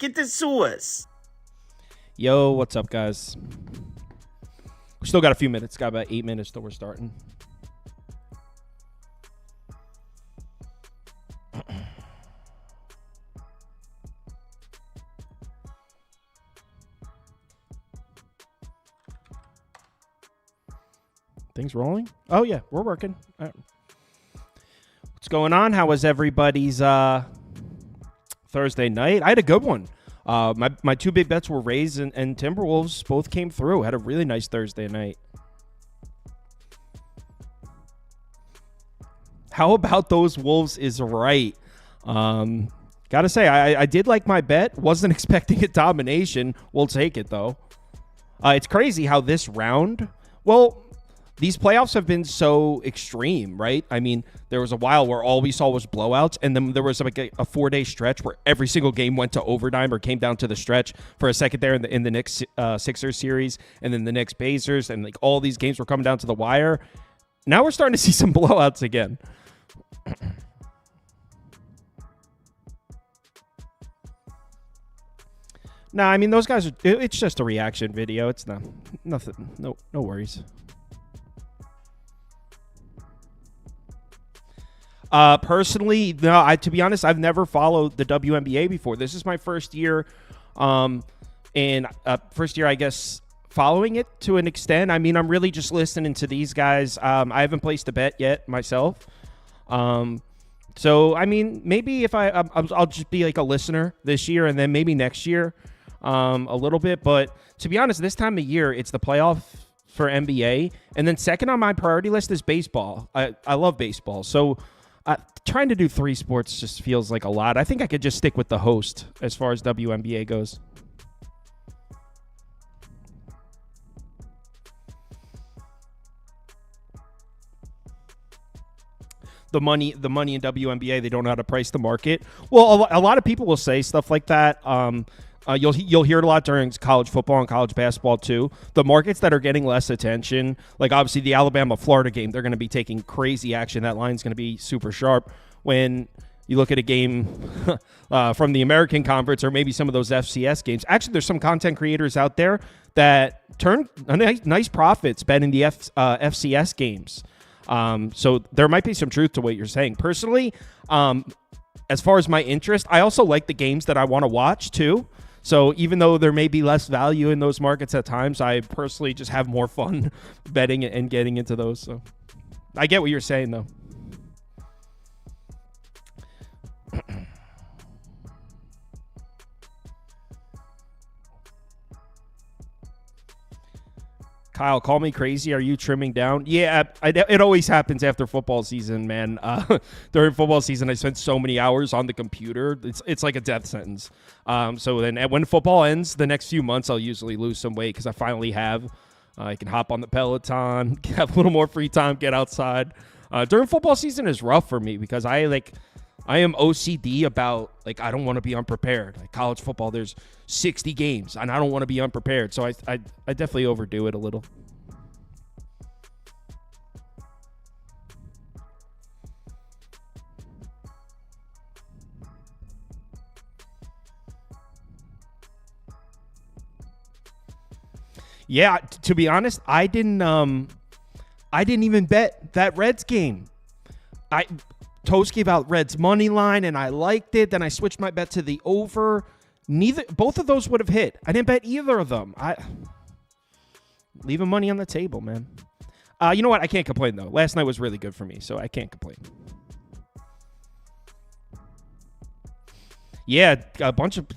Get the sauce. Yo, what's up, guys? We still got a few minutes. Got about 8 minutes till we're starting. Things rolling? Oh, yeah, we're working. All right. What's going on? How was everybody's Thursday night? I had a good one. My two big bets were Rays and Timberwolves. Both came through. Had a really nice Thursday night. How about those Wolves is right. Gotta say, I did like my bet. Wasn't expecting a domination. We'll take it, though. It's crazy how this round... Well... These playoffs have been so extreme, right? I mean, there was a while where all we saw was blowouts, and then there was like a 4-day stretch where every single game went to overtime or came down to the stretch for a second there in the Knicks Sixers series, and then the Knicks Pacers, and like all these games were coming down to the wire. Now we're starting to see some blowouts again. Nah, I mean, those guys are. It's just a reaction video. It's nothing. No worries. Personally, no. To be honest, I've never followed the WNBA before. This is my first year, and first year, I guess, following it to an extent. I mean, I'm really just listening to these guys. I haven't placed a bet yet myself. So I mean, maybe if I'll just be like a listener this year, and then maybe next year, a little bit. But to be honest, this time of year, it's the playoff for NBA, and then second on my priority list is baseball. I love baseball, so. Trying to do 3 sports just feels like a lot. I think I could just stick with the host as far as WNBA goes. The money in WNBA, they don't know how to price the market. Well, a lot of people will say stuff like that. You'll hear it a lot during college football and college basketball too. The markets that are getting less attention, like obviously the Alabama-Florida game, they're going to be taking crazy action. That line's going to be super sharp. When you look at a game from the American Conference or maybe some of those FCS games, actually there's some content creators out there that turn nice profits betting the FCS games. So there might be some truth to what you're saying. Personally, as far as my interest, I also like the games that I want to watch too. So even though there may be less value in those markets at times, I personally just have more fun betting and getting into those. So I get what you're saying, though. Kyle, call me crazy. Are you trimming down? Yeah, it always happens after football season, man. During football season, I spent so many hours on the computer. It's like a death sentence. So then when football ends, the next few months, I'll usually lose some weight because I finally have. I can hop on the Peloton, have a little more free time, get outside. During football season is rough for me because I am OCD about, like, I don't want to be unprepared. Like college football, there's 60 games, and I don't want to be unprepared. So I definitely overdo it a little. Yeah, to be honest, I didn't even bet that Reds game. Toast gave out Reds money line, and I liked it. Then I switched my bet to the over. Both of those would have hit. I didn't bet either of them. Leaving money on the table, man. You know what? I can't complain, though. Last night was really good for me, so I can't complain. Yeah, a bunch of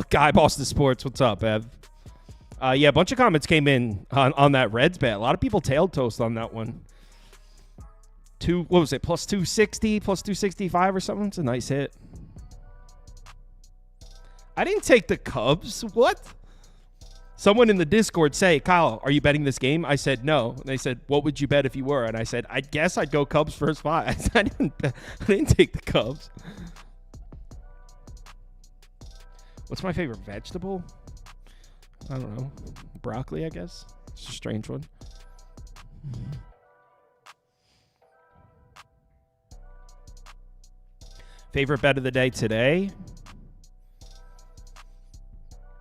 Guy Boston Sports. What's up, Ev? Yeah, a bunch of comments came in on that Reds bet. A lot of people tailed Toast on that one. What was it? Plus 260, plus 265 or something? It's a nice hit. I didn't take the Cubs. What? Someone in the Discord say, Kyle, are you betting this game? I said no. And they said, what would you bet if you were? And I said, I guess I'd go Cubs first 5. I didn't take the Cubs. What's my favorite vegetable? I don't know. Broccoli, I guess. It's a strange one. Favorite bet of the day today?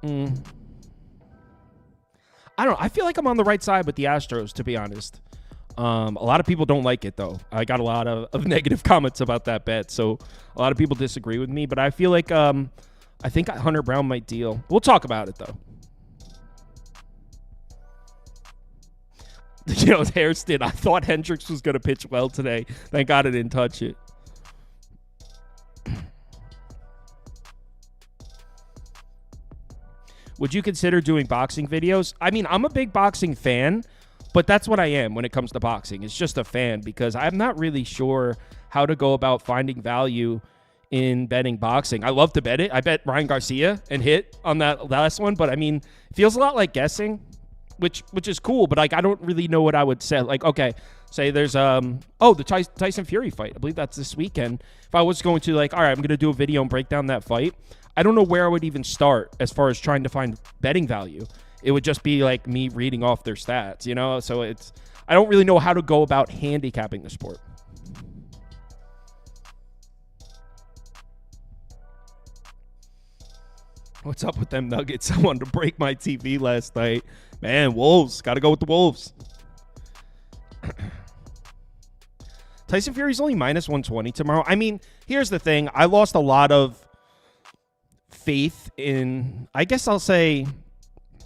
Mm. I don't know. I feel like I'm on the right side with the Astros, to be honest. A lot of people don't like it, though. I got a lot of negative comments about that bet, so a lot of people disagree with me. But I feel like I think Hunter Brown might deal. We'll talk about it, though. Hairston, I thought Hendricks was going to pitch well today. Thank God I didn't touch it. Would you consider doing boxing videos? I mean, I'm a big boxing fan, but that's what I am when it comes to boxing. It's just a fan because I'm not really sure how to go about finding value in betting boxing. I love to bet it. I bet Ryan Garcia and hit on that last one, but I mean, it feels a lot like guessing, which is cool, but like I don't really know what I would say. Like, okay, say there's the Tyson Fury fight. I believe that's this weekend. If I was going to like, all right, I'm going to do a video and break down that fight, I don't know where I would even start as far as trying to find betting value. It would just be like me reading off their stats, So I don't really know how to go about handicapping the sport. What's up with them Nuggets? I wanted to break my TV last night. Man, Wolves. Got to go with the Wolves. Tyson Fury's only minus 120 tomorrow. I mean, here's the thing. I lost a lot of faith in, I guess I'll say,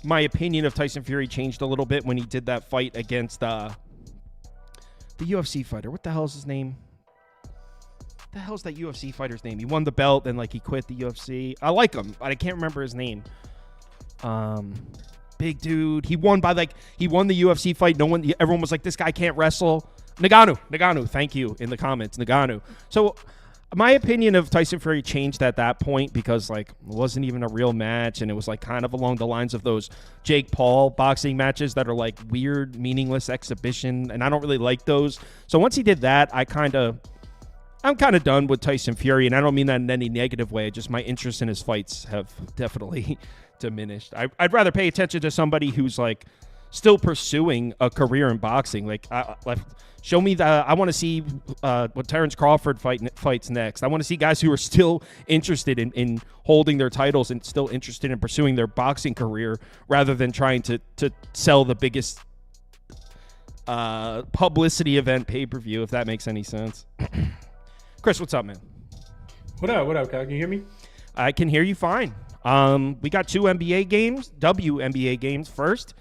my opinion of Tyson Fury changed a little bit when he did that fight against the UFC fighter. What the hell is his name? The hell's that UFC fighter's name? He won the belt and he quit the UFC. I like him, but I can't remember his name. Big dude. He won the UFC fight. Everyone was like, this guy can't wrestle. Ngannou. Thank you in the comments. Ngannou. So my opinion of Tyson Fury changed at that point because it wasn't even a real match, and it was kind of along the lines of those Jake Paul boxing matches that are weird, meaningless exhibition, and I don't really like those. So once he did that, I'm kind of done with Tyson Fury, and I don't mean that in any negative way. Just my interest in his fights have definitely diminished. I'd rather pay attention to somebody who's still pursuing a career in boxing. Show me that. I want to see what Terrence Crawford fights next. I want to see guys who are still interested in holding their titles and still interested in pursuing their boxing career rather than trying to sell the biggest publicity event pay-per-view, if that makes any sense. Chris, what's up, man? What up, Kyle? Can you hear me? I can hear you fine. We got two WNBA games first.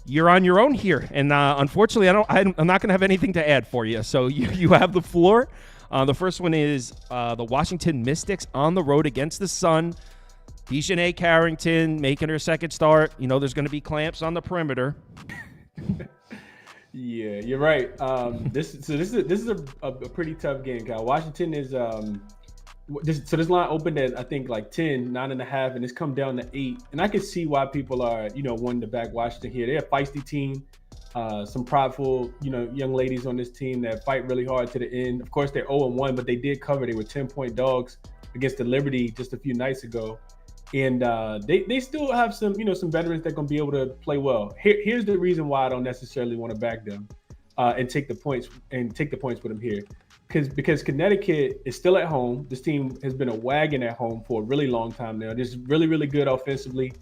You're on your own here, and unfortunately, I'm not going to have anything to add for you. So you have the floor. The first one is the Washington Mystics on the road against the Sun. Dejanay Carrington making her second start. There's going to be clamps on the perimeter. Yeah, you're right. This is a pretty tough game, Kyle. Washington is this line opened at I think 9.5, and it's come down to 8. And I can see why people are wanting to back Washington here. They're a feisty team, some prideful young ladies on this team that fight really hard to the end. Of course, they're 0-1, but they did cover. They were 10-point dogs against the Liberty just a few nights ago. And they still have some veterans that are going to be able to play well. Here's the reason why I don't necessarily want to back them and take the points with them here. Because Connecticut is still at home. This team has been a wagon at home for a really long time now. They're really, really good offensively,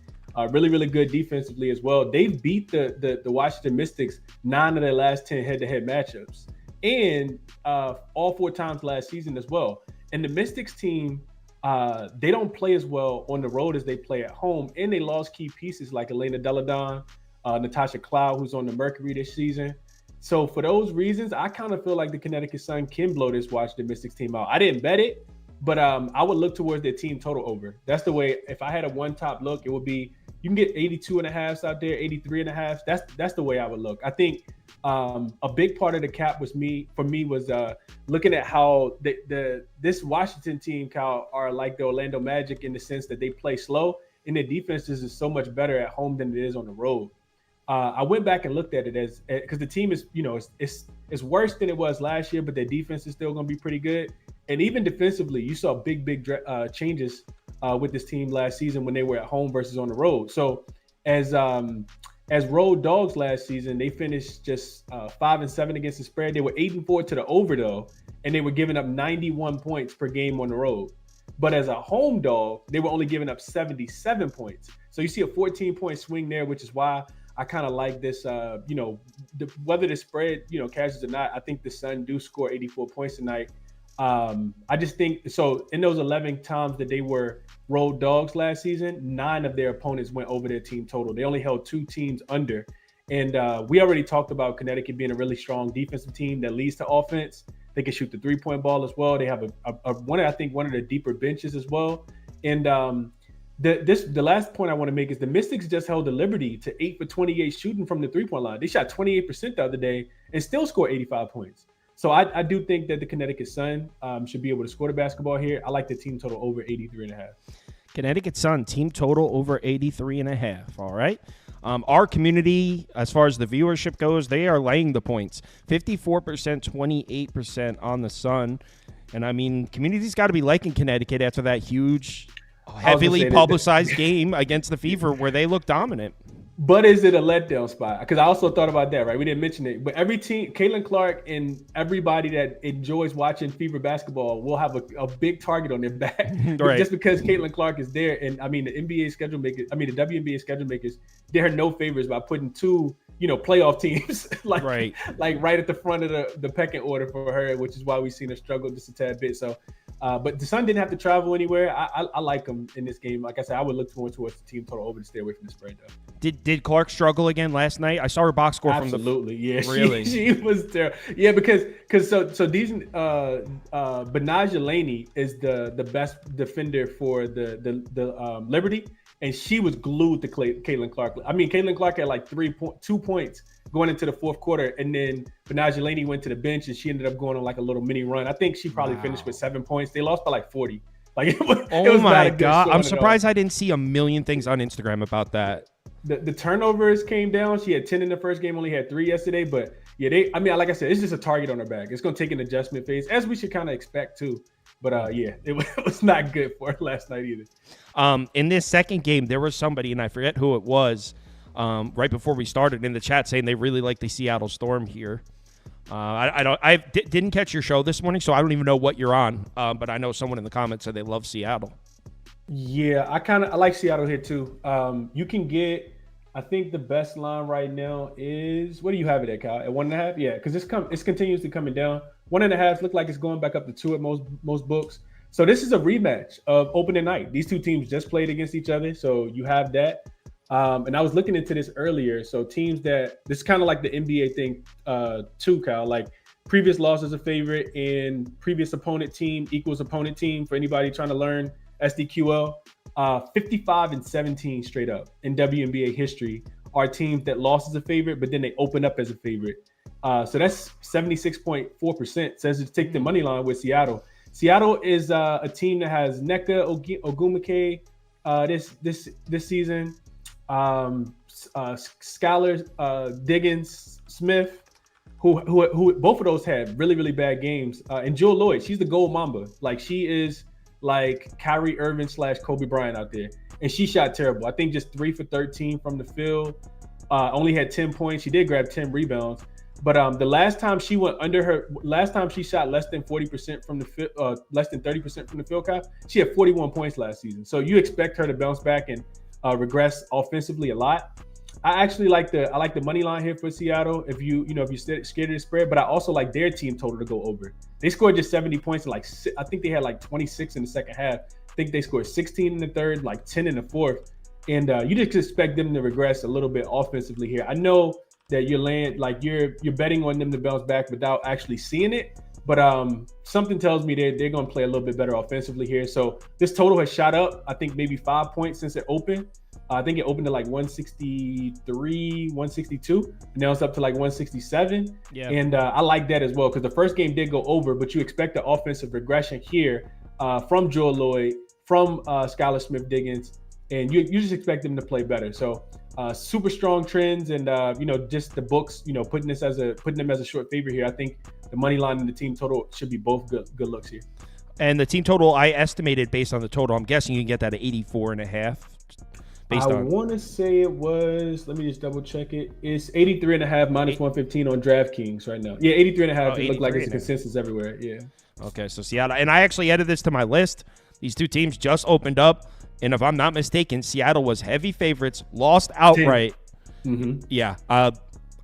really, really good defensively as well. They've beat the Washington Mystics 9 of their last 10 head-to-head matchups, and all 4 times last season as well. And the Mystics team, they don't play as well on the road as they play at home, and they lost key pieces like Elena Deladon, Natasha Cloud, who's on the Mercury this season. So for those reasons, I kind of feel like the Connecticut Sun can blow this Washington Mystics team out. I didn't bet it, but I would look towards their team total over. That's the way. If I had a one-top look, it would be you can get 82.5 out there, 83.5. That's the way I would look. I think a big part of the cap was looking at how this Washington team, Kyle, are like the Orlando Magic in the sense that they play slow and their defenses is so much better at home than it is on the road. I went back and looked at it because the team is, it's worse than it was last year, but their defense is still going to be pretty good. And even defensively, you saw big changes with this team last season when they were at home versus on the road. So as road dogs last season, they finished just 5-7 against the spread. They were 8-4 to the over though, and they were giving up 91 points per game on the road. But as a home dog, they were only giving up 77 points. So you see a 14-point swing there, which is why I kind of like this. Whether the spread, cashes or not, I think the Sun do score 84 points tonight. I just think so. In those 11 times that they were road dogs last season, 9 of their opponents went over their team total. They only held 2 teams under. And we already talked about Connecticut being a really strong defensive team that leads to offense. They can shoot the 3-point ball as well. They have one of the deeper benches as well. And the last point I want to make is the Mystics just held the Liberty to 8 for 28 shooting from the 3-point line. They shot 28% the other day and still scored 85 points. So I do think that the Connecticut Sun should be able to score the basketball here. I like the team total over 83.5. Connecticut Sun, team total over 83.5. All right. Our community, as far as the viewership goes, they are laying the points. 54%, 28% on the Sun. And, I mean, community's got to be liking Connecticut after that huge, heavily publicized game against the Fever where they look dominant. But is it a letdown spot? Because I also thought about that, right? We didn't mention it. But every team, Caitlin Clark and everybody that enjoys watching Fever basketball will have a big target on their back. Right. Just because Caitlin Clark is there. And, I mean, the WNBA schedule makers, they're no favors by putting 2 playoff teams right at the front of the pecking order for her, which is why we've seen her struggle just a tad bit. So, but the Sun didn't have to travel anywhere. I like them in this game. Like I said, I would look more towards the team total over to stay away from the spread, though. Did Clark struggle again last night? I saw her box score Absolutely, yeah. Really? She was terrible. Yeah, because these Benaja Laney is the best defender for the Liberty. And she was glued to Caitlin Clark. I mean, Caitlin Clark had like 2 points going into the fourth quarter. And then Benaja Laney went to the bench and she ended up going on like a little mini run. I think she probably finished with 7 points. They lost by like 40. Like it was my God. I'm surprised I didn't see a million things on Instagram about that. The turnovers came down. She had 10 in the first game, only had 3 yesterday. But yeah, like I said, it's just a target on her back. It's going to take an adjustment phase, as we should kind of expect too. But yeah, it was not good for her last night either. In this second game, there was somebody, and I forget who it was, right before we started in the chat saying they really like the Seattle Storm here. I didn't catch your show this morning, so I don't even know what you're on. But I know someone in the comments said they love Seattle. Yeah, I like Seattle here too. You can get, I think the best line right now is, what do you have it at, Kyle? At 1.5? Yeah, because it's continuously coming down. 1.5 look like it's going back up to 2 at most books. So this is a rematch of opening night. These 2 teams just played against each other, so you have that. And I was looking into this earlier. So teams this is kind of like the NBA thing too, Kyle. Like previous loss is a favorite and previous opponent team equals opponent team for anybody trying to learn SDQL. 55 and 17 straight up in WNBA history are teams that lost as a favorite, but then they open up as a favorite. So that's 76.4%. Says to take the money line with Seattle. Seattle is a team that has Nneka Ogwumike this season. Skylar Diggins Smith, who both of those had really, really bad games. And Jewel Lloyd, she's the gold mamba. Like she is like Kyrie Irving / Kobe Bryant out there. And she shot terrible. I think just 3 for 13 from the field. Only had 10 points. She did grab 10 rebounds. But the last time she shot less than 40% from the field, less than 30% from the field, Kyle, she had 41 points last season. So you expect her to bounce back and regress offensively a lot. I actually like the money line here for Seattle. If you're scared of the spread, but I also like their team total to go over. They scored just 70 points. I think they had like 26 in the second half. I think they scored 16 in the third, like 10 in the fourth. And you just expect them to regress a little bit offensively here. I know that you're betting on them to bounce back without actually seeing it. But something tells me they're going to play a little bit better offensively here. So this total has shot up, I think maybe 5 points since it opened. I think it opened to like 163, 162. And now it's up to like 167. Yeah. And I like that as well because the first game did go over, but you expect the offensive regression here from Jewel Lloyd, from Skylar Smith-Diggins, and you just expect them to play better. So super strong trends and, just the books, putting them as a short favorite here. I think the money line and the team total should be both good looks here. And the team total, I estimated based on the total, I'm guessing you can get that at 84.5. I want to say it was, let me just double check it. It's 83.5 minus 115 on DraftKings right now. Yeah, 83.5. It looked like it's a consensus everywhere. Yeah. Okay, so Seattle. And I actually added this to my list. These two teams just opened up, and if I'm not mistaken, Seattle was heavy favorites, lost outright. Mm-hmm. Yeah, I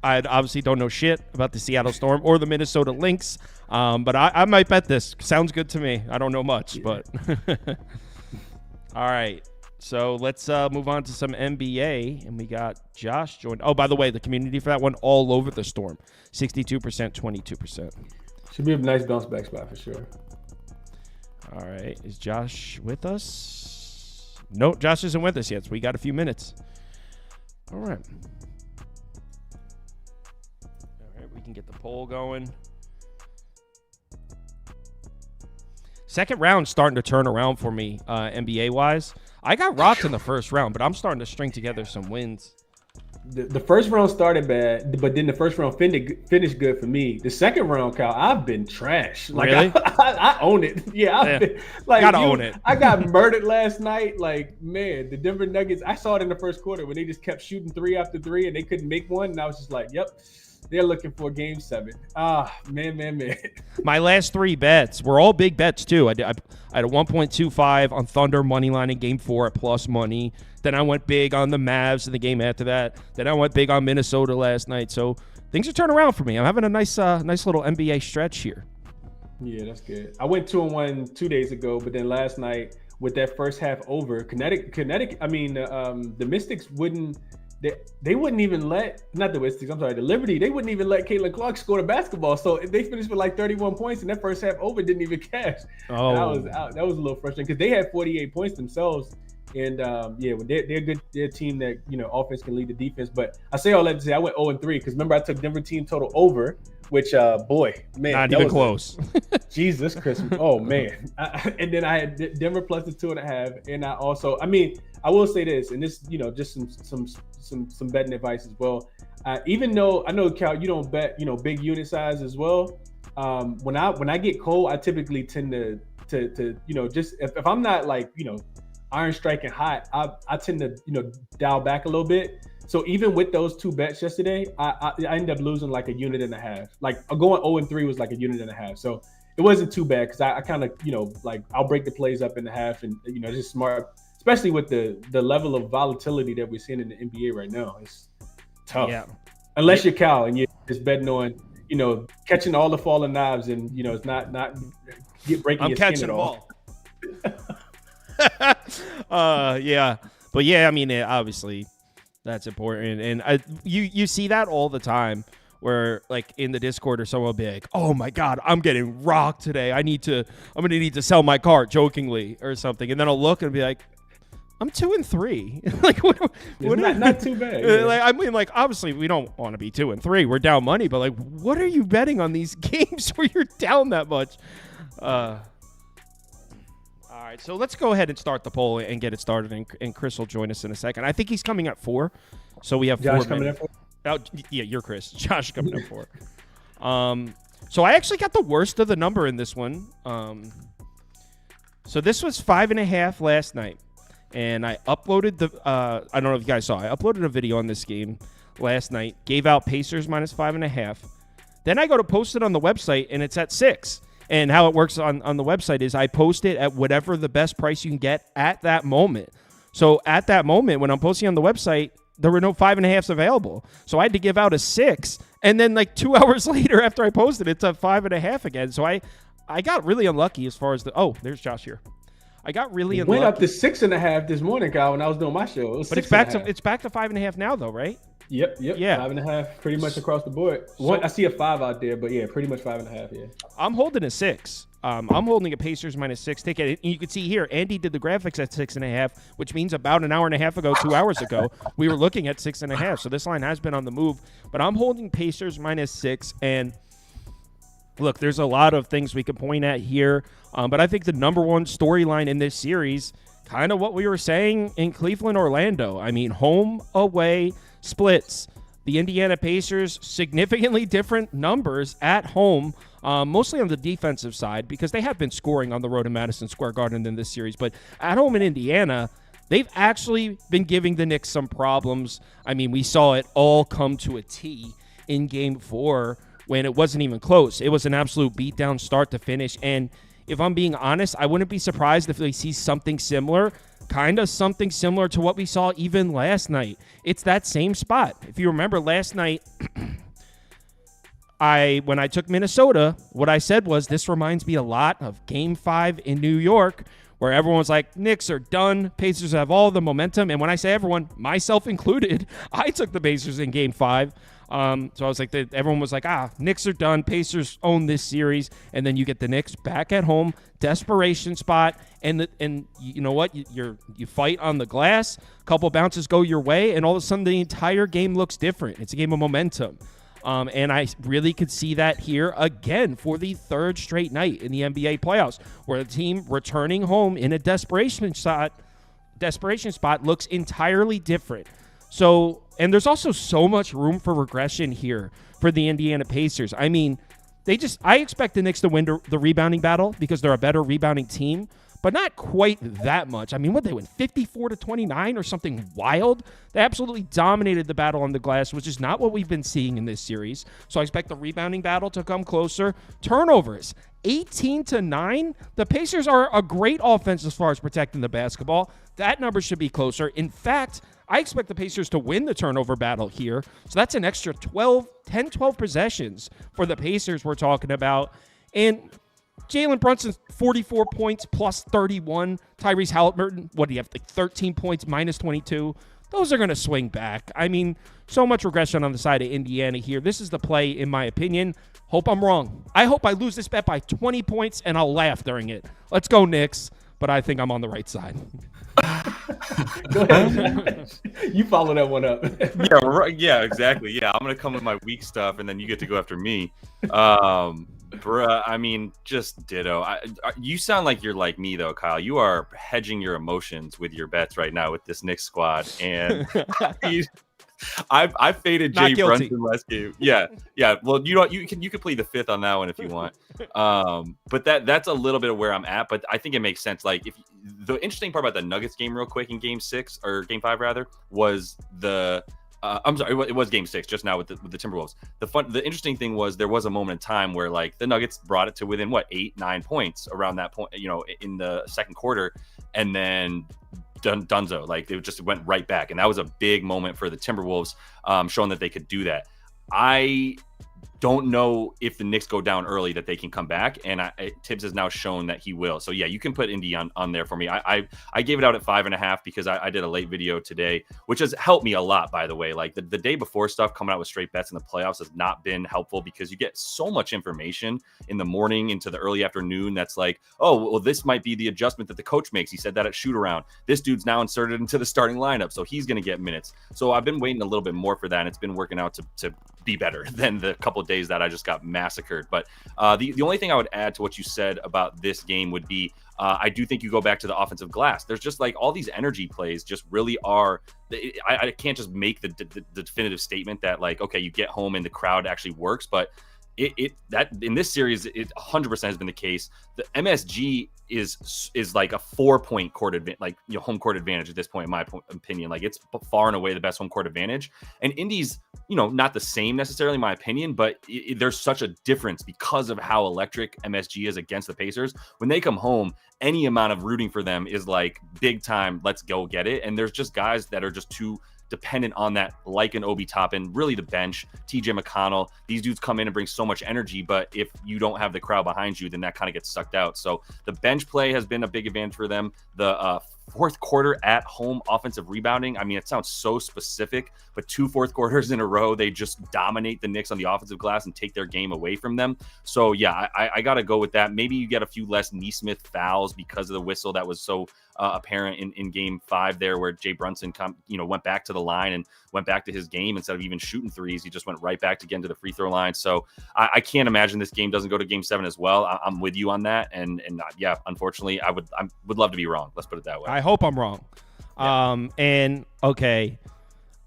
obviously don't know shit about the Seattle Storm or the Minnesota Lynx, but I might bet this. Sounds good to me. I don't know much, but all right. So let's move on to some NBA, and we got Josh joined. Oh, by the way, the community for that one all over the Storm, 62%, 22%. Should be a nice bounce back spot for sure. All right, is Josh with us? No, Josh isn't with us yet, so we got a few minutes. All right. We can get the poll going. Second round starting to turn around for me, NBA-wise. I got rocked in the first round, but I'm starting to string together some wins. The first round started bad, but then the first round finished good for me. The second round, Kyle, I've been trash. Like really? I own it. Yeah, I've been, like gotta own it. I got murdered last night. Like, man, the Denver Nuggets. I saw it in the first quarter when they just kept shooting 3 after 3 and they couldn't make one. And I was just like, yep. They're looking for Game 7. Man. My last 3 bets were all big bets, too. I had a 1.25 on Thunder money line in Game 4 at plus money. Then I went big on the Mavs in the game after that. Then I went big on Minnesota last night. So things are turning around for me. I'm having a nice little NBA stretch here. Yeah, that's good. I went 2-1 2 days ago, but then last night with that first half over, the Mystics wouldn't. They wouldn't even let, not the Mystics, I'm sorry, the Liberty, they wouldn't even let Caitlin Clark score the basketball. So they finished with like 31 points, and that first half over didn't even cash. Oh. And I was out. That was a little frustrating because they had 48 points themselves. And they're good. They're a team that, offense can lead the defense. But I say all that to say I went 0-3 because remember I took Denver team total over, which not even close. Jesus Christmas. Oh man. And then I had Denver plus the 2.5. And I also, I will say this, and this, just some betting advice as well. Even though I know, Cal, you don't bet, big unit size as well. When I get cold, I typically tend to just if I'm not like, iron striking hot, I tend to, dial back a little bit. So even with those 2 bets yesterday, I ended up losing like a unit and a half. Like going 0-3 was like a unit and a half. So it wasn't too bad because I kind of, like I'll break the plays up in half and, just smart, especially with the level of volatility that we're seeing in the NBA right now. It's tough. Yeah. Unless you're Cal and you're just betting on, catching all the falling knives and, it's not breaking your skin at all. Yeah. But yeah, obviously that's important. And you see that all the time where like in the Discord or someone will be like, oh my God, I'm getting rocked today. I'm going to need to sell my cart jokingly or something. And then I'll look and be like, I'm 2-3. Like, not too bad. Yeah. Like, obviously, we don't want to be 2-3. We're down money, but like, what are you betting on these games where you're down that much? All right, so let's go ahead and start the poll and get it started, and Chris will join us in a second. I think he's coming at 4, so we have Josh 4 coming minutes. At 4? Oh, yeah, you're Chris. Josh coming at 4. So I actually got the worst of the number in this one. So this was 5.5 last night. And I uploaded I don't know if you guys saw, I uploaded a video on this game last night, gave out Pacers minus 5.5. Then I go to post it on the website, and it's at 6. And how it works on the website is I post it at whatever the best price you can get at that moment. So at that moment, when I'm posting on the website, there were no 5.5s available. So I had to give out a 6. And then like 2 hours later after I posted, it's a 5.5 again. So I got really unlucky as far as there's Josh here. I got really unlucky. Went up to 6.5 this morning, Kyle, when I was doing my show. But it's back to 5.5 now, though, right? Yep. Yeah. 5.5, pretty much across the board. I see a 5 out there, but yeah, pretty much 5.5. Yeah. I'm holding a 6. I'm holding a Pacers minus 6 ticket. And you can see here, Andy did the graphics at 6.5, which means about an hour and a half ago, 2 hours ago, we were looking at 6.5. So this line has been on the move, but I'm holding Pacers minus 6. And look, there's a lot of things we can point at here. But I think the number one storyline in this series, kind of what we were saying in Cleveland, Orlando. Home, away, splits. The Indiana Pacers, significantly different numbers at home, mostly on the defensive side, because they have been scoring on the road in Madison Square Garden in this series. But at home in Indiana, they've actually been giving the Knicks some problems. We saw it all come to a T in Game 4 when it wasn't even close. It was an absolute beatdown start to finish. And if I'm being honest, I wouldn't be surprised if they see something similar, kind of something similar to what we saw even last night. It's that same spot. If you remember last night, when I took Minnesota, what I said was this reminds me a lot of Game 5 in New York, where everyone's like, Knicks are done. Pacers have all the momentum. And when I say everyone, myself included, I took the Pacers in Game 5. So I was like, everyone was like, Knicks are done. Pacers own this series. And then you get the Knicks back at home, desperation spot. And you know what? You fight on the glass. A couple bounces go your way. And all of a sudden, the entire game looks different. It's a game of momentum. And I really could see that here again for the third straight night in the NBA playoffs, where the team returning home in a desperation spot looks entirely different. So, and there's also so much room for regression here for the Indiana Pacers. I mean, I expect the Knicks to win the rebounding battle because they're a better rebounding team, but not quite that much. I mean, what, they win 54-29 or something wild? They absolutely dominated the battle on the glass, which is not what we've been seeing in this series. So I expect the rebounding battle to come closer. Turnovers, 18-9. The Pacers are a great offense as far as protecting the basketball. That number should be closer. In fact, I expect the Pacers to win the turnover battle here. So that's an extra 12 possessions for the Pacers we're talking about. And Jalen Brunson's 44 points plus 31. Tyrese Halliburton, what do you have, like 13 points minus 22? Those are going to swing back. I mean, so much regression on the side of Indiana here. This is the play, in my opinion. Hope I'm wrong. I hope I lose this bet by 20 points, and I'll laugh during it. Let's go, Knicks. But I think I'm on the right side. Go ahead. You follow that one up. Yeah, right. Yeah, exactly. Yeah, I'm going to come with my weak stuff, and then you get to go after me. Bruh, I mean, just ditto. You sound like you're like me, though, Kyle. You are hedging your emotions with your bets right now with this Knicks squad. And I faded Jay Brunson last game. Yeah. Well, you can plead the fifth on that one if you want. But that's a little bit of where I'm at. But I think it makes sense. Like, the interesting part about the Nuggets game, real quick, in Game 6 or Game 5 rather, was the. I'm sorry, it was Game 6 just now with the Timberwolves. The interesting thing was there was a moment in time where like the Nuggets brought it to within 8-9 points around that point, in the second quarter, and then Dunzo, like they just went right back, and that was a big moment for the Timberwolves, showing that they could do that. I don't know if the Knicks go down early that they can come back, and Tibbs has now shown that he will. So yeah, you can put Indy on there for me. I gave it out at 5.5 because I did a late video today, which has helped me a lot, by the way. Like the day before stuff coming out with straight bets in the playoffs has not been helpful because you get so much information in the morning into the early afternoon that's like, oh, well, this might be the adjustment that the coach makes. He said that at shoot around. This dude's now inserted into the starting lineup, so he's going to get minutes. So I've been waiting a little bit more for that, and it's been working out to be better than the couple of days that I just got massacred. But the only thing I would add to what you said about this game would be I do think you go back to the offensive glass. There's just like all these energy plays just really are. I can't just make the definitive statement that like, okay, you get home and the crowd actually works, but that in this series, it 100% has been the case. The MSG is like a 4-point court advantage, like home court advantage at this point, in my opinion. Like it's far and away the best home court advantage. And Indy's, not the same necessarily, in my opinion, but there's such a difference because of how electric MSG is against the Pacers. When they come home, any amount of rooting for them is like big time. Let's go get it. And there's just guys that are just too dependent on that, like an Obi Toppin, really the bench, TJ McConnell. These dudes come in and bring so much energy, but if you don't have the crowd behind you, then that kind of gets sucked out. So the bench play has been a big advantage for them. The fourth quarter at home offensive rebounding, I mean, it sounds so specific, but 2 fourth quarters in a row, they just dominate the Knicks on the offensive glass and take their game away from them. So yeah, I got to go with that. Maybe you get a few less Nesmith fouls because of the whistle that was so apparent in Game 5 there, where Jay Brunson went back to the line and went back to his game. Instead of even shooting threes, he just went right back to get into the free throw line. So I can't imagine this game doesn't go to Game 7 as well. I'm with you on that, and yeah, unfortunately, I would love to be wrong. Let's put it that way. I hope I'm wrong. Yeah. And okay,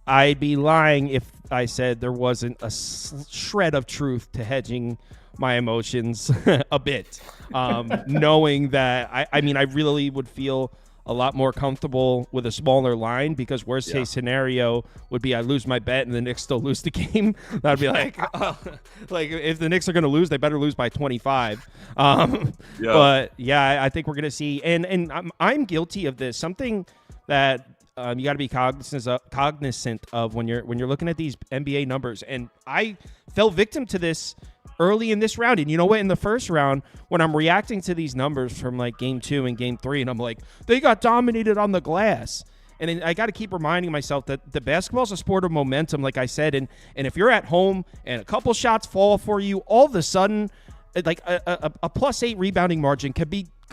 I'd be lying if I said there wasn't a shred of truth to hedging my emotions a bit, knowing that I mean, I really would feel a lot more comfortable with a smaller line because worst case scenario would be I lose my bet and the Knicks still lose the game. That'd be like, like if the Knicks are going to lose, they better lose by 25. But yeah, I think we're going to see, and I'm guilty of this. Something that you got to be cognizant of when you're looking at these NBA numbers. And I fell victim to this early in this round. And you know what? In the first round, when I'm reacting to these numbers from like game 2 and game 3, and I'm like, they got dominated on the glass. And I got to keep reminding myself that the basketball is a sport of momentum, like I said. And if you're at home and a couple shots fall for you, all of a sudden, like a +8 rebounding margin can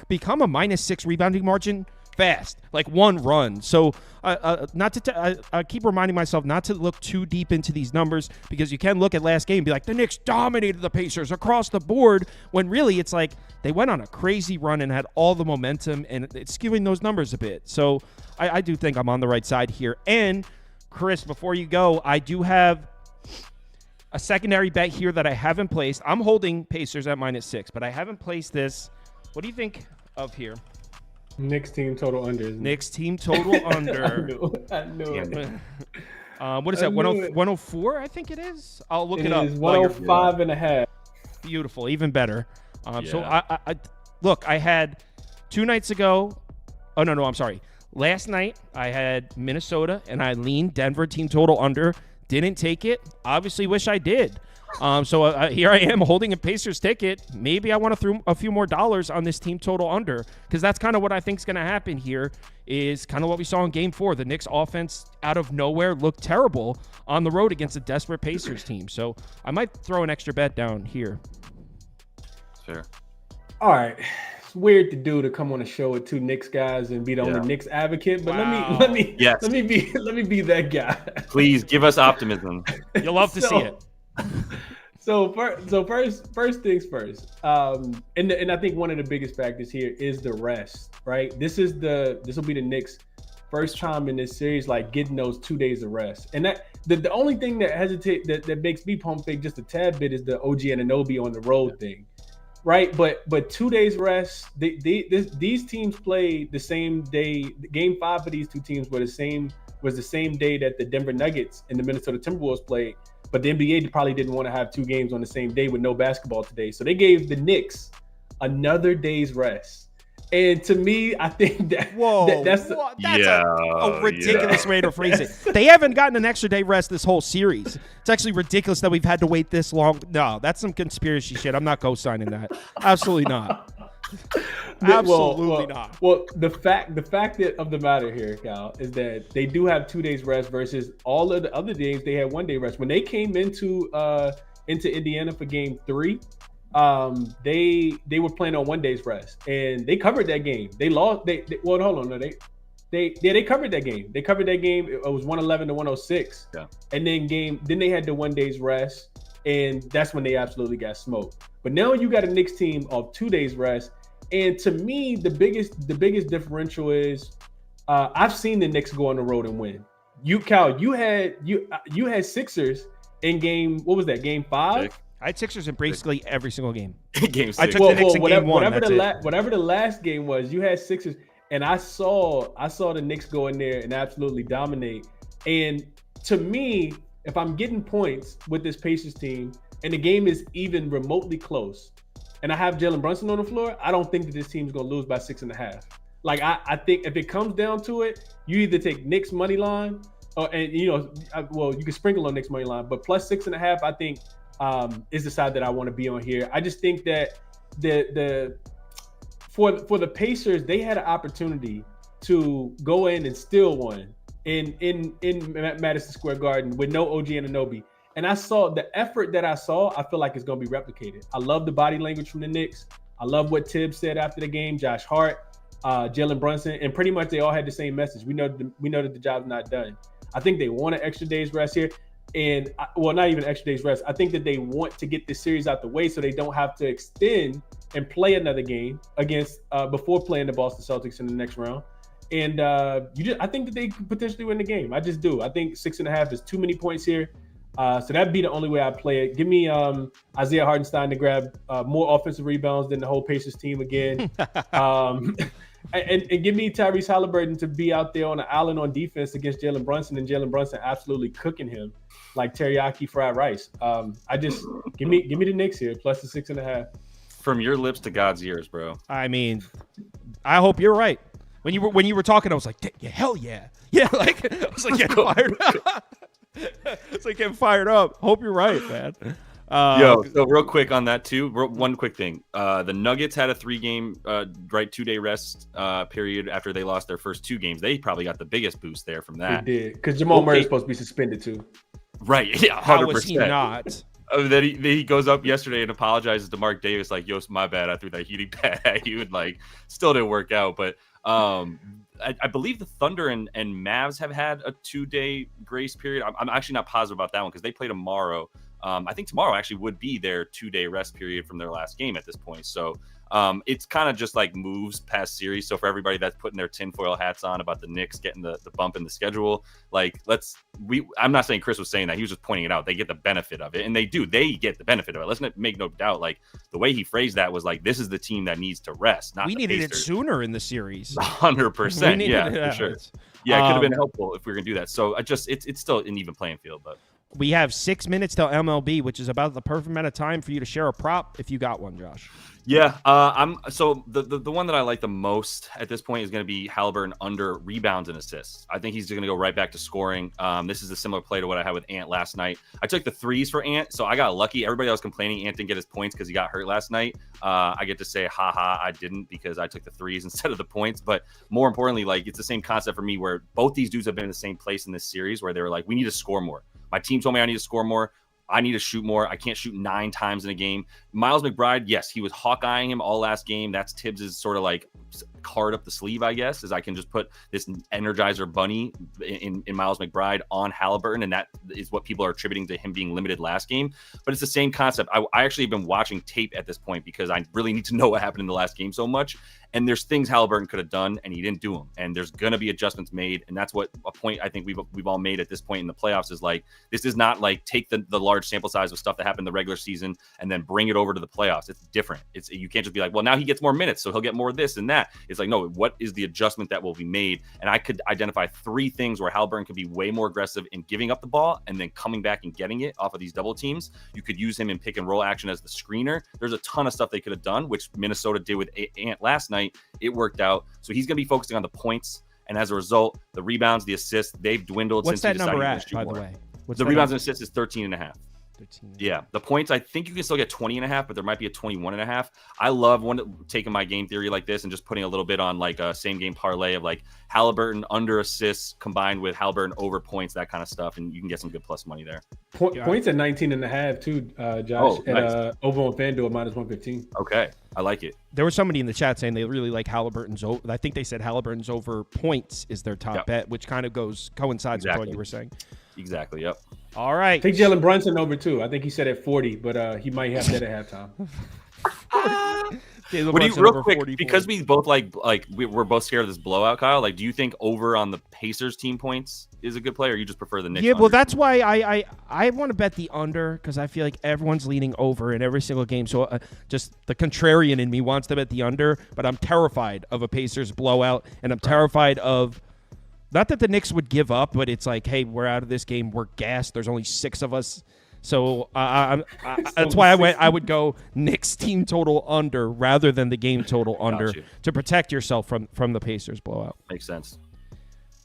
become a -6 rebounding margin fast, like one run. So I keep reminding myself not to look too deep into these numbers, because you can look at last game and be like, the Knicks dominated the Pacers across the board, when really it's like they went on a crazy run and had all the momentum, and it's skewing those numbers a bit. So I do think I'm on the right side here. And Chris, before you go, I do have a secondary bet here that I haven't placed. I'm holding Pacers at -6, but I haven't placed this. What do you think of here? Knicks team total under. Knicks team total under. I knew it. What is that? 104, I think it is. I'll look it up. It is 105.5. Beautiful, even better. So I look, I had 2 nights ago. Oh no, I'm sorry. Last night I had Minnesota and I leaned Denver team total under. Didn't take it. Obviously, wish I did. So here I am holding a Pacers ticket. Maybe I want to throw a few more dollars on this team total under, because that's kind of what I think is going to happen here, is kind of what we saw in game 4. The Knicks offense out of nowhere looked terrible on the road against a desperate Pacers team. So I might throw an extra bet down here. Fair. All right. It's weird to come on a show with 2 Knicks guys and be the only Knicks advocate, but let me be that guy. Please give us optimism. You'll love to see it. So first things first. And I think one of the biggest factors here is the rest, right? This will be the Knicks' first time in this series, like getting those 2 days of rest. And that the only thing that makes me pump fake just a tad bit is the OG Anunoby on the road thing, right? But 2 days rest. These teams played the same day. Game 5 for these two teams was the same day that the Denver Nuggets and the Minnesota Timberwolves played. But the NBA probably didn't want to have 2 games on the same day with no basketball today. So they gave the Knicks another day's rest. And to me, I think that's a ridiculous way to phrase it. They haven't gotten an extra day rest this whole series. It's actually ridiculous that we've had to wait this long. No, that's some conspiracy shit. I'm not co-signing that. Absolutely not. Absolutely not. Well, the fact of the matter here, Cal, is that they do have 2 days rest versus all of the other games they had 1 day rest. When they came into Indiana for game 3, they were playing on 1 day's rest, and they covered that game. They lost. They covered that game. They covered that game. It was 111 to 106. Yeah. And then they had the 1 day's rest, and that's when they absolutely got smoked. But now you got a Knicks team of 2 days rest. And to me, the biggest differential is I've seen the Knicks go on the road and win. You had Sixers in game, what was that, game 5? I had Sixers in basically every single game. Game 6. I took the Knicks in game 1. Whatever the last game was, you had Sixers, and I saw the Knicks go in there and absolutely dominate. And to me, if I'm getting points with this Pacers team and the game is even remotely close, and I have Jalen Brunson on the floor, I don't think that this team's going to lose by 6.5. Like, I think if it comes down to it, you either take Knicks money line, you can sprinkle on Knicks money line, but plus 6.5, I think is the side that I want to be on here. I just think that for the Pacers, they had an opportunity to go in and steal one in Madison Square Garden with no OG Anunoby. And I saw the effort that I feel like it's going to be replicated. I love the body language from the Knicks. I love what Tibbs said after the game, Josh Hart, Jalen Brunson, and pretty much they all had the same message. We know that the job's not done. I think they want an extra day's rest here. And, not even extra day's rest. I think that they want to get this series out the way so they don't have to extend and play another game against before playing the Boston Celtics in the next round. And I think that they could potentially win the game. I just do. I think 6.5 is too many points here. So that'd be the only way I play it. Give me Isaiah Hartenstein to grab more offensive rebounds than the whole Pacers team again. And give me Tyrese Halliburton to be out there on the island on defense against Jalen Brunson, and Jalen Brunson absolutely cooking him like teriyaki fried rice. I just give me the Knicks here plus the 6.5. From your lips to God's ears, bro. I mean, I hope you're right. When you were talking, I was like, yeah, hell yeah. Yeah, like I was like getting fired up. It's like getting fired up. Hope you're right, man. So real quick on that too. One quick thing. The Nuggets had a 3-game 2-day rest period after they lost their first 2 games. They probably got the biggest boost there from that. They did, because Jamal Murray's supposed to be suspended too. Right. Yeah. 100%. How was he not? Then he goes up yesterday and apologizes to Mark Davis, like, "Yo, my bad. I threw that heating pad at you," and like still didn't work out. But I believe the Thunder and Mavs have had a 2-day grace period. I'm actually not positive about that one because they play tomorrow. I think tomorrow actually would be their 2-day rest period from their last game at this point. So it's kind of just like moves past series. So for everybody that's putting their tinfoil hats on about the Knicks getting the bump in the schedule, like I'm not saying Chris was saying that. He was just pointing it out. They get the benefit of it, and they get the benefit of it. Let's not make no doubt. Like the way he phrased that was like, this is the team that needs to rest. Not we needed it sooner in the series. 100%. Yeah, for sure. Yeah, it could have been helpful if we were gonna do that. So it's still an even playing field, but. We have 6 minutes till MLB, which is about the perfect amount of time for you to share a prop if you got one, Josh. Yeah, so the one that I like the most at this point is going to be Halliburton under rebounds and assists. I think he's going to go right back to scoring. This is a similar play to what I had with Ant last night. I took the threes for Ant, so I got lucky. Everybody else complaining Ant didn't get his points because he got hurt last night. I get to say, haha, I didn't because I took the threes instead of the points. But more importantly, like it's the same concept for me where both these dudes have been in the same place in this series where they were like, we need to score more. My team told me I need to score more. I need to shoot more. I can't shoot 9 times in a game. Miles McBride, yes, he was hawkeyeing him all last game. That's Tibbs' sort of like card up the sleeve, I guess, is I can just put this Energizer bunny in Miles McBride on Halliburton, and that is what people are attributing to him being limited last game. But it's the same concept. I actually have been watching tape at this point because I really need to know what happened in the last game so much. And there's things Halliburton could have done, and he didn't do them. And there's going to be adjustments made. And that's what a point I think we've all made at this point in the playoffs is like, this is not like take the large sample size of stuff that happened in the regular season and then bring it over to the playoffs. It's different. You can't just be like, well, now he gets more minutes, so he'll get more of this and that. It's like, no, what is the adjustment that will be made? And I could identify 3 things where Halliburton could be way more aggressive in giving up the ball and then coming back and getting it off of these double teams. You could use him in pick and roll action as the screener. There's a ton of stuff they could have done, which Minnesota did with Ant last night. It worked out. So he's going to be focusing on the points. And as a result, the rebounds, the assists, they've dwindled. What's since that number at, by the way? The rebounds and assists is 13.5. 13. Yeah, the points, I think you can still get 20.5, but there might be a 21.5. I love taking my game theory like this and just putting a little bit on like a same game parlay of like Halliburton under assists combined with Halliburton over points, that kind of stuff, and you can get some good plus money there. Points at 19.5 too, Josh. Nice. Over on FanDuel -115. Okay, I like it. There was somebody in the chat saying they really like Halliburton's over. I think they said Halliburton's over points is their top bet, which kind of coincides with what you were saying. Exactly. Yep. All right. Take Jalen Brunson over too. I think he said at 40, but he might have that at halftime. What do you, real quick, 40, because we both we're both scared of this blowout, Kyle. Like, do you think over on the Pacers team points is a good play, or you just prefer the Knicks? Yeah, well, that's why I want to bet the under because I feel like everyone's leaning over in every single game. So just the contrarian in me wants to bet the under, but I'm terrified of a Pacers blowout, and I'm terrified of. Not that the Knicks would give up, but it's like, hey, we're out of this game. We're gassed. There's only 6 of us. So that's why I would go Knicks team total under rather than the game total under to protect yourself from the Pacers blowout. Makes sense.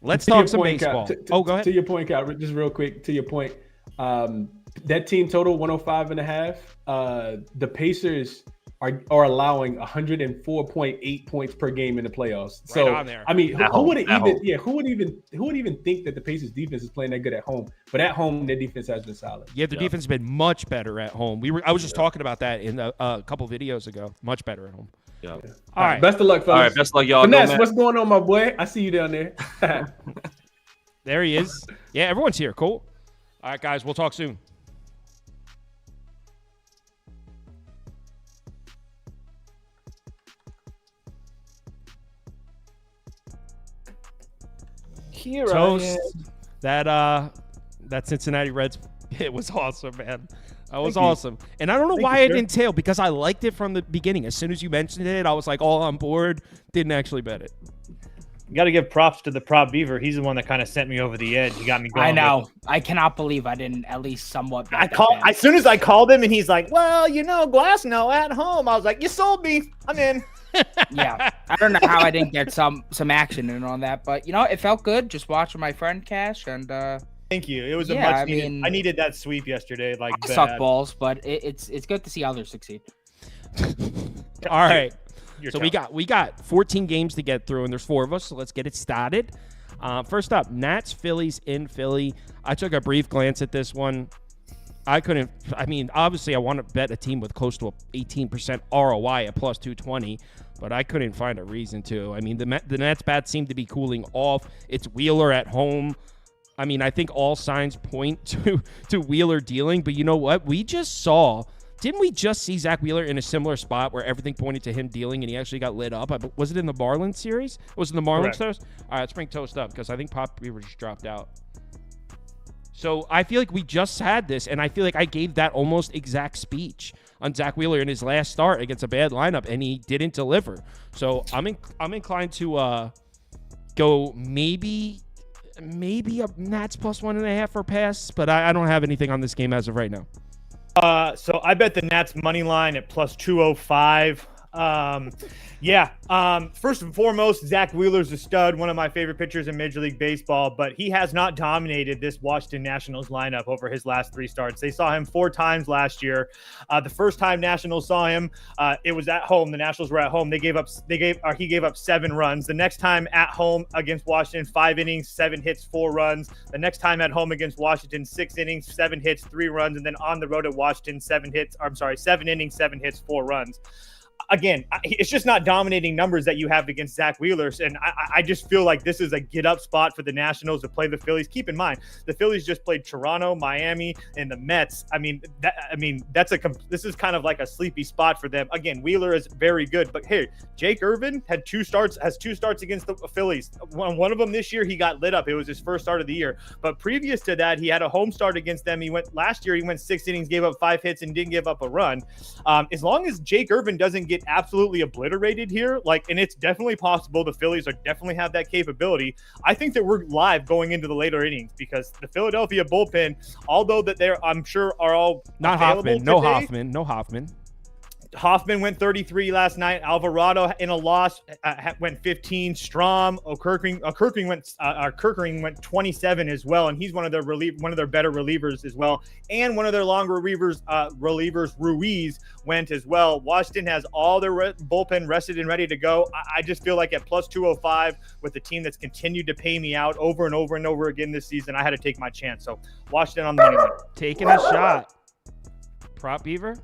Let's talk some baseball. Go ahead. To your point, Kyle, just real quick, to your point, that team total 105.5, the Pacers are allowing 104.8 points per game in the playoffs. Right on there. I mean, who would even think that the Pacers defense is playing that good at home? But at home, their defense has been solid. Yeah, their defense has been much better at home. I was just talking about that in a couple videos ago. Much better at home. Yeah. All right. Best of luck, fellas. All right, best of luck, y'all. Finesse, what's going on, my boy? I see you down there. There he is. Yeah, everyone's here. Cool. All right, guys, we'll talk soon. Here Toast. That Cincinnati Reds hit was awesome, man. That was awesome. And I don't know why I didn't tail, because I liked it from the beginning. As soon as you mentioned it, I was like all on board. Didn't actually bet it. You got to give props to the prop Beaver. He's the one that kind of sent me over the edge. He got me going. I know. I cannot believe I didn't at least somewhat. As soon as I called him, and he's like, "Well, Glasnow at home." I was like, "You sold me. I'm in." Yeah, I don't know how I didn't get some action in on that, but it felt good just watching my friend cash and. Thank you. It was I needed that sweep yesterday. Like I suck balls, but it's good to see others succeed. All right. So we got 14 games to get through, and there's 4 of us, so let's get it started. First up, Nats Phillies in Philly. I took a brief glance at this one. Obviously I want to bet a team with close to a 18% ROI at plus 220, but I couldn't find a reason to. I mean, the Nats bats seem to be cooling off. It's Wheeler at home. I mean, I think all signs point to Wheeler dealing, but you know what? Didn't we just see Zach Wheeler in a similar spot where everything pointed to him dealing and he actually got lit up? Was it in the Marlins series? Was it in the Marlins toast? All right, let's bring Toast up because I think Pop Beaver just dropped out. So I feel like we just had this, and I feel like I gave that almost exact speech on Zach Wheeler in his last start against a bad lineup, and he didn't deliver. So I'm inclined to go maybe a Nats plus 1.5 or pass, but I don't have anything on this game as of right now. So I bet the Nats money line at plus 205. First and foremost, Zach Wheeler's a stud, one of my favorite pitchers in Major League Baseball, but he has not dominated this Washington Nationals lineup over his last 3 starts. They saw him 4 times last year. The first time Nationals saw him, it was at home. The Nationals were at home. He gave up 7 runs. The next time at home against Washington, 5 innings, 7 hits, 4 runs. The next time at home against Washington, 6 innings, 7 hits, 3 runs, and then on the road at Washington, 7 innings, 7 hits, 4 runs. Again, it's just not dominating numbers that you have against Zach Wheeler. And I just feel like this is a get-up spot for the Nationals to play the Phillies. Keep in mind, the Phillies just played Toronto, Miami, and the Mets. This is kind of like a sleepy spot for them. Again, Wheeler is very good. But here, Jake Irvin has 2 starts against the Phillies. One of them this year, he got lit up. It was his first start of the year. But previous to that, he had a home start against them. Last year, he went 6 innings, gave up 5 hits, and didn't give up a run. As long as Jake Irvin doesn't get absolutely obliterated here, and it's definitely possible, the Phillies definitely have that capability. I think that we're live going into the later innings because the Philadelphia bullpen, although that I'm sure are all not Hoffman, no Hoffman. Hoffman went 33 last night. Alvarado in a loss went 15. Strom, Kirkering went 27 as well, and he's one of their better relievers as well. And one of their longer relievers, Ruiz, went as well. Washington has all their bullpen rested and ready to go. I just feel like at plus 205 with a team that's continued to pay me out over and over and over again this season, I had to take my chance. So Washington on the money line. Taking a shot. Prop Beaver?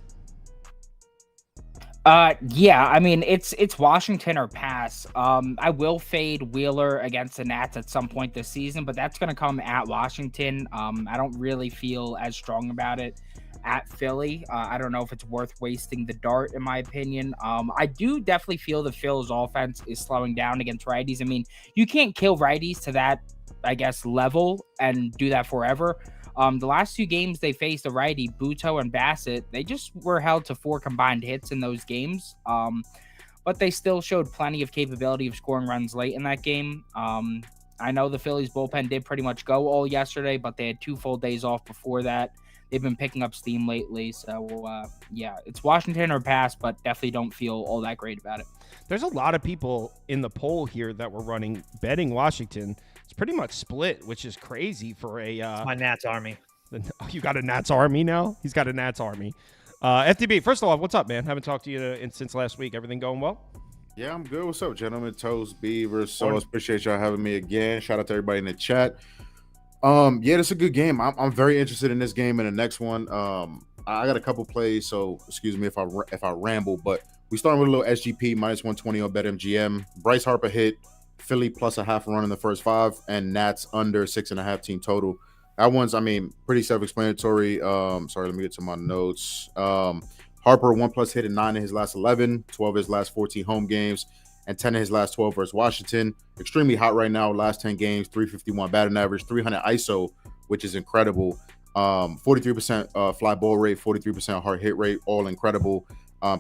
It's Washington or pass. I will fade Wheeler against the Nats at some point this season, but that's going to come at Washington. I don't really feel as strong about it at Philly. I don't know if it's worth wasting the dart, in my opinion. I do definitely feel the Phil's offense is slowing down against righties. I mean, you can't kill righties to that, I guess, level and do that forever. The last 2 games they faced a righty, Buto and Bassett, they just were held to 4 combined hits in those games. But they still showed plenty of capability of scoring runs late in that game. I know the Phillies bullpen did pretty much go all yesterday, but they had 2 full days off before that. They've been picking up steam lately. So, it's Washington or pass, but definitely don't feel all that great about it. There's a lot of people in the poll here that were betting Washington. It's pretty much split, which is crazy for a my Nats army. You got a Nats army now? He's got a Nats army. FTB, first of all, what's up, man? Haven't talked to you since last week. Everything going well? Yeah, I'm good. What's up, gentlemen? Toast, Beaver, so appreciate y'all having me again. Shout out to everybody in the chat. It's a good game. I'm very interested in this game and the next one. I got a couple plays, so excuse me if I ramble, but we starting with a little SGP minus 120 on BetMGM. Bryce Harper hit, Philly plus a half run in the first 5, and Nats under 6.5 team total. That one's, pretty self-explanatory. Sorry, let me get to my notes. Harper 1+ hit in 9 of his last 11, 12 of his last 14 home games, and 10 of his last 12 versus Washington. Extremely hot right now. Last 10 games, 351 batting average, 300 ISO, which is incredible. 43% fly ball rate, 43% hard hit rate, all incredible.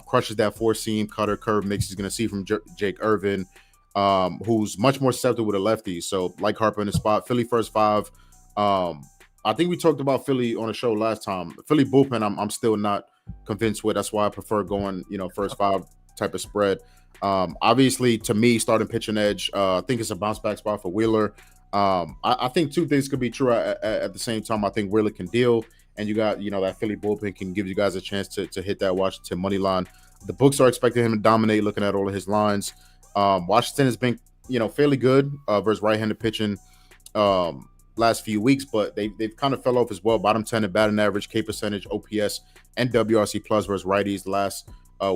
Crushes that four seam cutter curve mix. He's going to see from Jake Irvin, who's much more susceptible with a lefty. So like Harper in the spot, Philly first five. I think we talked about Philly on the show last time. Philly bullpen, I'm still not convinced with. That's why I prefer going, first five type of spread. Obviously, to me, starting pitching edge, I think it's a bounce back spot for Wheeler. I think two things could be true at the same time. I think Wheeler can deal, and you got, that Philly bullpen can give you guys a chance to hit that Washington money line. The books are expecting him to dominate, looking at all of his lines. Washington has been, fairly good versus right-handed pitching last few weeks, but they've kind of fell off as well. Bottom 10 in batting average, K percentage, OPS, and WRC plus versus righties the last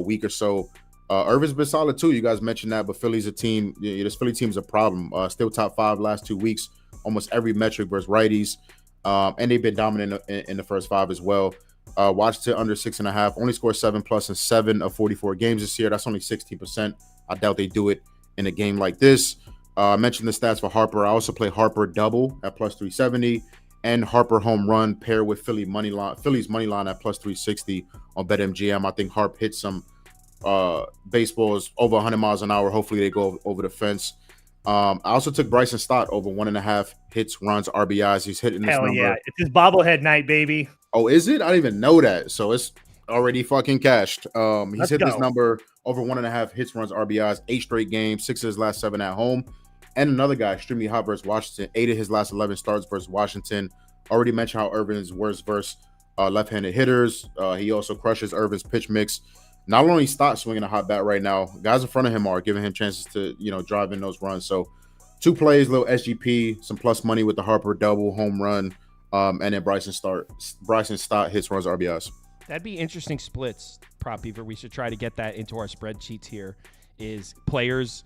week or so. Irvin's been solid too. You guys mentioned that, but Philly's a team. This Philly team is a problem. Still top 5 last 2 weeks, almost every metric versus righties, and they've been dominant in the first 5 as well. Washington under 6.5, only scored 7+ in 7 of 44 games this year. That's only 16%. I doubt they do it in a game like this. I mentioned the stats for Harper. I also play Harper double at plus 370 and Harper home run paired with Philly's money line at plus 360 on BetMGM. I think Harp hits some baseballs over 100 miles an hour. Hopefully they go over the fence. I also took Bryson Stott over 1.5 hits, runs, RBIs. He's hitting this number. Yeah, it's his bobblehead night, baby. Oh, is it? I didn't even know that. So it's already fucking cashed. He's hit this number over 1.5 hits, runs, RBIs, 8 straight games, 6 of his last 7 at home. And another guy, extremely hot versus Washington, 8 of his last 11 starts versus Washington. Already mentioned how Irvin is worse versus left-handed hitters. He also crushes Irvin's pitch mix. Not only Stott swinging a hot bat right now, guys in front of him are giving him chances to, drive in those runs. So 2 plays, little SGP, some plus money with the Harper double, home run, and then Bryson Stott hits, runs, RBIs. That'd be interesting splits, Prop Beaver. We should try to get that into our spreadsheets here, is players'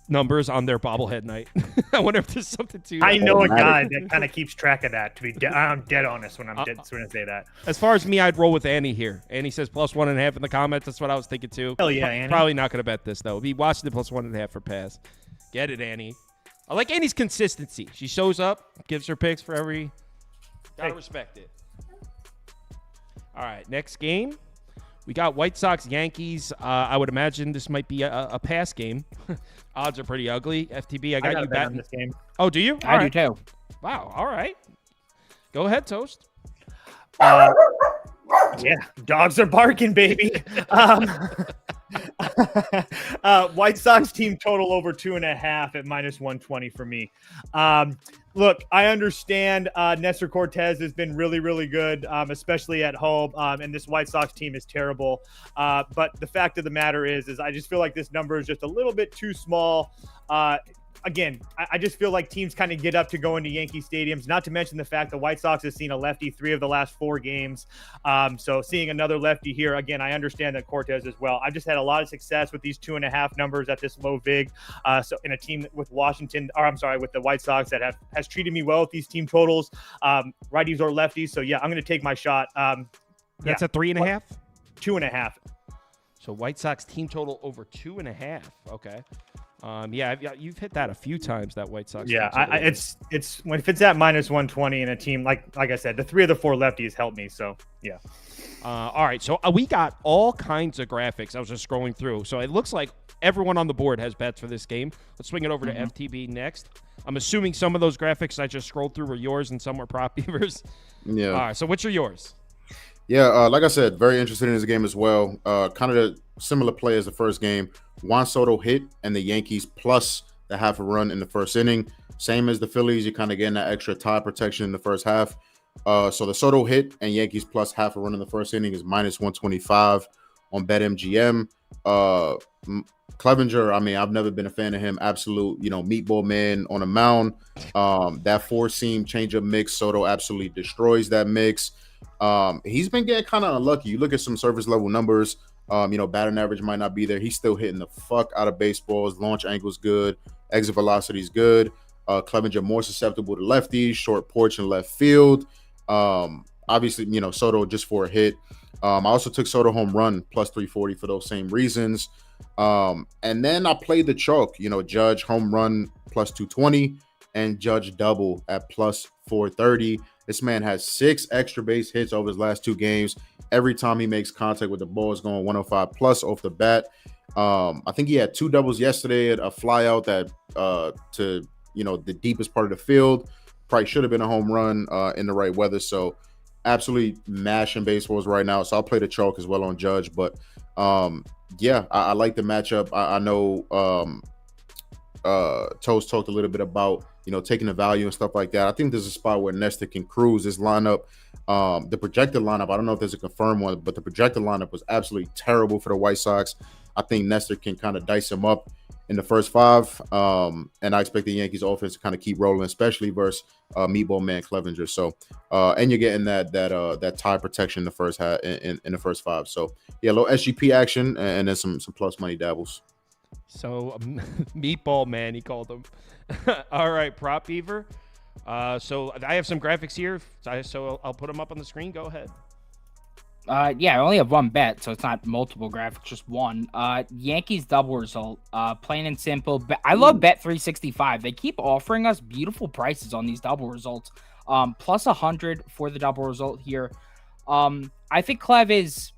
numbers on their bobblehead night. I wonder if there's something to that. I know a guy that kind of keeps track of that. I'm dead honest when I say that. As far as me, I'd roll with Annie here. Annie says plus 1.5 in the comments. That's what I was thinking too. Hell yeah, Annie. Probably not going to bet this though. It'll be Washington plus 1.5 for pass. Get it, Annie. I like Annie's consistency. She shows up, gives her picks for every. Gotta respect it. All right, next game. We got White Sox, Yankees. I would imagine this might be a pass game. Odds are pretty ugly. FTB, I got you betting this game. Oh, do you? I do too. Wow. All right. Go ahead, Toast. Yeah, dogs are barking, baby. White Sox team total over 2.5 at minus 120 for me. Look, I understand Nestor Cortez has been really, really good, especially at home, and this White Sox team is terrible. But the fact of the matter is I just feel like this number is just a little bit too small. Again, I just feel like teams kind of get up to go into Yankee stadiums, not to mention the fact the White Sox has seen a lefty 3 of the last 4 games. So seeing another lefty here, again, I understand that Cortez as well. I've just had a lot of success with these 2.5 numbers at this low VIG. So in a team with with the White Sox that has treated me well with these team totals, righties or lefties. So yeah, I'm going to take my shot. That's a 3.5? 2.5. So White Sox team total over 2.5. Okay. You've hit that a few times, that White Sox. Yeah, it's if it's at minus 120 in a team like I said, the 3 of the 4 lefties help me. So yeah. All right, so we got all kinds of graphics. I was just scrolling through, so it looks like everyone on the board has bets for this game. Let's swing it over to FTB next. I'm assuming some of those graphics I just scrolled through were yours and some were Prop Beavers. Yeah. All right, so which are yours? Yeah, like I said, very interested in this game as well. Kind of the similar play as the first game. Juan Soto hit and the Yankees plus the half a run in the first inning. Same as the Phillies, you're kind of getting that extra tie protection in the first half. So the Soto hit and Yankees plus half a run in the first inning is minus 125 on BetMGM. Clevenger, I mean, I've never been a fan of him. Absolute, meatball man on a mound. That 4-seam changeup mix, Soto absolutely destroys that mix. He's been getting kind of unlucky. You look at some service level numbers, batting average might not be there. He's still hitting the fuck out of baseballs. Launch angle's good. Exit velocity's good. Clevenger more susceptible to lefties, short porch and left field. Obviously, Soto just for a hit. I also took Soto home run plus 340 for those same reasons. And then I played the chalk, Judge home run plus 220 and Judge double at plus 430. This man has 6 extra base hits over his last 2 games. Every time he makes contact with the ball, is going 105 plus off the bat. I think he had 2 doubles yesterday at a fly out that to the deepest part of the field. Probably should have been a home run in the right weather. So absolutely mashing baseballs right now. So I'll play the chalk as well on Judge. But I like the matchup. I know Toast talked a little bit about taking the value and stuff like that. I think there's a spot where Nestor can cruise this lineup. The projected lineup, I don't know if there's a confirmed one, but the projected lineup was absolutely terrible for the White Sox. I think Nestor can kind of dice him up in the first 5, and I expect the Yankees offense to kind of keep rolling, especially versus Meatball Man Clevenger. So, and you're getting that tie protection in the first half in the first 5. So, yeah, a little SGP action and then some plus money dabbles. So, Meatball Man, he called him. All right, Prop Beaver. So I have some graphics here, so I'll put them up on the screen. Go ahead. I only have one bet, so it's not multiple graphics, just one. Yankees double result, plain and simple. I love Bet365. They keep offering us beautiful prices on these double results. Plus 100 for the double result here. I think Clev is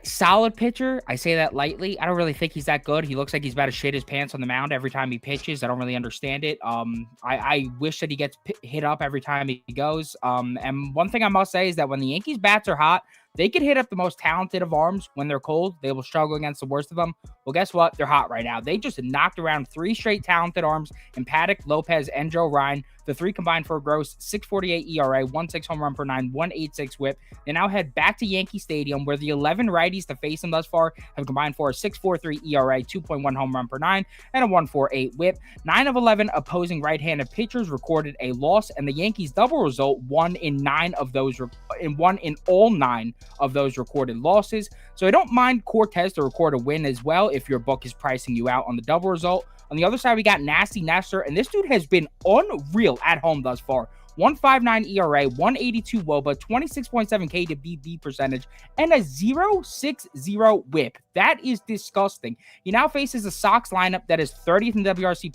solid pitcher. I say that lightly. I don't really think he's that good. He looks like he's about to shit his pants on the mound every time he pitches. I don't really understand it. I wish that he gets hit up every time he goes. And one thing I must say is that when the Yankees bats are hot, they can hit up the most talented of arms. When they're cold, they will struggle against the worst of them. Well, guess what? They're hot right now. They just knocked around 3 straight talented arms in Paddock, Lopez, and Joe Ryan. The 3 combined for a gross 6.48 ERA, 1.6 home run per 9, 1.86 whip. They now head back to Yankee Stadium, where the 11 righties to face them thus far have combined for a 6.43 ERA, 2.1 home run per 9, and a 1.48 whip. 9 of 11 opposing right-handed pitchers recorded a loss, and the Yankees double result won in all 9 of those recorded losses. So I don't mind Cortez to record a win as well if your book is pricing you out on the double result. On the other side, we got Nasty Nestor, and this dude has been unreal at home thus far. 1.59 ERA, 182 WOBA, 26.7 K to BB percentage, and a 0.60 whip. That is disgusting. He now faces a Sox lineup that is 30th in WRC+,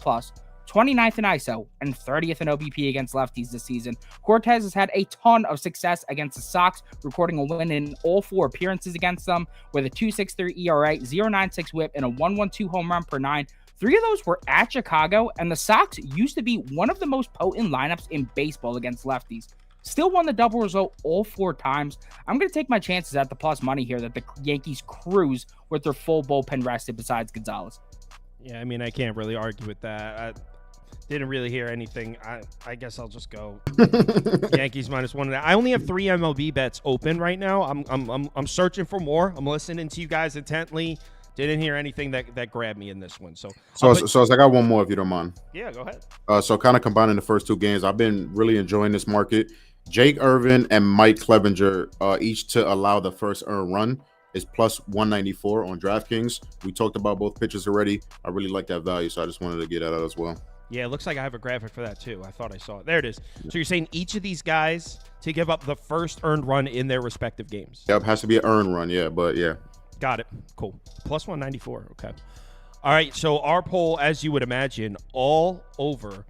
29th in ISO, and 30th in OBP against lefties this season. Cortez has had a ton of success against the Sox, recording a win in all 4 appearances against them with a 2.63 ERA, 0.96 whip, and a 1.12 home run per 9. 3 of those were at Chicago, and the Sox used to be one of the most potent lineups in baseball against lefties. Still won the double result all 4 times. I'm going to take my chances at the plus money here that the Yankees cruise with their full bullpen rested besides Gonzalez. Yeah, I mean, I can't really argue with that. I didn't really hear anything. I guess I'll just go Yankees -1. I only have 3 MLB bets open right now. I'm searching for more. I'm listening to you guys intently. Didn't hear anything that grabbed me in this one. So I got one more if you don't mind. Yeah, go ahead. So kind of combining the first 2 games, I've been really enjoying this market. Jake Irvin and Mike Clevenger, each to allow the first earned run, is plus 194 on DraftKings. We talked about both pitchers already. I really like that value, so I just wanted to get that out as well. Yeah, it looks like I have a graphic for that too. I thought I saw it. There it is. So you're saying each of these guys to give up the first earned run in their respective games? Yep, has to be an earned run, yeah, but yeah. Got it. Cool. Plus 194. Okay. All right. So our poll, as you would imagine, all over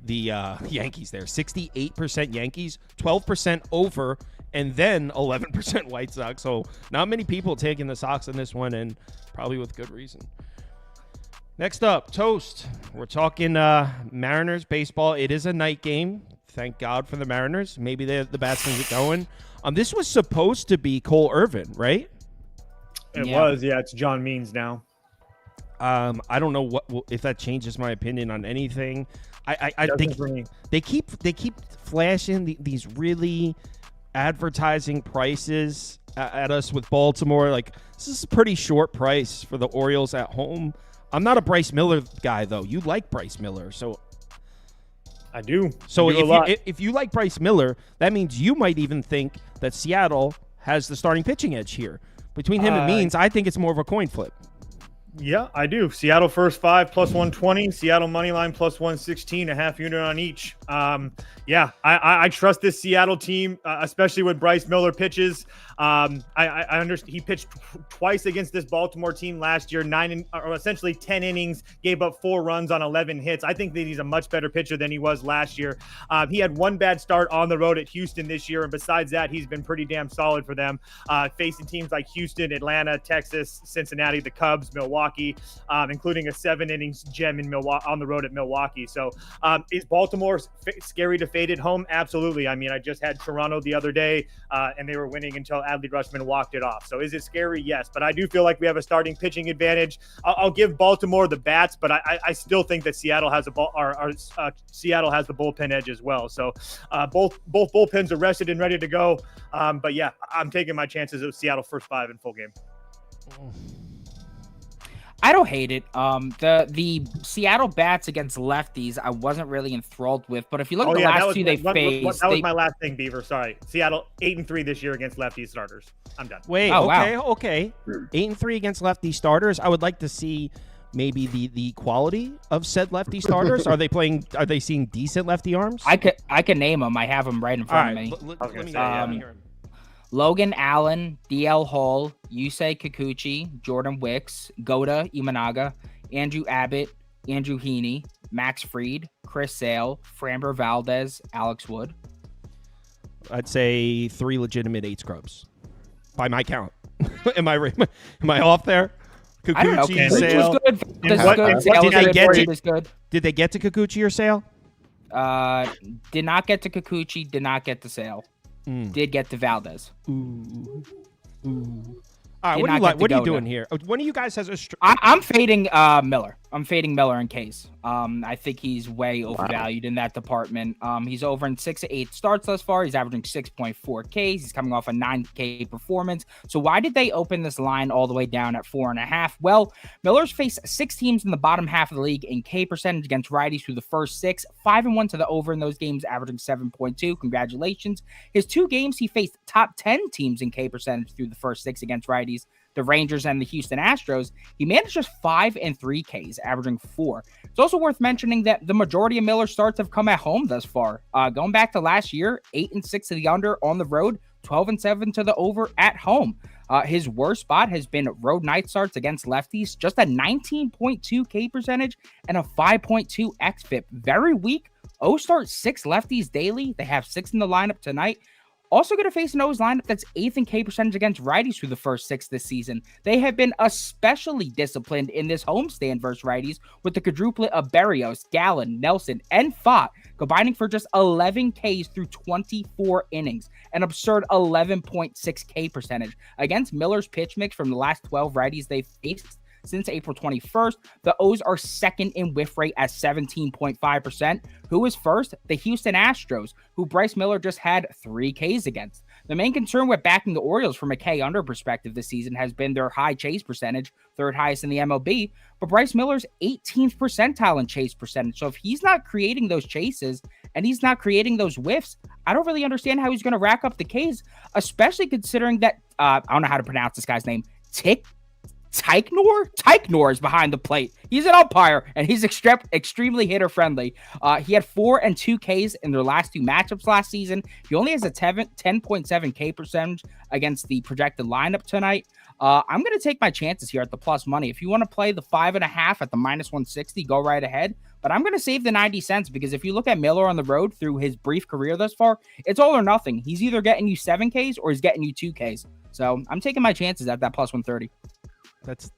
the Yankees there. 68% Yankees, 12% over, and then 11% White Sox. So not many people taking the Sox in this one, and probably with good reason. Next up, Toast. We're talking Mariners baseball. It is a night game. Thank God for the Mariners. Maybe the bats can get going. This was supposed to be Cole Irvin, right? It was, yeah. It's John Means now. I don't know if that changes my opinion on anything. They keep flashing these really advertising prices at us with Baltimore. Like, this is a pretty short price for the Orioles at home. I'm not a Bryce Miller guy though. You like Bryce Miller, so I do. So if you like Bryce Miller, that means you might even think that Seattle has the starting pitching edge here. Between him and Means, I think it's more of a coin flip. Yeah, I do. Seattle first 5 plus 120. Seattle money line plus 116, a half unit on each. I trust this Seattle team, especially when Bryce Miller pitches. I understand he pitched twice against this Baltimore team last year, essentially 10 innings, gave up 4 runs on 11 hits. I think that he's a much better pitcher than he was last year. He had one bad start on the road at Houston this year, and besides that, he's been pretty damn solid for them, facing teams like Houston, Atlanta, Texas, Cincinnati, the Cubs, Milwaukee, including a 7 innings gem in Milwaukee on the road at Milwaukee. So is Baltimore scary to fade at home? Absolutely. I mean, I just had Toronto the other day, and they were winning until Adley Rutschman walked it off. So is it scary? Yes, but I do feel like we have a starting pitching advantage. I'll give Baltimore the bats, but I still think that Seattle has Seattle has the bullpen edge as well. So both bullpens are rested and ready to go. But yeah, I'm taking my chances of Seattle first 5 in full game. I don't hate it. The Seattle bats against lefties, I wasn't really enthralled with. But if you look at the last two they faced, that was my last thing, Beaver. Sorry, Seattle 8-3 this year against lefty starters. I'm done. Wait, okay. 8-3 against lefty starters. I would like to see maybe the quality of said lefty starters. Are they seeing decent lefty arms? I can name them. I have them right in front of me. Let me hear 'em. Logan Allen, DL Hall, Yusei Kikuchi, Jordan Wicks, Goda Imanaga, Andrew Abbott, Andrew Heaney, Max Fried, Chris Sale, Framber Valdez, Alex Wood. I'd say 3 legitimate 8 scrubs by my count. Am I off there? Kikuchi, Sale. Did they get to Kikuchi or Sale? Did not get to Kikuchi, did not get to Sale. Did get to Valdez. Ooh. All right, what are you doing here? One of you guys has a... I'm fading Miller. I'm fading Miller in case. I think he's way overvalued in that department. He's over in 6 of 8 starts thus far. He's averaging 6.4 Ks. He's coming off a 9K performance. So why did they open this line all the way down at 4.5? Well, Miller's faced 6 teams in the bottom half of the league in K percentage against righties through the first 6, 5-1 to the over in those games, averaging 7.2. Congratulations. His 2 games, he faced top 10 teams in K percentage through the first 6 against righties, the Rangers and the Houston Astros. He managed just 5 and 3 Ks, averaging 4. It's also worth mentioning that the majority of Miller's starts have come at home thus far. Going back to last year, 8-6 to the under on the road, 12-7 to the over at home. His worst spot has been road night starts against lefties, just a 19.2 K percentage and a 5.2 xFIP. Very weak. O starts 6 lefties daily. They have 6 in the lineup tonight. Also going to face an O's lineup that's 8th in K percentage against righties through the first 6 this season. They have been especially disciplined in this homestand versus righties with the quadruplet of Berrios, Gallen, Nelson, and Fott combining for just 11 Ks through 24 innings, an absurd 11.6 K percentage. Against Miller's pitch mix from the last 12 righties they faced since April 21st, the O's are second in whiff rate at 17.5%. Who is first? The Houston Astros, who Bryce Miller just had 3 Ks against. The main concern with backing the Orioles from a K under perspective this season has been their high chase percentage, 3rd highest in the MLB, but Bryce Miller's 18th percentile in chase percentage. So if he's not creating those chases and he's not creating those whiffs, I don't really understand how he's going to rack up the Ks, especially considering that, I don't know how to pronounce this guy's name, Tyknor is behind the plate. He's an umpire, and he's extremely hitter-friendly. He had 4 and 2 Ks in their last 2 matchups last season. He only has a 10.7 K percentage against the projected lineup tonight. I'm going to take my chances here at the plus money. If you want to play the 5.5 at the minus 160, go right ahead. But I'm going to save the 90 cents because if you look at Miller on the road through his brief career thus far, it's all or nothing. He's either getting you 7 Ks or he's getting you 2 Ks. So I'm taking my chances at that plus 130. That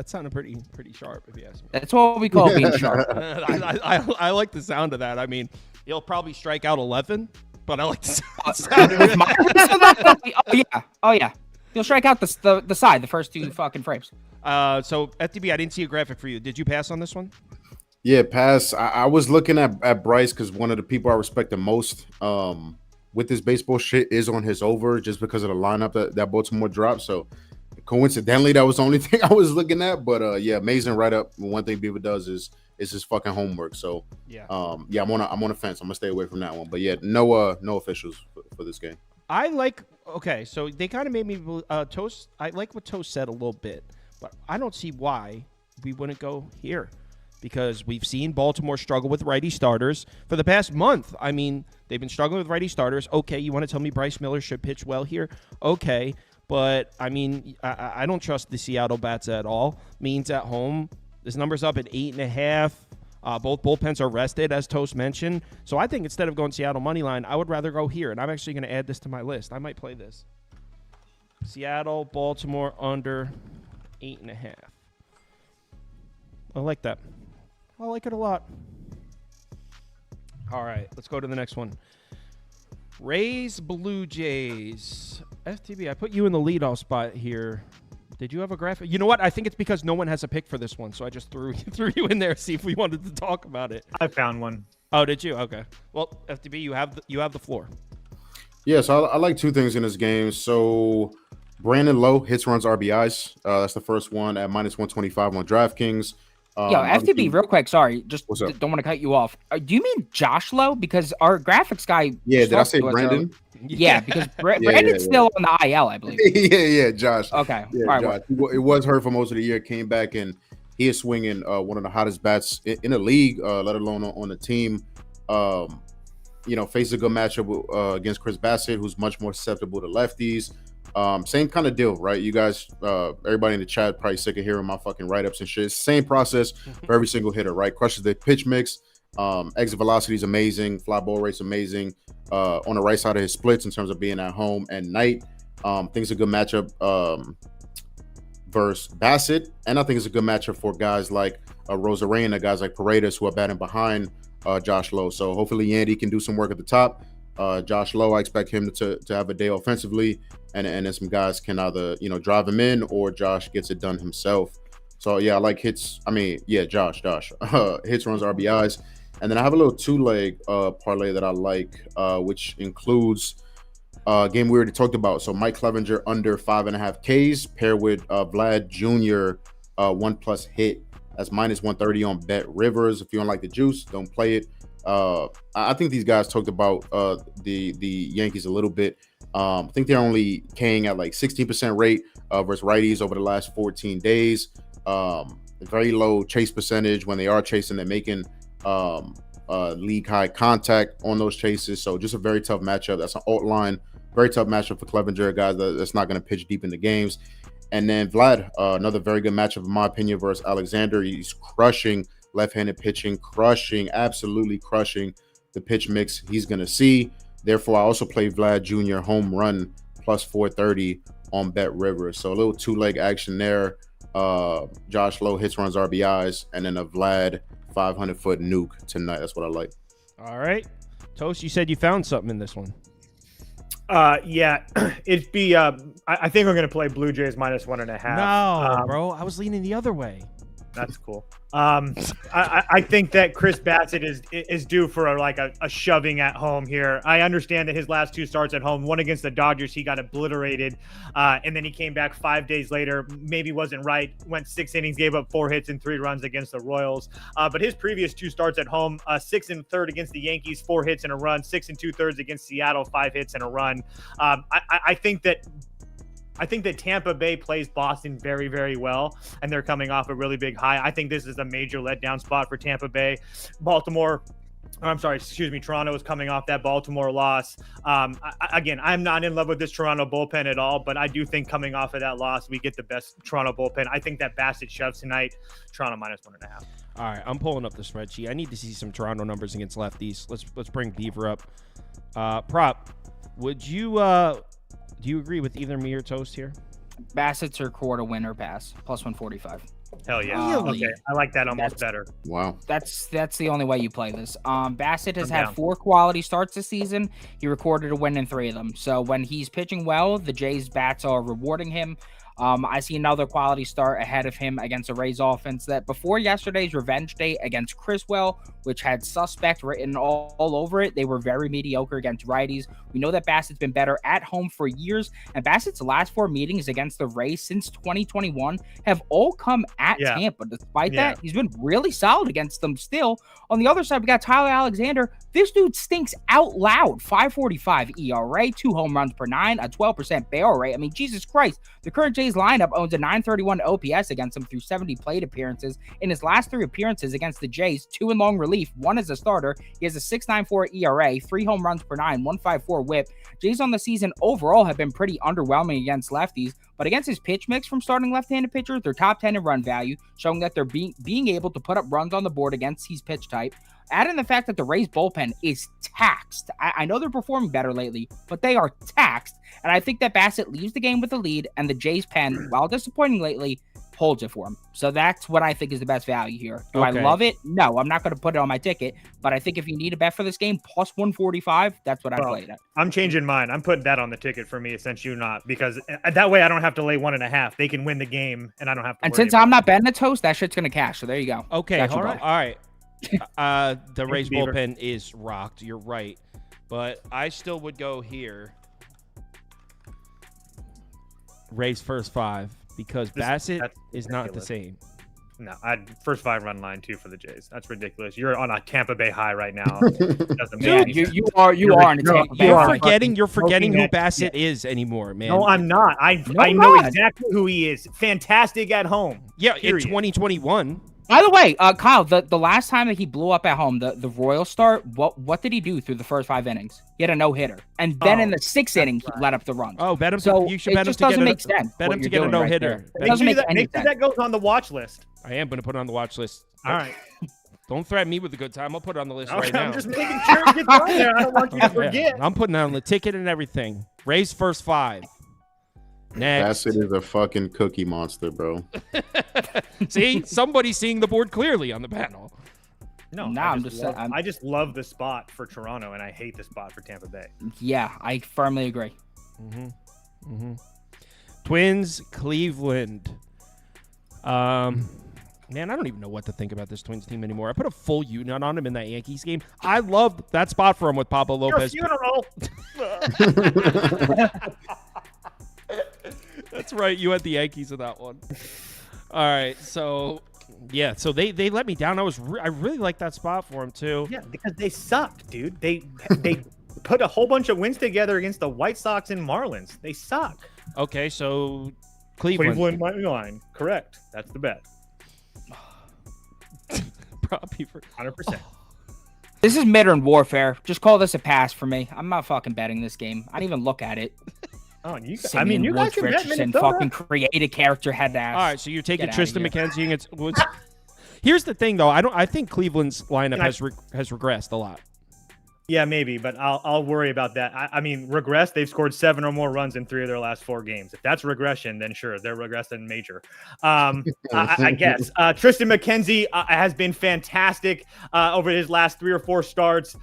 sounded pretty sharp, if you ask me. That's what we call being sharp. I like the sound of that. I mean, he'll probably strike out 11, but I like the sound of it. Oh yeah. He'll strike out the side, the first 2 fucking frames. So FTB, I didn't see a graphic for you. Did you pass on this one? Yeah, pass. I was looking at Bryce because one of the people I respect the most with this baseball shit is on his over just because of the lineup that Baltimore dropped. So coincidentally, that was the only thing I was looking at. But yeah, amazing write up. One thing Beaver does is his fucking homework. So I'm on a fence. I'm gonna stay away from that one. But yeah, no officials for this game. So they kind of made me Toast. I like what Toast said a little bit, But I don't see why we wouldn't go here, because we've seen Baltimore struggle with righty starters for the past month. I mean, they've been struggling with righty starters. Okay, you want to tell me Bryce Miller should pitch well here? Okay, but I mean, I don't trust the Seattle bats at all. Means at home, this number's up at 8.5. Both bullpens are rested, as Toast mentioned. So I think instead of going Seattle money line, I would rather go here. And I'm actually going to add this to my list. I might play this. Seattle, Baltimore under 8.5. I like that. I like it a lot. All right, let's go to the next one. Rays, Blue Jays. FTB, I put you in the leadoff spot here. Did you have a graphic? You know what? I think it's because no one has a pick for this one, so I just threw you in there to see if we wanted to talk about it. I found one. Oh, did you? Okay. Well, FTB, you have the floor. Yeah, so I like two things in this game. So Brandon Lowe hits, runs, RBIs. That's the first one at -125 on DraftKings. Yo, FTB, real quick, sorry, just don't want to cut you off. Do you mean Josh Lowe? Because our graphics guy. Yeah, did I say Brandon? Yeah, because Brandon's still on the IL, I believe. yeah, Josh. Okay, yeah, all right. Josh. It was hurt for most of the year. Came back and he is swinging one of the hottest bats in the league, let alone on the team. Faced a good matchup against Chris Bassett, who's much more susceptible to lefties. Same kind of deal, right? You guys, everybody in the chat probably sick of hearing my fucking write-ups and shit. Same process for every single hitter, right? Crushes the pitch mix. Exit velocity is amazing. Fly ball rate's amazing. On the right side of his splits in terms of being at home and night. Think it's a good matchup versus Bassett. And I think it's a good matchup for guys like Rosarena, guys like Paredes, who are batting behind Josh Lowe. So hopefully Yandy can do some work at the top. Josh Lowe, I expect him to have a day offensively, and then some guys can either drive him in or Josh gets it done himself. So yeah, I like hits. I mean, yeah, Josh hits, runs, RBIs, and then I have a little two-leg parlay that I like, which includes a game we already talked about. So Mike Clevenger under 5.5 Ks paired with Vlad Jr. 1+ hit. That's -130 on Bet Rivers. If you don't like the juice, don't play it. I think these guys talked about the Yankees a little bit. I think they're only K'ing at like 16% rate versus righties over the last 14 days. Very low chase percentage. When they are chasing, they're making league high contact on those chases. So just a very tough matchup. That's an alt line. Very tough matchup for Clevenger, guys that's not going to pitch deep in the games. And then Vlad, another very good matchup in my opinion versus Alexander. He's crushing left-handed pitching, absolutely crushing the pitch mix he's going to see. Therefore, I also play Vlad Jr. home run +430 on Bet Rivers. So a little two-leg action there. Josh Lowe hits, runs, RBIs, and then a Vlad 500-foot nuke tonight. That's what I like. All right. Toast, you said you found something in this one. Yeah, it'd be. I think I'm going to play Blue Jays -1.5. No, bro. I was leaning the other way. That's cool. I think that Chris Bassett is due for a shoving at home here. I understand that his last two starts at home, one against the Dodgers, he got obliterated, and then he came back 5 days later, maybe wasn't right, went 6 innings, gave up 4 hits and 3 runs against the Royals. But his previous 2 starts at home, 6 1/3 against the Yankees, 4 hits and a run, 6 2/3 against Seattle, 5 hits and a run. I think that Tampa Bay plays Boston very, very well, and they're coming off a really big high. I think this is a major letdown spot for Tampa Bay. Toronto is coming off that Baltimore loss. Again, I'm not in love with this Toronto bullpen at all, but I do think coming off of that loss, we get the best Toronto bullpen. I think that Bassett shoves tonight, Toronto -1.5. All right, I'm pulling up the spreadsheet. I need to see some Toronto numbers against lefties. Let's bring Beaver up. Prop, would you do you agree with either me or Toast here? Bassett's or quarter winner pass +145. Hell yeah. Really? Okay. I like that almost better. Wow. That's the only way you play this. Bassett has had 4 quality starts this season. He recorded a win in 3 of them. So when he's pitching well, the Jays bats are rewarding him. I see another quality start ahead of him against the Rays offense that before yesterday's revenge day against Criswell, which had suspect written all over it, they were very mediocre against righties. We know that Bassett's been better at home for years, and Bassett's last 4 meetings against the Rays since 2021 have all come at Tampa. Despite that, he's been really solid against them still. On the other side, we got Tyler Alexander. This dude stinks out loud. 5.45 ERA, 2 home runs per 9, a 12% barrel rate. I mean, Jesus Christ. The current Jays Jays lineup owns a 931 OPS against him through 70 plate appearances. In his last 3 appearances against the Jays, 2 in long relief, 1 as a starter, he has a 6.94 ERA, 3 home runs per 9, 1.54 whip. Jays on the season overall have been pretty underwhelming against lefties, but against his pitch mix from starting left-handed pitchers, they're top 10 in run value, showing that they're being able to put up runs on the board against his pitch type. Add in the fact that the Rays bullpen is taxed. I know they're performing better lately, but they are taxed. And I think that Bassett leaves the game with a lead, and the Jays pen, while disappointing lately, holds it for him. So that's what I think is the best value here. Do I love it? No, I'm not going to put it on my ticket. But I think if you need a bet for this game, plus 145, that's what I played at. I'm changing mine. I'm putting that on the ticket for me since you not, because that way I don't have to lay 1.5. They can win the game, and I don't have to. And since I'm not betting the toast, that shit's going to cash. So there you go. Okay, all right. The Rays Beaver. bullpen is rocked. You're right. But I still would go here. Rays first 5 because Bassett is not the same. No, I'd first 5 run line too for the Jays. That's ridiculous. You're on a Tampa Bay high right now. Doesn't Yeah, make you are on a Tampa Bay. You're forgetting who Bassett is anymore, man. No, I'm not. I know exactly who he is. Fantastic at home. Yeah, period. in 2021. By the way, Kyle, the last time that he blew up at home, the Royals start, what did he do through the first 5 innings? He had a no-hitter. And then in the 6th inning, he let up the runs. Oh, bet him. So you should it bet him just to doesn't get make sense. Bet him to get a no-hitter. It doesn't make any sense. That goes on the watch list. I am going to put it on the watch list. All right. Don't threaten me with a good time. I'll put it on the list right now. I'm just making sure it gets on there. I don't want you to forget. I'm putting it on the ticket and everything. Rays first 5. Next. Bassett is a fucking cookie monster, bro. See, somebody's seeing the board clearly on the panel. No, I just love the spot for Toronto, and I hate the spot for Tampa Bay. Yeah, I firmly agree. Twins, Cleveland. Man, I don't even know what to think about this Twins team anymore. I put a full unit on him in that Yankees game. I loved that spot for him with Pablo Lopez. Your funeral. That's right. You had the Yankees in that one. All right. So, yeah. So they let me down. I really like that spot for him too. Yeah, because they suck, dude. They put a whole bunch of wins together against the White Sox and Marlins. They suck. Okay. So Cleveland money line. Correct. That's the bet. Probably for 100%. This is Midland warfare. Just call this a pass for me. I'm not fucking betting this game. I didn't even look at it. Oh, you guys Woods can bet Richardson Minnesota. fucking create a character head ass. All right, so you're taking Get Tristan outta here. McKenzie against Woods. Here's the thing, though. I think Cleveland's lineup has regressed a lot. Yeah, maybe, but I'll worry about that. I mean, regress. They've scored 7 or more runs in 3 of their last 4 games. If that's regression, then sure, they're regressing major. I guess Tristan McKenzie has been fantastic over his last 3 or 4 starts.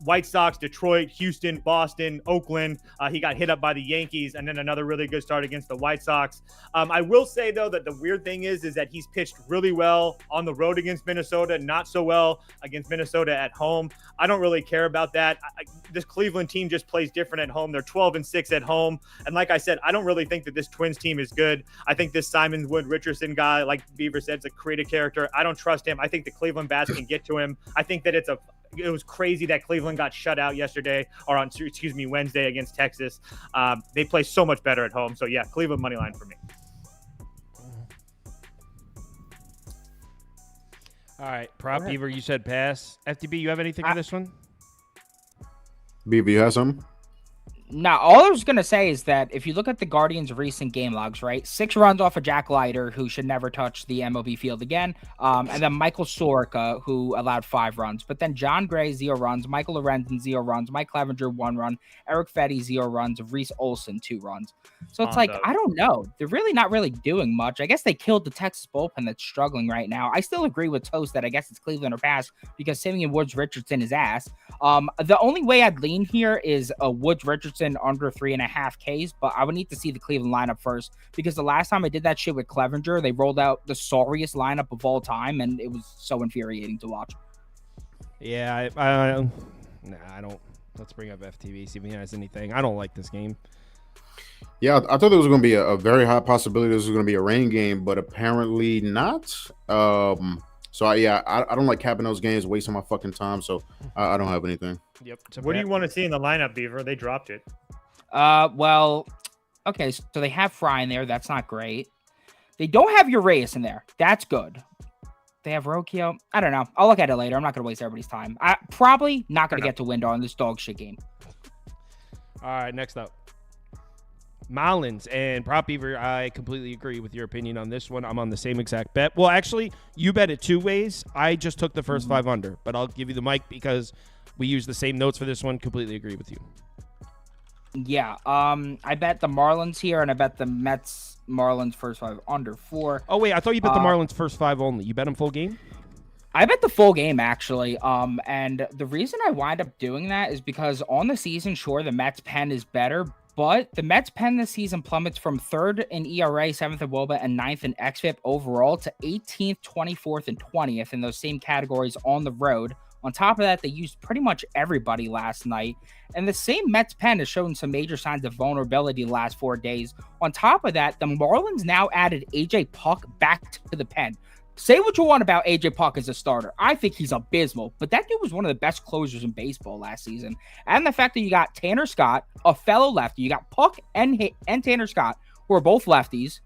White Sox, Detroit, Houston, Boston, Oakland. He got hit up by the Yankees, and then another really good start against the White Sox. I will say though that the weird thing is that he's pitched really well on the road against Minnesota, not so well against Minnesota at home. I don't really care about that. This Cleveland team just plays different at home. They're 12-6 at home. And like I said, I don't really think that this Twins team is good. I think this Simon Wood Richardson guy, like Beaver said, is a creative character. I don't trust him. I think the Cleveland bats can get to him. I think that it was crazy that Cleveland got shut out yesterday or Wednesday against Texas. They play so much better at home. So yeah, Cleveland money line for me. All right, prop Beaver, you said pass. FTB, you have anything for this one? Beaver, you have some? Now, all I was going to say is that if you look at the Guardians' recent game logs, right, 6 runs off of Jack Leiter, who should never touch the MLB field again, and then Michael Soroka, who allowed 5 runs. But then John Gray, 0 runs, Michael Lorenzen, 0 runs, Mike Clevenger, 1 run, Eric Fetty, 0 runs, Reese Olson, 2 runs. So it's like, I don't know. They're really not really doing much. I guess they killed the Texas bullpen that's struggling right now. I still agree with Toast that I guess it's Cleveland or pass because Simeon Woods Richardson is ass. The only way I'd lean here is a Woods Richardson under 3.5 Ks, but I would need to see the Cleveland lineup first because the last time I did that shit with Clevenger, they rolled out the sorriest lineup of all time, and it was so infuriating to watch. Yeah, I don't. Let's bring up FTV, see if he has anything. I don't like this game. Yeah, I thought there was going to be a very high possibility this was going to be a rain game, but apparently not. So I don't like capping those games, wasting my fucking time. So I don't have anything. Yep. What do you want to see in the lineup, Beaver? They dropped it. Well, Okay, so they have Fry in there. That's not great. They don't have Urias in there. That's good. They have Rocchio. I don't know. I'll look at it later. I'm not going to waste everybody's time. I probably not going to get to Windar on this dog shit game. All right, next up. Mullins and Prop Beaver, I completely agree with your opinion on this one. I'm on the same exact bet. Well, actually, you bet it 2 ways. I just took the first 5 under, but I'll give you the mic because we use the same notes for this one. Completely agree with you. Yeah, I bet the Marlins here, and I bet the Mets Marlins first 5 under 4. Oh, wait, I thought you bet the Marlins first 5 only. You bet them full game? I bet the full game, actually. And the reason I wind up doing that is because on the season, sure, the Mets pen is better, but the Mets pen this season plummets from 3rd in ERA, 7th in WOBA, and 9th in xFIP overall to 18th, 24th, and 20th in those same categories on the road. On top of that, they used pretty much everybody last night. And the same Mets pen has shown some major signs of vulnerability the last 4 days. On top of that, the Marlins now added AJ Puck back to the pen. Say what you want about AJ Puck as a starter. I think he's abysmal, but that dude was one of the best closers in baseball last season. And the fact that you got Tanner Scott, a fellow lefty, you got Puck and Tanner Scott, who are both lefties,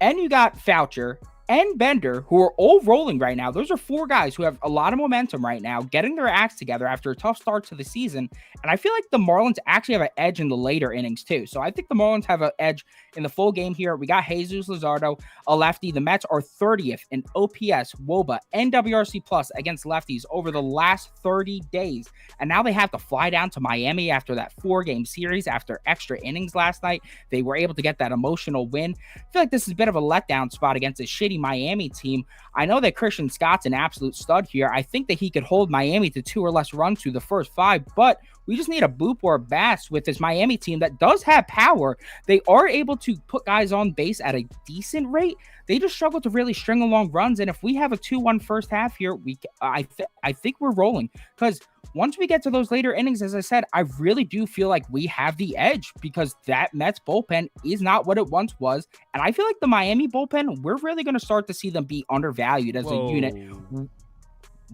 and you got Foucher and Bender, who are all rolling right now. Those are 4 guys who have a lot of momentum right now, getting their acts together after a tough start to the season. And I feel like the Marlins actually have an edge in the later innings, too. So I think the Marlins have an edge in the full game here. We got Jesus Luzardo, a lefty. The Mets are 30th in OPS, WOBA, and WRC plus against lefties over the last 30 days. And now they have to fly down to Miami after that 4-game series, after extra innings last night. They were able to get that emotional win. I feel like this is a bit of a letdown spot against a shitty Miami team. I know that Christian Scott's an absolute stud here. I think that he could hold Miami to 2 or less runs through the first 5, but we just need a Boop or a Bass with this Miami team that does have power. They are able to put guys on base at a decent rate. They just struggle to really string along runs. And if we have a 2-1 first half here, I think we're rolling. Because once we get to those later innings, as I said, I really do feel like we have the edge because that Mets bullpen is not what it once was. And I feel like the Miami bullpen, we're really going to start to see them be undervalued as a unit.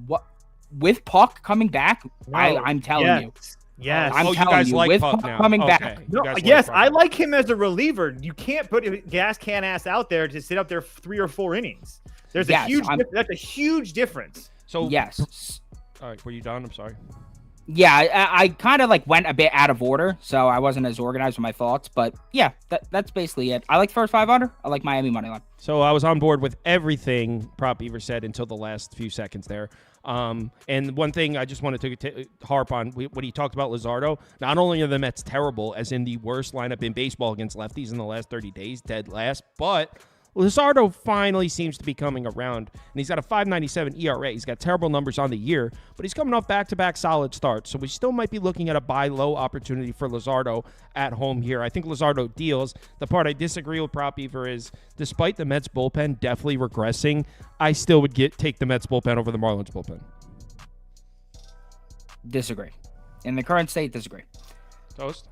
What with Puck coming back, No. I'm telling you. Yes. I'm you telling guys you, like with Puck Puck now. coming Okay. back. You guys Yes, Puck. I like him as a reliever. You can't put a gas can ass out there to sit up there 3 or 4 innings. There's Yes, that's a huge difference. So, Yes. all right, were you done? I'm sorry. Yeah, I kind of like went a bit out of order, so I wasn't as organized with my thoughts. But yeah, that's basically it. I like first 5 under. I like Miami money line. So I was on board with everything Prop Beaver said until the last few seconds there. And one thing I just wanted to harp on, what he talked about Luzardo, not only are the Mets terrible, as in the worst lineup in baseball against lefties in the last 30 days, dead last, but Luzardo finally seems to be coming around, and he's got a 5.97 ERA. He's got terrible numbers on the year, but he's coming off back-to-back solid starts, so we still might be looking at a buy low opportunity for Luzardo at home here. I think Luzardo deals. The part I disagree with Prop Beaver is, despite the Mets bullpen definitely regressing, I still would take the Mets bullpen over the Marlins bullpen. Disagree. In the current state, disagree. Toast?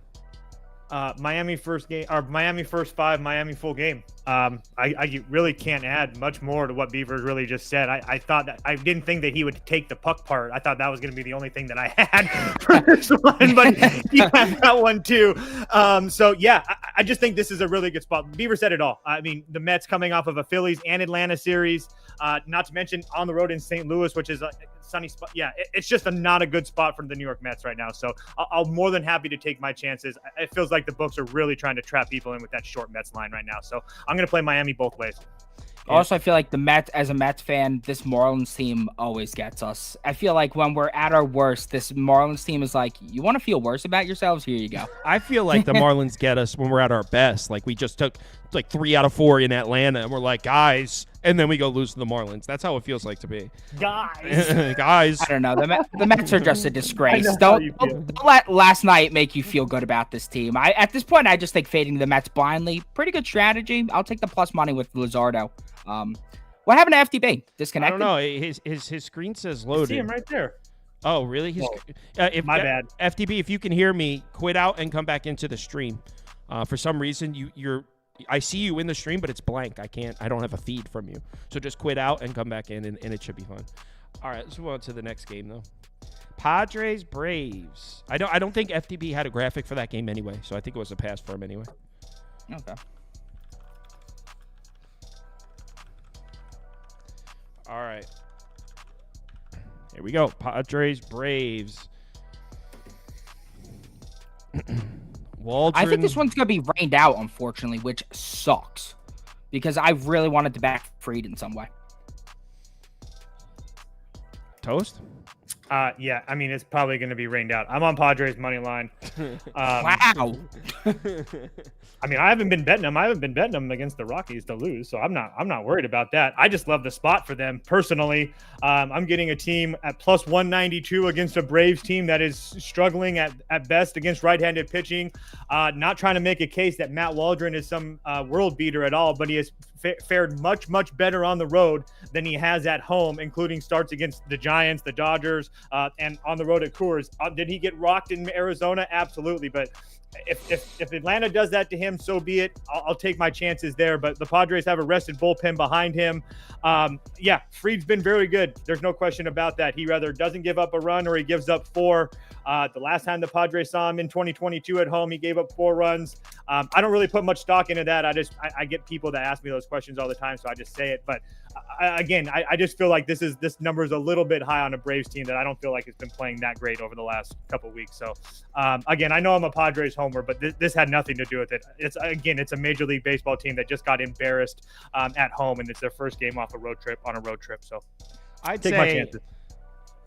Miami first game, or Miami first 5, Miami full game. I really can't add much more to what Beaver really just said. I thought that I didn't think that he would take the Puck part. I thought that was going to be the only thing that I had for this one, but he had that one too. So yeah, I just think this is a really good spot. Beaver said it all. I mean, the Mets coming off of a Phillies and Atlanta series, not to mention on the road in St. Louis, which is a sunny spot. Yeah, it's just not a good spot for the New York Mets right now. So I'm more than happy to take my chances. It feels like the books are really trying to trap people in with that short Mets line right now. So I'm going to play Miami both ways. Also, I feel like the Mets, as a Mets fan, this Marlins team always gets us. I feel like when we're at our worst, this Marlins team is like, you want to feel worse about yourselves? Here you go. I feel like the Marlins get us when we're at our best. Like we just took like 3 out of 4 in Atlanta, and we're like, guys, and then we go lose to the Marlins. That's how it feels like to be. Guys. Guys. I don't know. The Mets are just a disgrace. I know how you feel. Don't let last night make you feel good about this team. At this point, I just think fading the Mets blindly. Pretty good strategy. I'll take the plus money with Luzardo. What happened to FTB? Disconnected? I don't know. His screen says I loaded. see him right there. Oh, really? My bad. FTB, if you can hear me, quit out and come back into the stream. For some reason, I see you in the stream, but it's blank. I don't have a feed from you. So just quit out and come back in, and it should be fun. All right, let's move on to the next game, though. Padres Braves. I don't think FTB had a graphic for that game anyway, so I think it was a pass for him anyway. Okay. All right. Here we go. Padres, Braves. Waldron. I think this one's going to be rained out, unfortunately, which sucks. Because I really wanted to back Freed in some way. Toast? Yeah, I mean, it's probably going to be rained out. I'm on Padres money line. Wow. I mean, I haven't been betting them. I haven't been betting them against the Rockies to lose, so I'm not worried about that. I just love the spot for them personally. I'm getting a team at plus 192 against a Braves team that is struggling at best against right-handed pitching. Not trying to make a case that Matt Waldron is some world beater at all, but he has fared much better on the road than he has at home, including starts against the Giants, the Dodgers, and on the road at Coors. Did he get rocked in Arizona? Absolutely, but if Atlanta does that to him, so be it. I'll take my chances there. But the Padres have a rested bullpen behind him. Yeah, Freed's been very good. There's no question about that. He rather doesn't give up a run or he gives up 4. The last time the Padres saw him in 2022 at home, he gave up 4 runs. I don't really put much stock into that. I get people that ask me those questions all the time, so I just say it. But I just feel like this number is a little bit high on a Braves team that I don't feel like it's been playing that great over the last couple of weeks. So again, I know I'm a Padres homer, but this had nothing to do with it. It's a Major League Baseball team that just got embarrassed at home, and it's their first game off a road trip. So I'd take my say chances.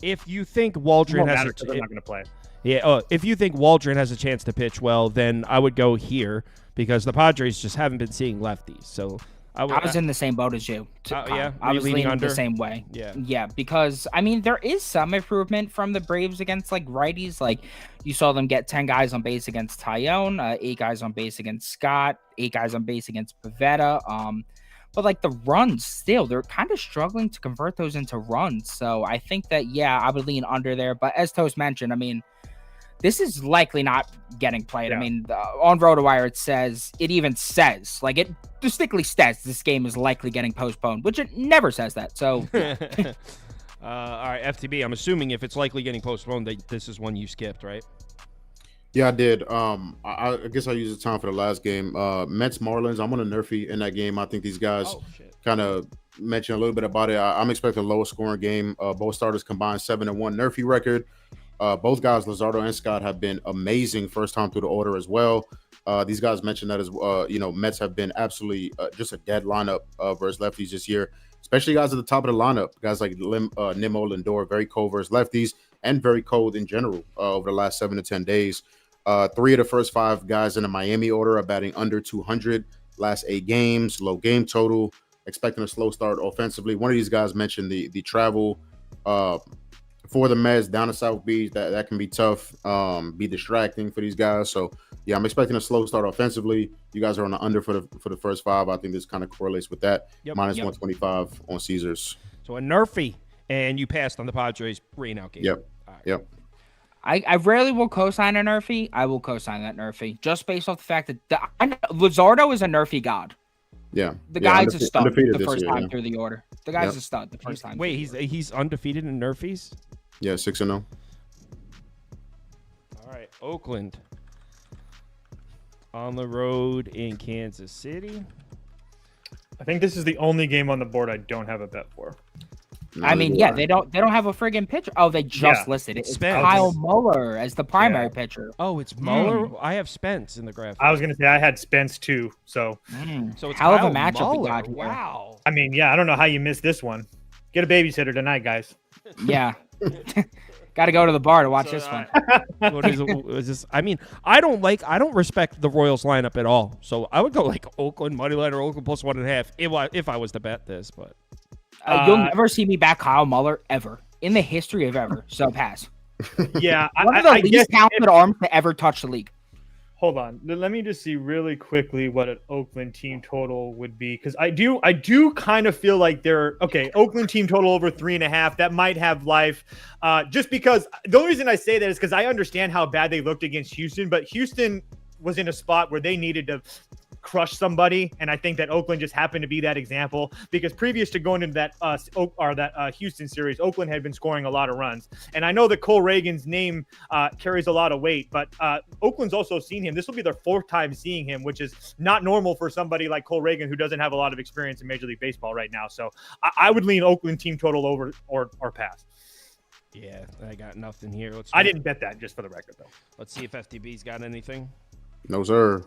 if you think Waldron has I'm not going to play. Yeah, if you think Waldron has a chance to pitch well, then I would go here because the Padres just haven't been seeing lefties. So I was in the same boat as you. Yeah, I was leaning under the same way. Yeah, because I mean there is some improvement from the Braves against like righties. Like you saw them get 10 guys on base against Tyone, 8 guys on base against Scott, 8 guys on base against Pivetta. But like the runs, still they're kind of struggling to convert those into runs. So I think that I would lean under there. But as Toast mentioned, I mean, this is likely not getting played. Yeah. I mean, on RotoWire, it even says, like it distinctly says this game is likely getting postponed, which it never says that. So, all right, FTB, I'm assuming if it's likely getting postponed, this is one you skipped, right? Yeah, I did. I guess I used the time for the last game. Mets Marlins. I'm on a Nerfy in that game. I think these guys kind of mentioned a little bit about it. I'm expecting a lower scoring game. Both starters combined 7-1 Nerfy record. Both guys, Luzardo and Scott, have been amazing first time through the order as well. These guys mentioned that as Mets have been absolutely just a dead lineup versus lefties this year, especially guys at the top of the lineup. Guys like Nimmo, Lindor, very cold versus lefties and very cold in general over the last 7 to 10 days. 3 of the first 5 guys in the Miami order are batting under 200 last 8 games, low game total, expecting a slow start offensively. One of these guys mentioned the travel for the Mets down to South Beach. That can be tough, be distracting for these guys. So yeah, I'm expecting a slow start offensively. You guys are on the under for the first 5. I think this kind of correlates with that. Minus 125 on Caesars. So a Nerfy, and you passed on the Padres rain out game. Yep. Right. Yep. I rarely will co-sign a Nerfy. I will co-sign that Nerfy just based off the fact that Luzardo is a Nerfy god. Yeah. The guy's a stud the first year, time through the order. The guy's a stud the first time. Wait, he's undefeated in Nerfies? Yeah, 6-0. All right, Oakland on the road in Kansas City. I think this is the only game on the board I don't have a bet for. I mean, they don't have a friggin' pitcher. Oh, they just listed it. It's Kyle Muller as the primary pitcher. Oh, it's Muller. I have Spence in the graphic. I was gonna say I had Spence too. So so it's hell Kyle of a matchup we Muller. got here. Wow. I mean, I don't know how you missed this one. Get a babysitter tonight, guys. Yeah. Got to go to the bar to watch this one. What is this? I mean, I don't respect the Royals lineup at all. So I would go like Oakland money line or Oakland plus 1.5 if I was to bet this. But you'll never see me back Kyle Muller ever in the history of ever. So pass. Yeah, one of the least talented arms to ever touch the league. Hold on. Let me just see really quickly what an Oakland team total would be. Because I do kind of feel like Oakland team total over 3.5. That might have life. Just because the only reason I say that is because I understand how bad they looked against Houston, but Houston was in a spot where they needed to crush somebody, and I think that Oakland just happened to be that example, because previous to going into that Houston series, Oakland had been scoring a lot of runs. And I know that Cole Reagan's name carries a lot of weight, but Oakland's also seen him. This will be their 4th time seeing him, which is not normal for somebody like Cole Reagan, who doesn't have a lot of experience in Major League Baseball right now. So I would lean Oakland team total over or pass. Yeah, I got nothing here. I didn't bet that, just for the record, though. Let's see if FTB's got anything. No, sir.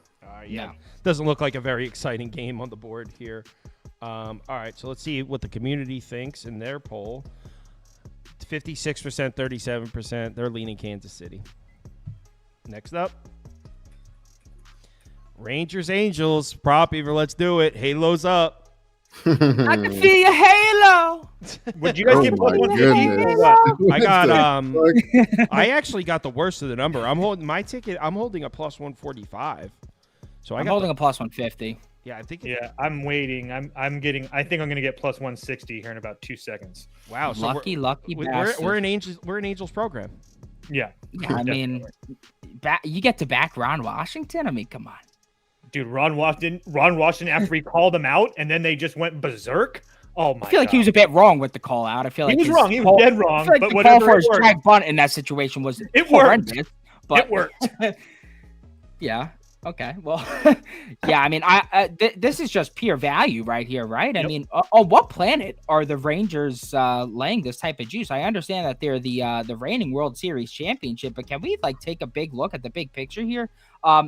Yeah, doesn't look like a very exciting game on the board here. All right, so let's see what the community thinks in their poll. 56%, 37%. They're leaning Kansas City. Next up, Rangers Angels. Prop Beaver, let's do it. Halo's up. I can feel your halo. Would you guys get plus 150 or what? I got I actually got the worst of the number. I'm holding my ticket. I'm holding a plus 145. So I'm holding a plus 150. Yeah, I think. Yeah, I'm waiting. I'm getting. I think I'm going to get plus 160 here in about 2 seconds. Wow, so lucky bastard. We're an Angels program. Yeah. I mean, you get to back Ron Washington. I mean, come on. Dude, Ron Washington, after we called him out, and then they just went berserk. Oh my! I feel like he was a bit wrong with the call out. I feel like he was wrong. He was dead wrong. I feel like but the whatever, call for his worked. drag bunt in that situation was it horrendous. Worked. But it worked. Yeah. Okay. Well, yeah. I mean, this is just pure value right here, right? Yep. I mean, on what planet are the Rangers laying this type of juice? I understand that they're the reigning World Series championship, but can we take a big look at the big picture here?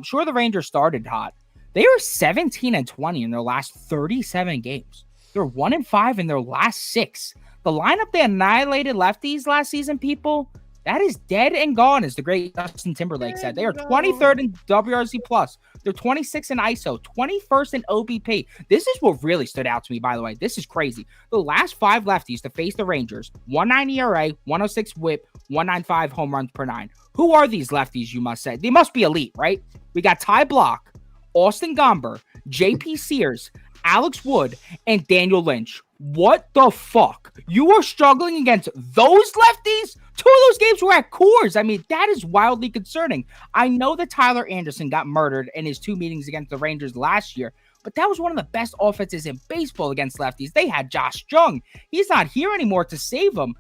Sure, the Rangers started hot. They are 17-20 in their last 37 games. They're 1-5 in their last 6. The lineup they annihilated lefties last season, people, that is dead and gone, as the great Justin Timberlake said. They are 23rd in WRC+. They're 26th in ISO, 21st in OBP. This is what really stood out to me, by the way. This is crazy. The last 5 lefties to face the Rangers, 1.9 ERA, 106 whip, 195 home runs per 9. Who are these lefties, you must say? They must be elite, right? We got Ty Block, Austin Gomber, JP Sears, Alex Wood, and Daniel Lynch. What the fuck? You are struggling against those lefties? 2 of those games were at Coors. I mean, that is wildly concerning. I know that Tyler Anderson got murdered in his 2 meetings against the Rangers last year, but that was one of the best offenses in baseball against lefties. They had Josh Jung. He's not here anymore to save them.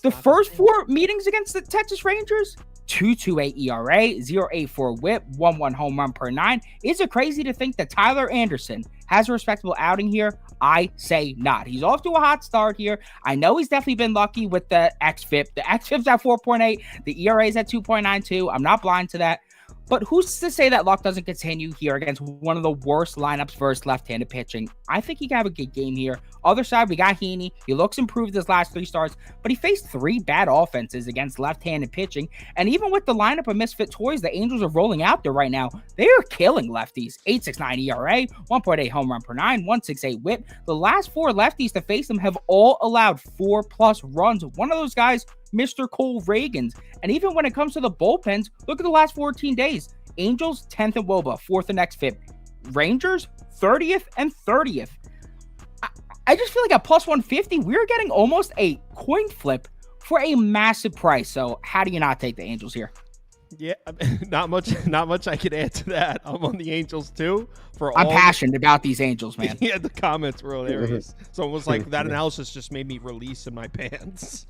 The first 4 meetings against the Texas Rangers, 2.28 ERA, 0.84 whip, 1.1 home run per 9. Is it crazy to think that Tyler Anderson has a respectable outing here? I say not. He's off to a hot start here. I know he's definitely been lucky with the xFIP. The xFIP's at 4.8. The ERA is at 2.92. I'm not blind to that. But who's to say that luck doesn't continue here against one of the worst lineups versus left-handed pitching? I think he can have a good game here. Other side, we got Heaney. He looks improved his last 3 starts, but he faced 3 bad offenses against left-handed pitching. And even with the lineup of misfit toys the Angels are rolling out there right now, they are killing lefties. 8.69 ERA, 1.8 home run per 9, 1.68 whip. The last 4 lefties to face them have all allowed 4+ runs. One of those guys, Mr. Cole Reagan. And even when it comes to the bullpens, look at the last 14 days. Angels, 10th in WOBA, 4th in xFIP. Rangers, 30th and 30th. I just feel like at plus 150, we're getting almost a coin flip for a massive price. So how do you not take the Angels here? Yeah, not much I could add to that. I'm on the Angels too. I'm passionate about these Angels, man. Yeah, the comments were hilarious. So it was like that analysis just made me release in my pants.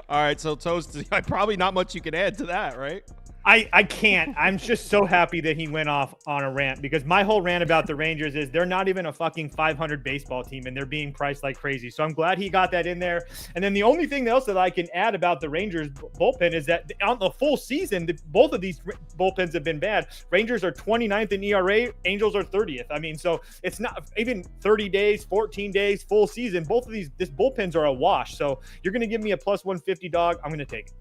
All right, so Toast, probably not much you can add to that, right? I can't. I'm just so happy that he went off on a rant, because my whole rant about the Rangers is they're not even a fucking 500 baseball team and they're being priced like crazy. So I'm glad he got that in there. And then the only thing else that I can add about the Rangers bullpen is that on the full season, both of these bullpens have been bad. Rangers are 29th in ERA. Angels are 30th. I mean, so it's not even 30 days, 14 days, full season. Both of these bullpens are a wash. So you're going to give me a plus 150 dog. I'm going to take it.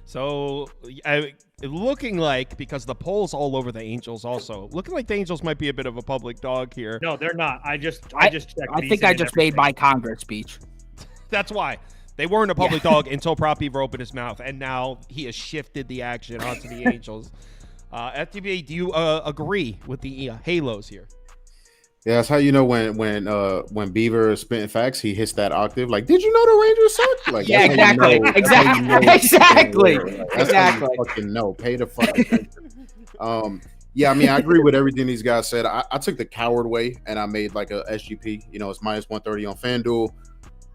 So looking like, because the poll's all over the Angels also, looking like the Angels might be a bit of a public dog here. No, they're not. I just checked. I think I just made my Congress speech. That's why. They weren't a public dog until Prop Beaver opened his mouth, and now he has shifted the action onto the Angels. FTB, do you agree with the Halos here? Yeah, that's how you know when Beaver is spitting facts, he hits that octave. Like, did you know the Rangers suck? Like, yeah, exactly, exactly. That's how you fucking know. Pay the fucking attention. Yeah, I mean, I agree with everything these guys said. I took the coward way and I made like a SGP. You know, it's minus 130 on FanDuel.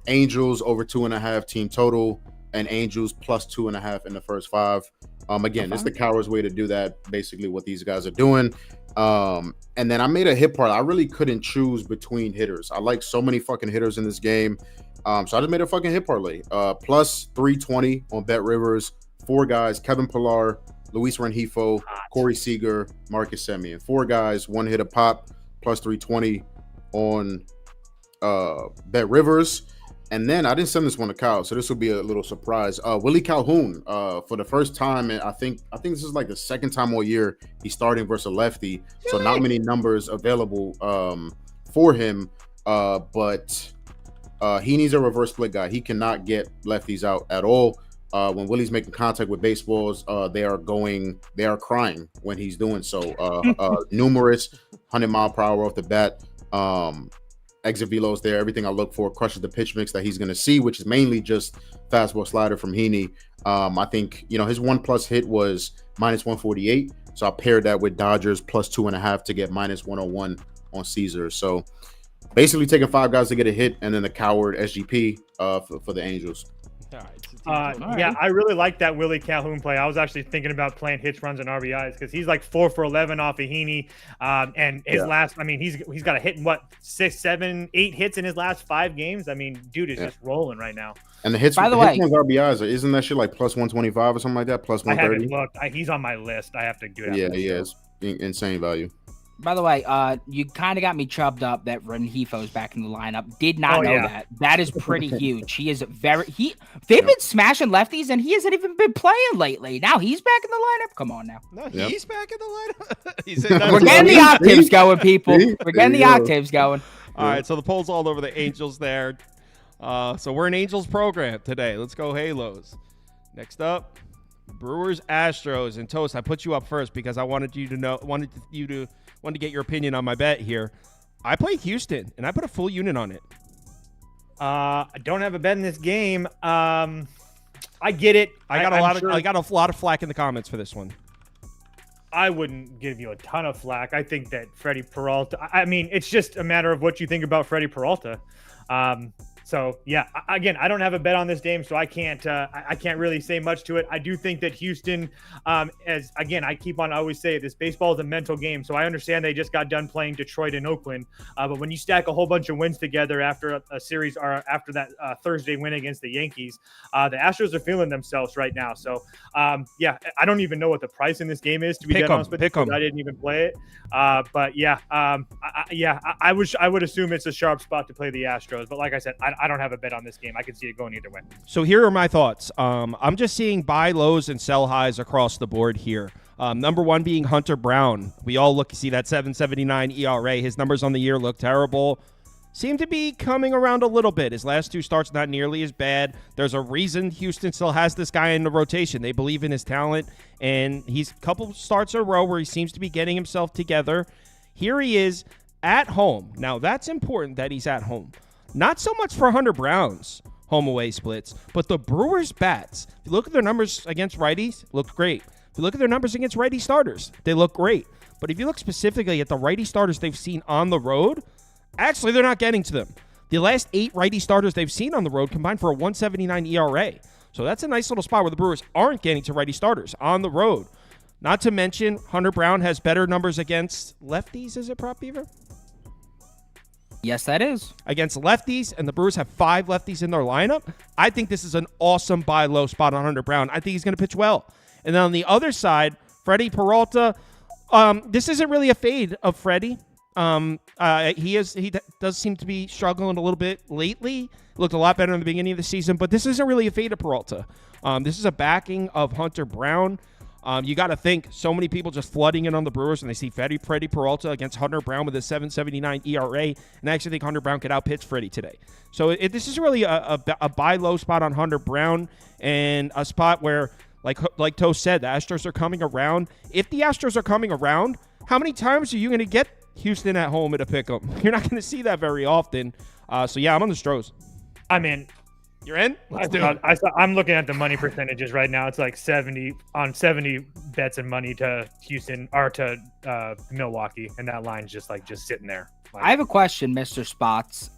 Angels over 2.5 team total, and Angels plus 2.5 in the first 5. Again, it's the coward's way to do that. Basically, what these guys are doing. And then I made a hit parlay. I really couldn't choose between hitters. I like so many fucking hitters in this game. So I just made a fucking hit parlay. Plus 320 on Bet Rivers. 4 guys: Kevin Pillar, Luis Rengifo, Corey Seager, Marcus Semien. 4 guys, 1 hit a pop, plus 320 on Bet Rivers. And then I didn't send this one to Kyle, so this will be a little surprise. Willie Calhoun, for the first time, and I think this is like the second time all year he's starting versus a lefty. So not many numbers available for him, but he needs a reverse split guy. He cannot get lefties out at all. When Willie's making contact with baseballs, they are crying when he's doing so. Numerous 100-mile-per-hour off the bat. Exit velos there, everything I look for, crushes the pitch mix that he's going to see, which is mainly just fastball slider from Heaney. I think, his 1+ hit was minus 148. So I paired that with Dodgers plus 2.5 to get minus 101 on Caesar. So basically taking 5 guys to get a hit and then the coward SGP for the Angels. Yeah, I really like that Willie Calhoun play. I was actually thinking about playing hits, runs, and RBIs because he's like 4 for 11 off of Heaney. And his last, I mean, he's got a hit in 6, 7, 8 hits in his last 5 games. I mean, dude is just rolling right now. And the hits, by the way, hits RBIs, isn't that shit like plus 125 or something like that? Plus 130? I haven't looked. He's on my list. I have to do it. Yeah, he is. Insane value. By the way, you kind of got me chubbed up that Rengifo's back in the lineup. Did not know that. That is pretty huge. He is they've been smashing lefties, and he hasn't even been playing lately. Now he's back in the lineup. Come on now. No, he's back in the lineup. We're getting the octaves going, people. We're getting the octaves going. All right, so the poll's all over the Angels there. So we're an Angels program today. Let's go Halos. Next up, Brewers Astros. And Toast, I put you up first because I wanted you to get your opinion on my bet here. I played Houston, and I put a full unit on it. I don't have a bet in this game. I get it. I got a lot of flack in the comments for this one. I wouldn't give you a ton of flack. I think that Freddie Peralta. I mean, it's just a matter of what you think about Freddie Peralta. So yeah, again, I don't have a bet on this game, so I can't really say much to it. I do think that Houston, as again, I always say this baseball is a mental game. So I understand they just got done playing Detroit and Oakland, but when you stack a whole bunch of wins together after a series or after that Thursday win against the Yankees, the Astros are feeling themselves right now. So yeah, I don't even know what the price in this game is to be dead honest with you. I didn't even play it, but yeah, I would assume it's a sharp spot to play the Astros, but like I said, I don't have a bet on this game. I can see it going either way. So here are my thoughts. I'm just seeing buy lows and sell highs across the board here. Number one being Hunter Brown. We all see that 7.79 ERA. His numbers on the year look terrible. Seem to be coming around a little bit. His last 2 starts not nearly as bad. There's a reason Houston still has this guy in the rotation. They believe in his talent, and he's a couple starts in a row where he seems to be getting himself together. Here he is at home. Now, that's important that he's at home. Not so much for Hunter Brown's home-away splits, but the Brewers' bats. If you look at their numbers against righties, look great. If you look at their numbers against righty starters, they look great. But if you look specifically at the righty starters they've seen on the road, actually they're not getting to them. The last 8 righty starters they've seen on the road combined for a 1.79 ERA. So that's a nice little spot where the Brewers aren't getting to righty starters on the road. Not to mention, Hunter Brown has better numbers against lefties. Is it, Prop Beaver? Yes, that is. Against lefties, and the Brewers have 5 lefties in their lineup. I think this is an awesome buy low spot on Hunter Brown. I think he's going to pitch well. And then on the other side, Freddie Peralta, this isn't really a fade of Freddie. He does seem to be struggling a little bit lately. Looked a lot better in the beginning of the season, but this isn't really a fade of Peralta. This is a backing of Hunter Brown. You got to think so many people just flooding in on the Brewers, and they see Freddie Peralta against Hunter Brown with a 7.79 ERA, and I actually think Hunter Brown could outpitch Freddie today. So this is really a buy low spot on Hunter Brown, and a spot where, like Toast said, the Astros are coming around. If the Astros are coming around, how many times are you going to get Houston at home at a pick'em? You're not going to see that very often. So yeah, I'm on the Stros. I'm in. You're in? Let's do it. I'm looking at the money percentages right now. It's like 70 on 70 bets and money to Houston or to Milwaukee, and that line's just sitting there. Like, I have a question, Mr. Spots.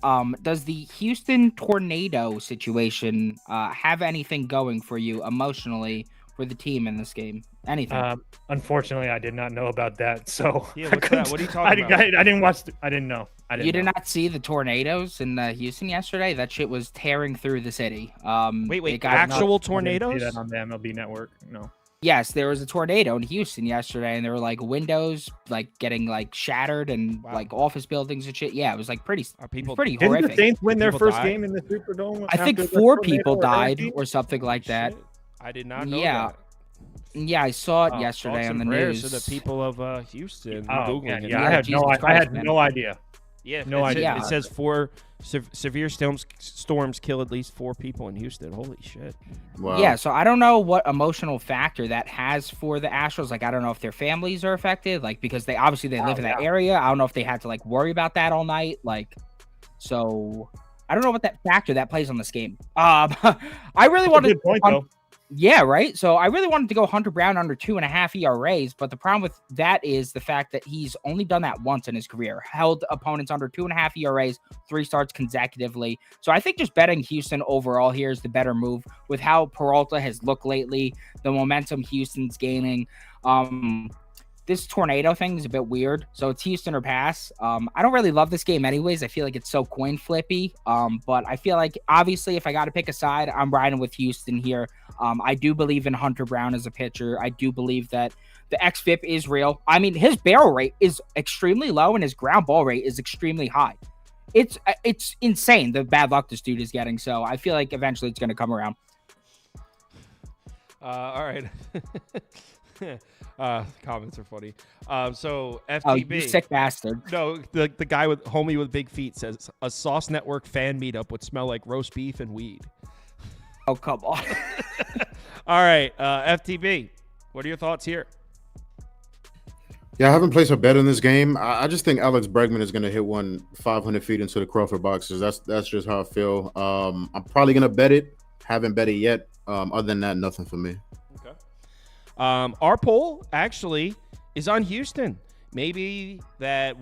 Does the Houston tornado situation have anything going for you emotionally for the team in this game? Anything? Unfortunately, I did not know about that. So Yeah, what's that? What are you talking about? I didn't watch. I didn't know. You did not see the tornadoes in Houston yesterday? That shit was tearing through the city. Wait, actual tornadoes? I didn't see that on the MLB network. No. Yes, there was a tornado in Houston yesterday, and there were like windows like getting like shattered and like office buildings and shit. Yeah, it was like pretty Didn't horrific. the Saints win their first die? game in the Superdome? I think after 4 the people tornado or died hurricane? or something like that. Shit. I did not know Yeah. that. Yeah, I saw it Oh, yesterday thoughts on and the prayers news. to the people of Houston. Oh, Googling man, it. yeah, Yeah, I had Jesus I Christ, had man. no idea. Yeah, No idea. It says 4 severe storms kill at least 4 people in Houston. Holy shit. Wow. Yeah, so I don't know what emotional factor that has for the Astros. Like, I don't know if their families are affected, like, because they live in that area. I don't know if they had to like worry about that all night. Like, so I don't know what that factor that plays on this game. I really That's a wanted good point, though. Yeah, right. So I really wanted to go Hunter Brown under 2.5 ERAs, but the problem with that is the fact that he's only done that once in his career, held opponents under 2.5 ERAs, 3 starts consecutively. So I think just betting Houston overall here is the better move with how Peralta has looked lately, the momentum Houston's gaining. This tornado thing is a bit weird. So it's Houston or pass. I don't really love this game anyways. I feel like it's so coin flippy. But I feel like obviously if I got to pick a side, I'm riding with Houston here. I do believe in Hunter Brown as a pitcher. I do believe that the xFIP is real. I mean, his barrel rate is extremely low and his ground ball rate is extremely high. It's insane the bad luck this dude is getting. So I feel like eventually it's going to come around. All right. Comments are funny. So FTB. Oh, you sick bastard. No, the guy with homie with big feet says a Sauce Network fan meetup would smell like roast beef and weed. Oh, come on. All right, FTB. What are your thoughts here? Yeah, I haven't placed a bet in this game. I just think Alex Bregman is going to hit one 500 feet into the Crawford boxes. That's just how I feel. I'm probably going to bet it. Haven't bet it yet. Other than that, nothing for me. Okay. Our poll actually is on Houston. Maybe the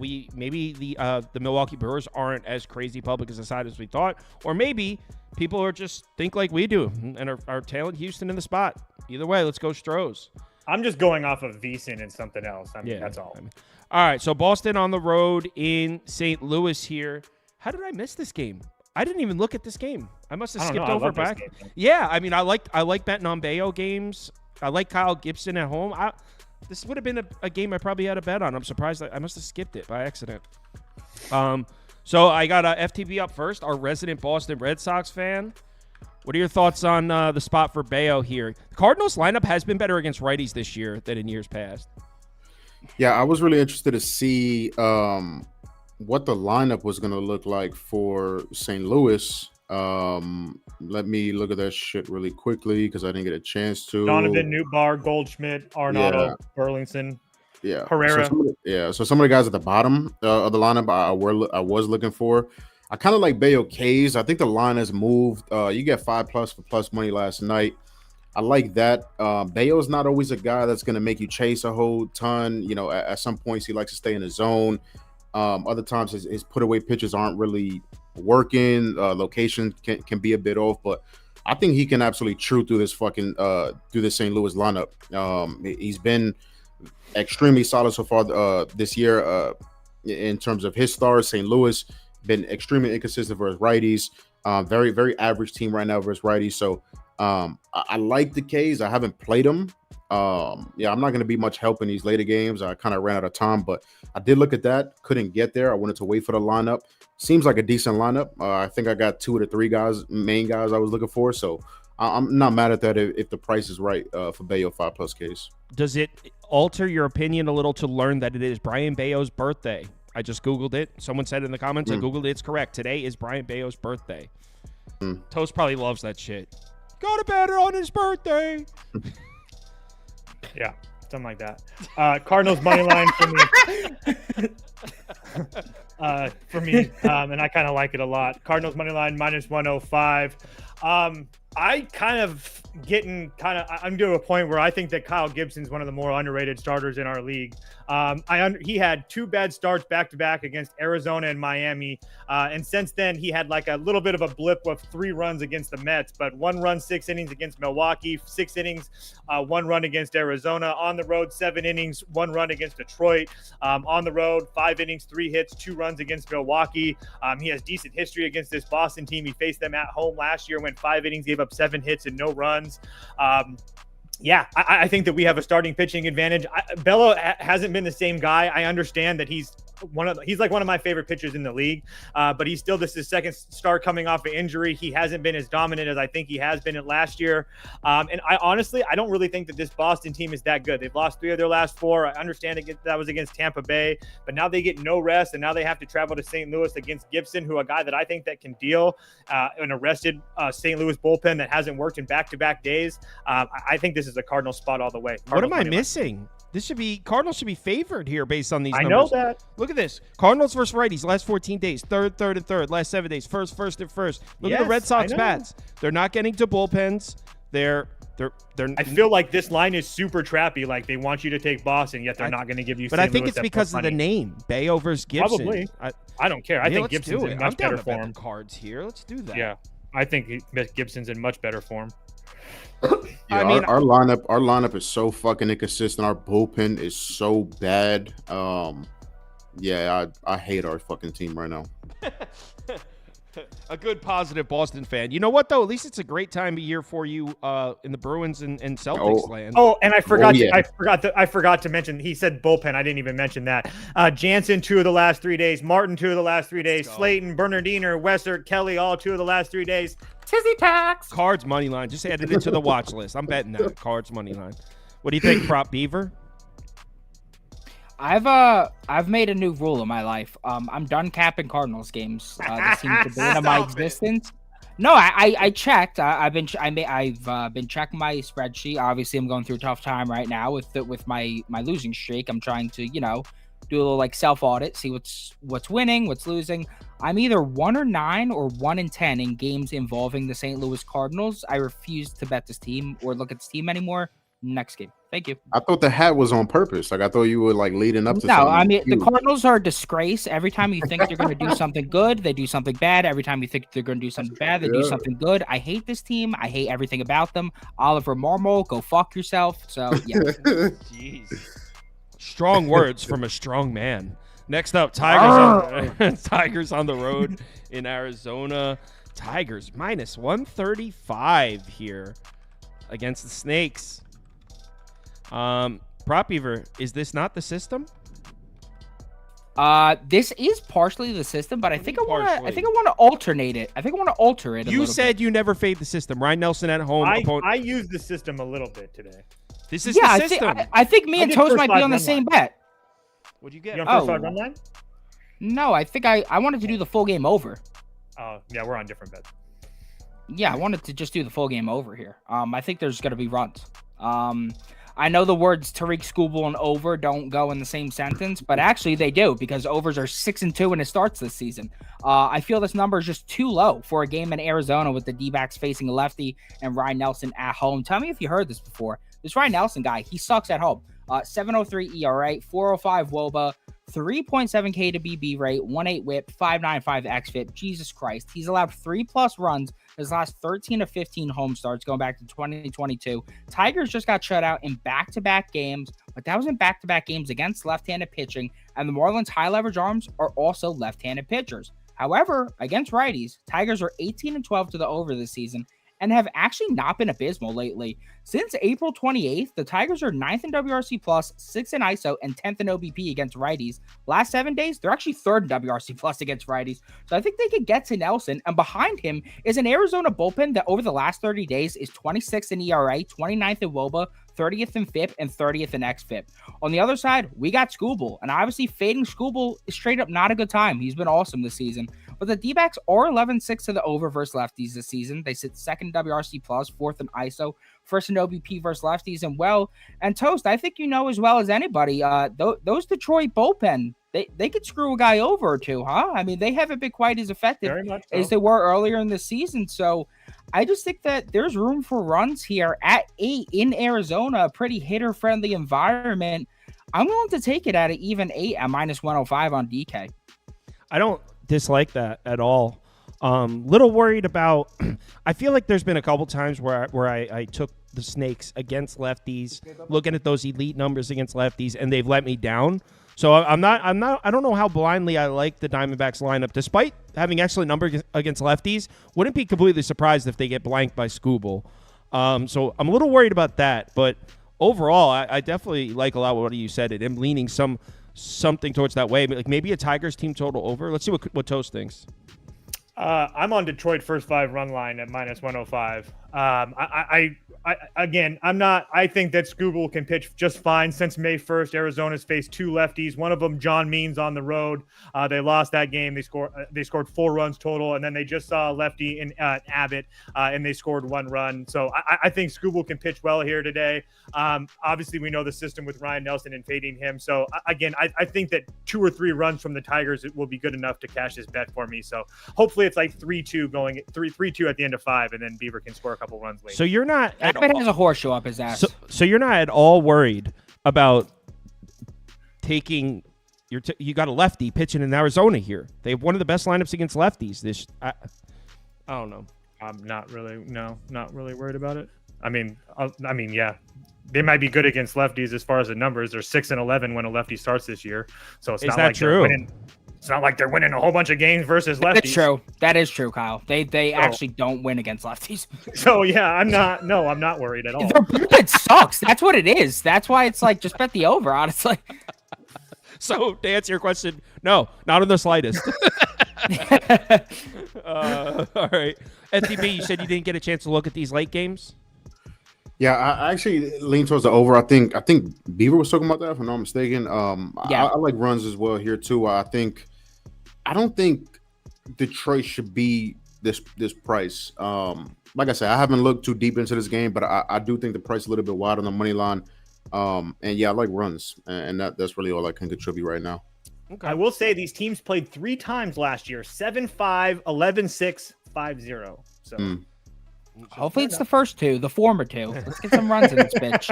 Milwaukee Brewers aren't as crazy public as a side as we thought, or maybe people are just think like we do and are tailing Houston in the spot. Either way, let's go Stros. I'm just going off of VSiN and something else. I mean, that's all. All right, so Boston on the road in St. Louis here. How did I miss this game? I didn't even look at this game. I must have skipped over back. Yeah, I mean, I like betting on Bayo games. I like Kyle Gibson at home. This would have been a game I probably had a bet on. I'm surprised I must have skipped it by accident. So I got FTB up first, our resident Boston Red Sox fan. What are your thoughts on the spot for Bayo here? The Cardinals lineup has been better against righties this year than in years past. Yeah, I was really interested to see what the lineup was going to look like for St. Louis. Let me look at that shit really quickly because I didn't get a chance to. Donovan, Newbar, Goldschmidt, Arenado, Burlington, Herrera. So some of the guys at the bottom of the lineup I was looking for. I kind of like Bayo K's. I think the line has moved. You get 5+ for plus money last night. I like that. Bayo's not always a guy that's going to make you chase a whole ton. You know, at some points he likes to stay in the zone. Other times his put away pitches aren't really working. Location can be a bit off, but I think he can absolutely chew through this through this St. Louis lineup. He's been extremely solid so far this year in terms of his stars. St. Louis been extremely inconsistent for his righties. Very, very average team right now versus righties. So I like the K's. I haven't played them. I'm not going to be much help in these later games. I kind of ran out of time, but I did look at that. Couldn't get there. I wanted to wait for the lineup. Seems like a decent lineup. I think I got 2 of the 3 main guys I was looking for. So I'm not mad at that if the price is right for Bayo 5+ Ks. Does it alter your opinion a little to learn that it is Brian Bayo's birthday? I just Googled it. Someone said in the comments, I Googled it. It's correct. Today is Brian Bayo's birthday. Toast probably loves that shit. Got a better on his birthday. Yeah, something like that. Cardinals money line for me. And I kind of like it a lot. Cardinals money line -105. I'm to a point where I think that Kyle Gibson's one of the more underrated starters in our league. He had 2 bad starts back to back against Arizona and Miami, and since then he had like a little bit of a blip of 3 runs against the Mets, but 1 run, 6 innings against Milwaukee, 6 innings, 1 run against Arizona. On the road, 7 innings, 1 run against Detroit. On the road, 5 innings, 3 hits, 2 runs against Milwaukee. He has decent history against this Boston team. He faced them at home last year, went 5 innings, gave up 7 hits and no runs. I think that we have a starting pitching advantage. Bello hasn't been the same guy. I understand that he's like one of my favorite pitchers in the league, but this is his second start coming off an injury. He hasn't been as dominant as I think he has been last year. And I don't really think that this Boston team is that good. They've lost 3 of their last 4. I understand that was against Tampa Bay, but now they get no rest, and now they have to travel to St. Louis against Gibson, a guy that I think that can deal an arrested St. Louis bullpen that hasn't worked in back-to-back days. I think this is a Cardinal spot all the way. What am I missing? Cardinals should be favored here based on these numbers. I know that. Look at this. Cardinals versus righties, last 14 days, third, and third. Last 7 days, first, and first. Look at the Red Sox bats. They're not getting to bullpens. They're I feel like this line is super trappy. Like they want you to take Boston, yet they're not going to give you. But St. I think Louis it's because of the name, Bayo versus Gibson. Probably. I don't care. I think Gibson's in much better form. The cards here. Let's do that. Yeah, I think Gibson's in much better form. Yeah, our lineup is so fucking inconsistent. Our bullpen is so bad. I hate our fucking team right now. A good positive Boston fan. You know what though? At least it's a great time of year for you in the Bruins and Celtics land. Oh, and I forgot to mention. He said bullpen. I didn't even mention that. Jansen 2 of the last 3 days. Martin 2 of the last 3 days. Slayton, Bernardiner, Westert, Kelly all 2 of the last 3 days. Tizzy tax. Cards money line. Just added it to the watch list. I'm betting that Cards money line. What do you think, Prop Beaver? I've made a new rule in my life. I'm done capping Cardinals games. This seems to be in my existence. No, I checked. I've been checking my spreadsheet. Obviously, I'm going through a tough time right now with my losing streak. I'm trying to do a little like self audit, see what's winning, what's losing. I'm either 1-9 or 1-10 in games involving the St. Louis Cardinals. I refuse to bet this team or look at this team anymore. Next game. Thank you. I thought the hat was on purpose. Like I thought you were like leading up to something. No, I mean the Cardinals are a disgrace. Every time you think they're going to do something good, they do something bad. Every time you think they're going to do something bad, they do something good. I hate this team. I hate everything about them. Oliver Marmol, go fuck yourself. So yeah. Jeez. Strong words from a strong man. Next up, Tigers on the road in Arizona. Tigers minus 135 here against the Snakes. Prop Beaver, is this not the system? This is partially the system, but I think I want to alternate it. I think I want to alter it. You said you never fade the system. Ryan Nelson at home. I used the system a little bit today. This is the system. I think me and Toast might be on the same bet. What'd you get? You on first 5 run line? No, I think I wanted to do the full game over. Oh, yeah, we're on different bets. Yeah, I wanted to just do the full game over here. I think there's going to be runs. I know the words Tariq Skubal and over don't go in the same sentence, but actually they do because overs are 6-2 when it starts this season. I feel this number is just too low for a game in Arizona with the D-backs facing a lefty and Ryan Nelson at home. Tell me if you heard this before. This Ryan Nelson guy, he sucks at home. 7.03 ERA, 4.05 WOBA, 3.7 K to BB rate, 1.8 WHIP, 5.95 xFIP. Jesus Christ, he's allowed 3+ runs his last 13 of 15 home starts going back to 2022. Tigers just got shut out in back-to-back games, but that was in back-to-back games against left-handed pitching, and the Marlins' high-leverage arms are also left-handed pitchers. However, against righties, Tigers are 18-12 to the over this season and have actually not been abysmal lately. Since April 28th, the Tigers are 9th in WRC+, 6th in ISO, and 10th in OBP against righties. Last 7 days, they're actually 3rd in WRC+ against righties. So I think they could get to Nelson, and behind him is an Arizona bullpen that over the last 30 days is 26th in ERA, 29th in WOBA, 30th in FIP, and 30th in xFIP. On the other side, we got Skubal, and obviously fading Skubal is straight up not a good time. He's been awesome this season. But the D-backs are 11-6 to the over versus lefties this season. They sit 2nd in WRC+, 4th in ISO, 1st in OBP versus lefties, and Toast, I think you know as well as anybody, those Detroit bullpen, they could screw a guy over or two, huh? I mean, they haven't been quite as effective as they were earlier in the season. So I just think that there's room for runs here at 8 in Arizona, a pretty hitter-friendly environment. I'm willing to take it at an even 8 at -105 on DK. I don't dislike that at all. Little worried about. I feel like there's been a couple times where I took the Snakes against lefties, looking at those elite numbers against lefties, and they've let me down. So I don't know how blindly I like the Diamondbacks lineup, despite having excellent numbers against lefties. Wouldn't be completely surprised if they get blanked by Scooble. So I'm a little worried about that, but overall, I definitely like a lot of what you said. I'm leaning something towards that way, like maybe a Tigers team total over. Let's see what Toast thinks. I'm on Detroit first 5 run line at -105. I think that Scooble can pitch just fine. Since May 1st, Arizona's faced 2 lefties. One of them, John Means, on the road. They lost that game. They scored 4 runs total, and then they just saw a lefty in Abbott, and they scored 1 run. So I think Scooble can pitch well here today. Obviously, we know the system with Ryan Nelson and fading him. So again, I think that 2 or 3 runs from the Tigers will be good enough to cash this bet for me. So hopefully it's like 3-2 going 3-2 at the end of 5, and then Beaver can score a couple runs late. So you're not Abbott has a horseshoe up his ass. So you're not at all worried about taking you got a lefty pitching in Arizona here. They have one of the best lineups against lefties. I don't know. I'm not really worried about it. I mean, yeah, they might be good against lefties as far as the numbers. They're 6-11 when a lefty starts this year. So it's not like true? It's not like they're winning a whole bunch of games versus lefties. That's true. That is true, Kyle. They actually don't win against lefties. So yeah, I'm not worried at all. Their bullpen sucks. That's what it is. That's why it's like just bet the over, honestly. So to answer your question, no, not in the slightest. All right. FTB, you said you didn't get a chance to look at these late games? Yeah, I actually lean towards the over. I think Beaver was talking about that, if I'm not mistaken. Yeah. I like runs as well here too. I don't think Detroit should be this price. Like I said, I haven't looked too deep into this game, but I do think the price is a little bit wide on the money line. And yeah, I like runs, and that's really all I can contribute right now. Okay. I will say these teams played 3 times last year: 7-5, 11-6, 5-0. So. Hopefully it's the first 2, the former 2. Let's get some runs in this bitch.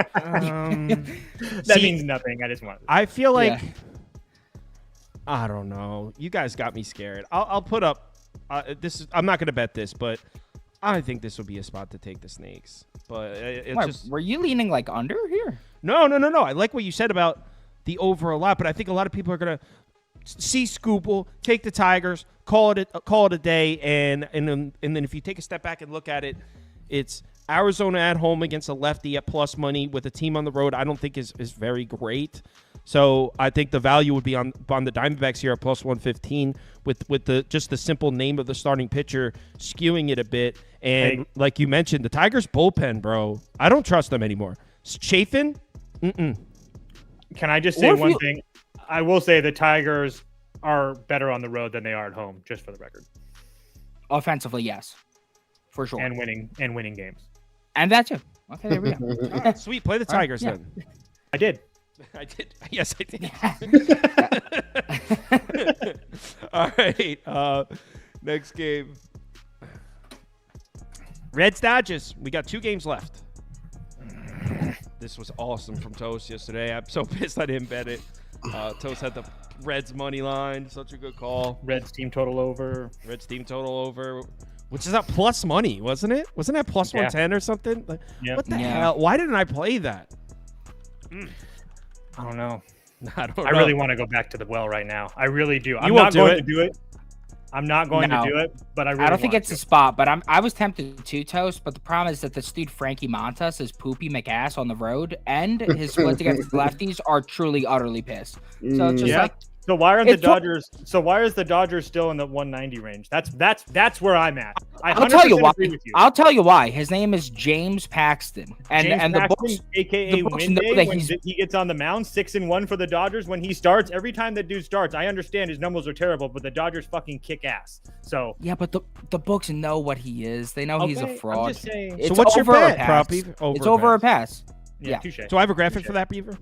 That means nothing. I feel like I don't know. You guys got me scared. I'll put up this. I'm not going to bet this, but I think this would be a spot to take the Snakes. But were you leaning like under here? No. I like what you said about the over a lot, but I think a lot of people are going to see Scoople, take the Tigers, call it a day, and then if you take a step back and look at it, it's Arizona at home against a lefty at plus money with a team on the road I don't think is very great. So I think the value would be on the Diamondbacks here at plus 115 with the simple name of the starting pitcher skewing it a bit. And like you mentioned, the Tigers bullpen, bro, I don't trust them anymore. Chafin? Can I just say one thing? I will say the Tigers are better on the road than they are at home, just for the record. Offensively, yes. For sure. And winning games. And that too. Okay, there we go. All right, sweet. Play the Tigers then. I did. I did. Yes, I did. All right. Next game. Reds Dodgers. We got 2 games left. This was awesome from Toast yesterday. I'm so pissed I didn't bet it. Toast had the Reds money line. Such a good call. Reds team total over. Which is at plus money, wasn't it? Wasn't that plus 110 or something? Like, what the hell? Why didn't I play that? I don't know. I really want to go back to the well right now. I really do. I'm not going to do it. I'm not going to do it, but I don't think it's a spot, but I was tempted to Toast, but the problem is that this dude Frankie Montas is poopy McAss on the road, and his splits against lefties are truly utterly pissed. So it's just like. So why aren't the Dodgers? So why is the Dodgers still in the 190 range? That's where I'm at. I'll tell you why. I'll tell you why. His name is James Paxton, and the books, aka Wednesday, when he gets on the mound, 6-1 for the Dodgers when he starts. Every time that dude starts, I understand his numbers are terrible, but the Dodgers fucking kick ass. So yeah, but the books know what he is. They know he's a fraud. I'm just saying. So what's your bet, Proppy? It's over a pass. Yeah, touche. So I have a graphic for that, Beaver.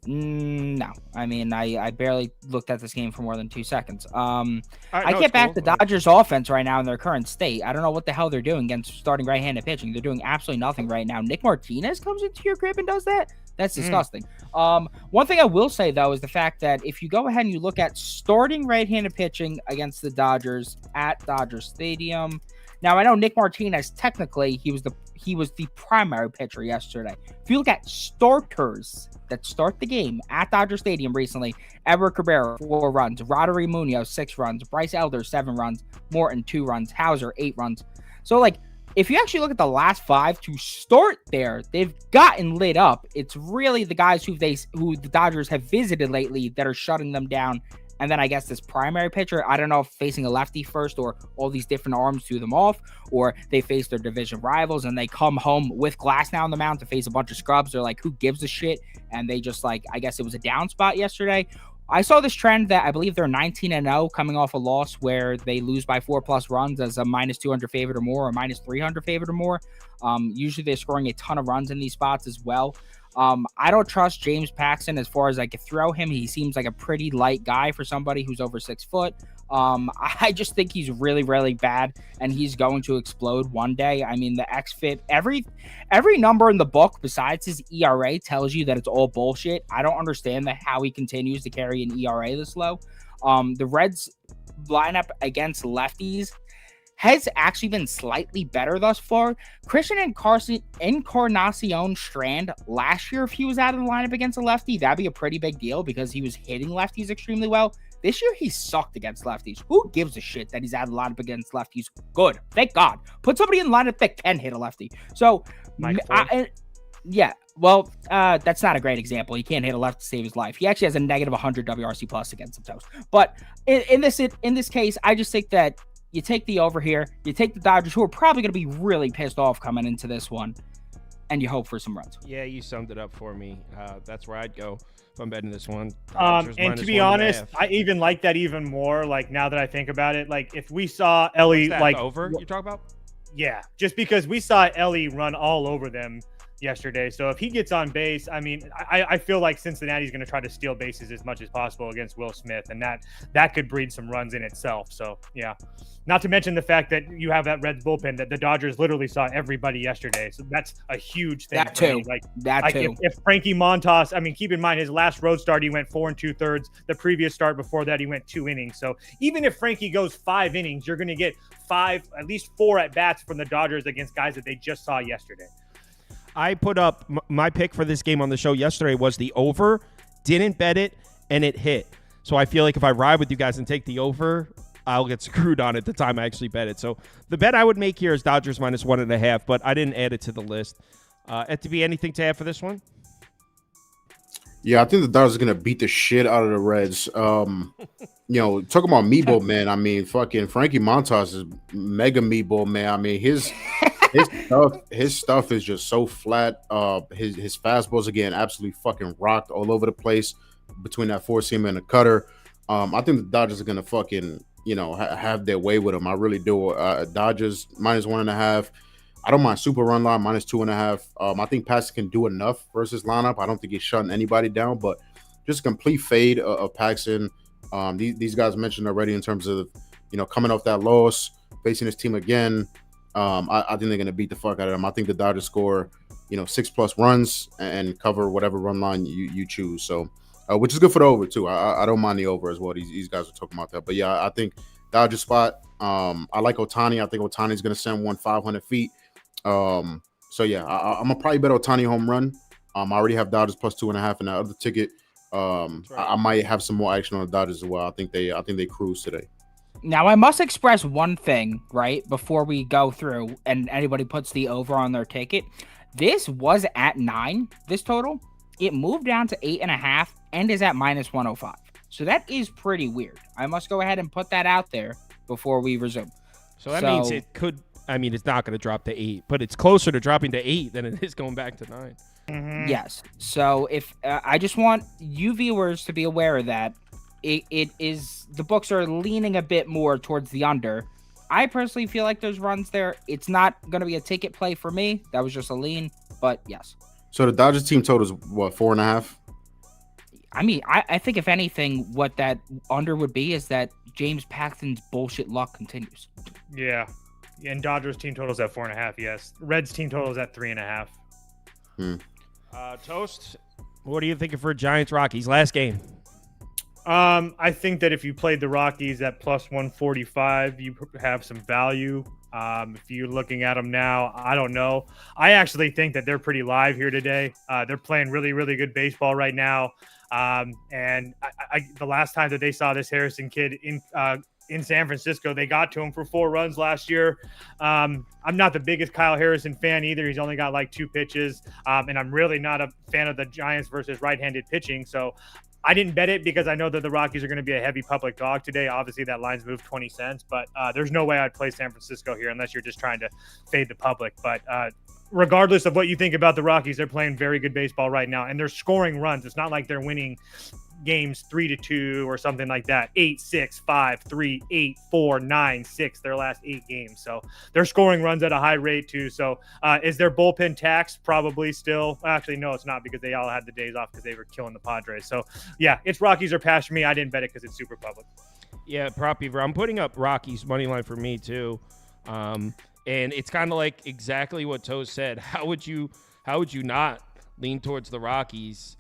No, I mean, I barely looked at this game for more than 2 seconds. right, I no, get it's back cool. the Dodgers offense right now in their current state. I don't know what the hell they're doing against starting right-handed pitching. They're doing absolutely nothing right now. Nick Martinez comes into your crib and does that? That's disgusting. One thing I will say, though, is the fact that if you go ahead and you look at starting right-handed pitching against the Dodgers at Dodger Stadium. Now, I know Nick Martinez, technically, he was the primary pitcher yesterday. If you look at starters that start the game at Dodger Stadium recently, Edward Cabrera, 4 runs, Roddery Munoz, 6 runs, Bryce Elder, 7 runs, Morton, 2 runs, Hauser, 8 runs. So, like, if you actually look at the last 5 to start there, they've gotten lit up. It's really the guys who the Dodgers have visited lately that are shutting them down. And then I guess this primary pitcher, I don't know if facing a lefty first or all these different arms threw them off, or they face their division rivals and they come home with Glass now on the mound to face a bunch of scrubs. They're like, who gives a shit? And they just like, I guess it was a down spot yesterday. I saw this trend that I believe they're 19-0 coming off a loss where they lose by 4+ runs as a -200 favorite or more, or -300 favorite or more. Usually they're scoring a ton of runs in these spots as well. I don't trust James Paxton as far as I could throw him. He seems like a pretty light guy for somebody who's over 6 foot. I just think he's really, really bad, and he's going to explode one day. I mean, the xFIP, every number in the book besides his ERA tells you that it's all bullshit. I don't understand how he continues to carry an ERA this low. The Reds lineup against lefties has actually been slightly better thus far. Christian Encarnacion Strand last year, if he was out of the lineup against a lefty, that'd be a pretty big deal because he was hitting lefties extremely well. This year, he sucked against lefties. Who gives a shit that he's out of the lineup against lefties? Good. Thank God. Put somebody in the lineup that can hit a lefty. So, yeah. Well, that's not a great example. He can't hit a left to save his life. He actually has a -100 WRC plus against some toast. But in this case, I just think that you take the over here. You take the Dodgers, who are probably going to be really pissed off coming into this one, and you hope for some runs. Yeah, you summed it up for me. That's where I'd go if I'm betting this one. And to be honest, I even like that even more. Like, now that I think about it, like if we saw Ellie, like over, you talk about? Yeah, just because we saw Ellie run all over them yesterday. So if he gets on base, I mean, I feel like Cincinnati's going to try to steal bases as much as possible against Will Smith, and that could breed some runs in itself. So yeah, not to mention the fact that you have that Reds bullpen that the Dodgers literally saw everybody yesterday. So that's a huge thing. That too. If Frankie Montas, I mean, keep in mind his last road start, he went 4 2/3. The previous start before that, he went 2 innings. So even if Frankie goes 5 innings, you're going to get at least 4 at bats from the Dodgers against guys that they just saw yesterday. I put up my pick for this game on the show yesterday was the over, didn't bet it, and it hit. So I feel like if I ride with you guys and take the over, I'll get screwed on it the time I actually bet it. So the bet I would make here is Dodgers -1.5, but I didn't add it to the list. FTB, anything to add for this one? Yeah, I think the Dodgers are going to beat the shit out of the Reds. Talking about meatball, man. I mean, fucking Frankie Montas is mega meatball, man. I mean, his stuff is just so flat. His fastballs again absolutely fucking rocked all over the place between that 4-seamer and the cutter. I think the Dodgers are gonna fucking have their way with him. I really do. Dodgers -1.5. I don't mind super run line -2.5. I think Paxton can do enough versus lineup. I don't think he's shutting anybody down, but just a complete fade of Paxton. These guys mentioned already in terms of coming off that loss, facing his team again. I think they're going to beat the fuck out of them. I think the Dodgers score, 6+ runs and cover whatever run line you choose. So, which is good for the over too. I don't mind the over as well. These guys are talking about that. But yeah, I think Dodgers spot. I like Ohtani. I think Ohtani's going to send one 500 feet. So yeah, I'm gonna probably bet Ohtani home run. I already have Dodgers +2.5 in that other ticket. Right. I might have some more action on the Dodgers as well. I think they cruise today. Now, I must express one thing, right, before we go through and anybody puts the over on their ticket. This was at 9, this total. It moved down to 8.5 and is at -105. So that is pretty weird. I must go ahead and put that out there before we resume. So that means it could, it's not going to drop to 8, but it's closer to dropping to 8 than it is going back to 9. Mm-hmm. Yes. So if I just want you viewers to be aware of that. It is, the books are leaning a bit more towards the under. I personally feel like there's runs there. It's not going to be a ticket play for me. That was just a lean, but yes. So the Dodgers team total is what, 4.5? I mean, I think if anything, what that under would be is that James Paxton's bullshit luck continues. Yeah. And Dodgers team totals at 4.5. Yes. Reds team totals at 3.5. Toast, what are you thinking for Giants Rockies last game? I think that if you played the Rockies at plus 145, you have some value. If you're looking at them now, I don't know. I actually think that they're pretty live here today. They're playing really, really good baseball right now. And the last time that they saw this Harrison kid in San Francisco, they got to him for 4 runs last year. I'm not the biggest Kyle Harrison fan either. He's only got like 2 pitches. And I'm really not a fan of the Giants versus right-handed pitching. So I didn't bet it because I know that the Rockies are going to be a heavy public dog today. Obviously, that line's moved 20 cents, but there's no way I'd play San Francisco here unless you're just trying to fade the public. But regardless of what you think about the Rockies, they're playing very good baseball right now, and they're scoring runs. It's not like they're winning games 3-2 or something like that. 8-6, 5-3, 8-4, 9-6 their last 8 games. So they're scoring runs at a high rate too. So is their bullpen taxed? Probably still. Actually, no, it's not, because they all had the days off because they were killing the Padres. So yeah, it's Rockies or pass for me. I didn't bet it because it's super public. Yeah, prop Beaver. I'm putting up Rockies money line for me too. And it's kind of like exactly what Toes said. How would you not lean towards the Rockies?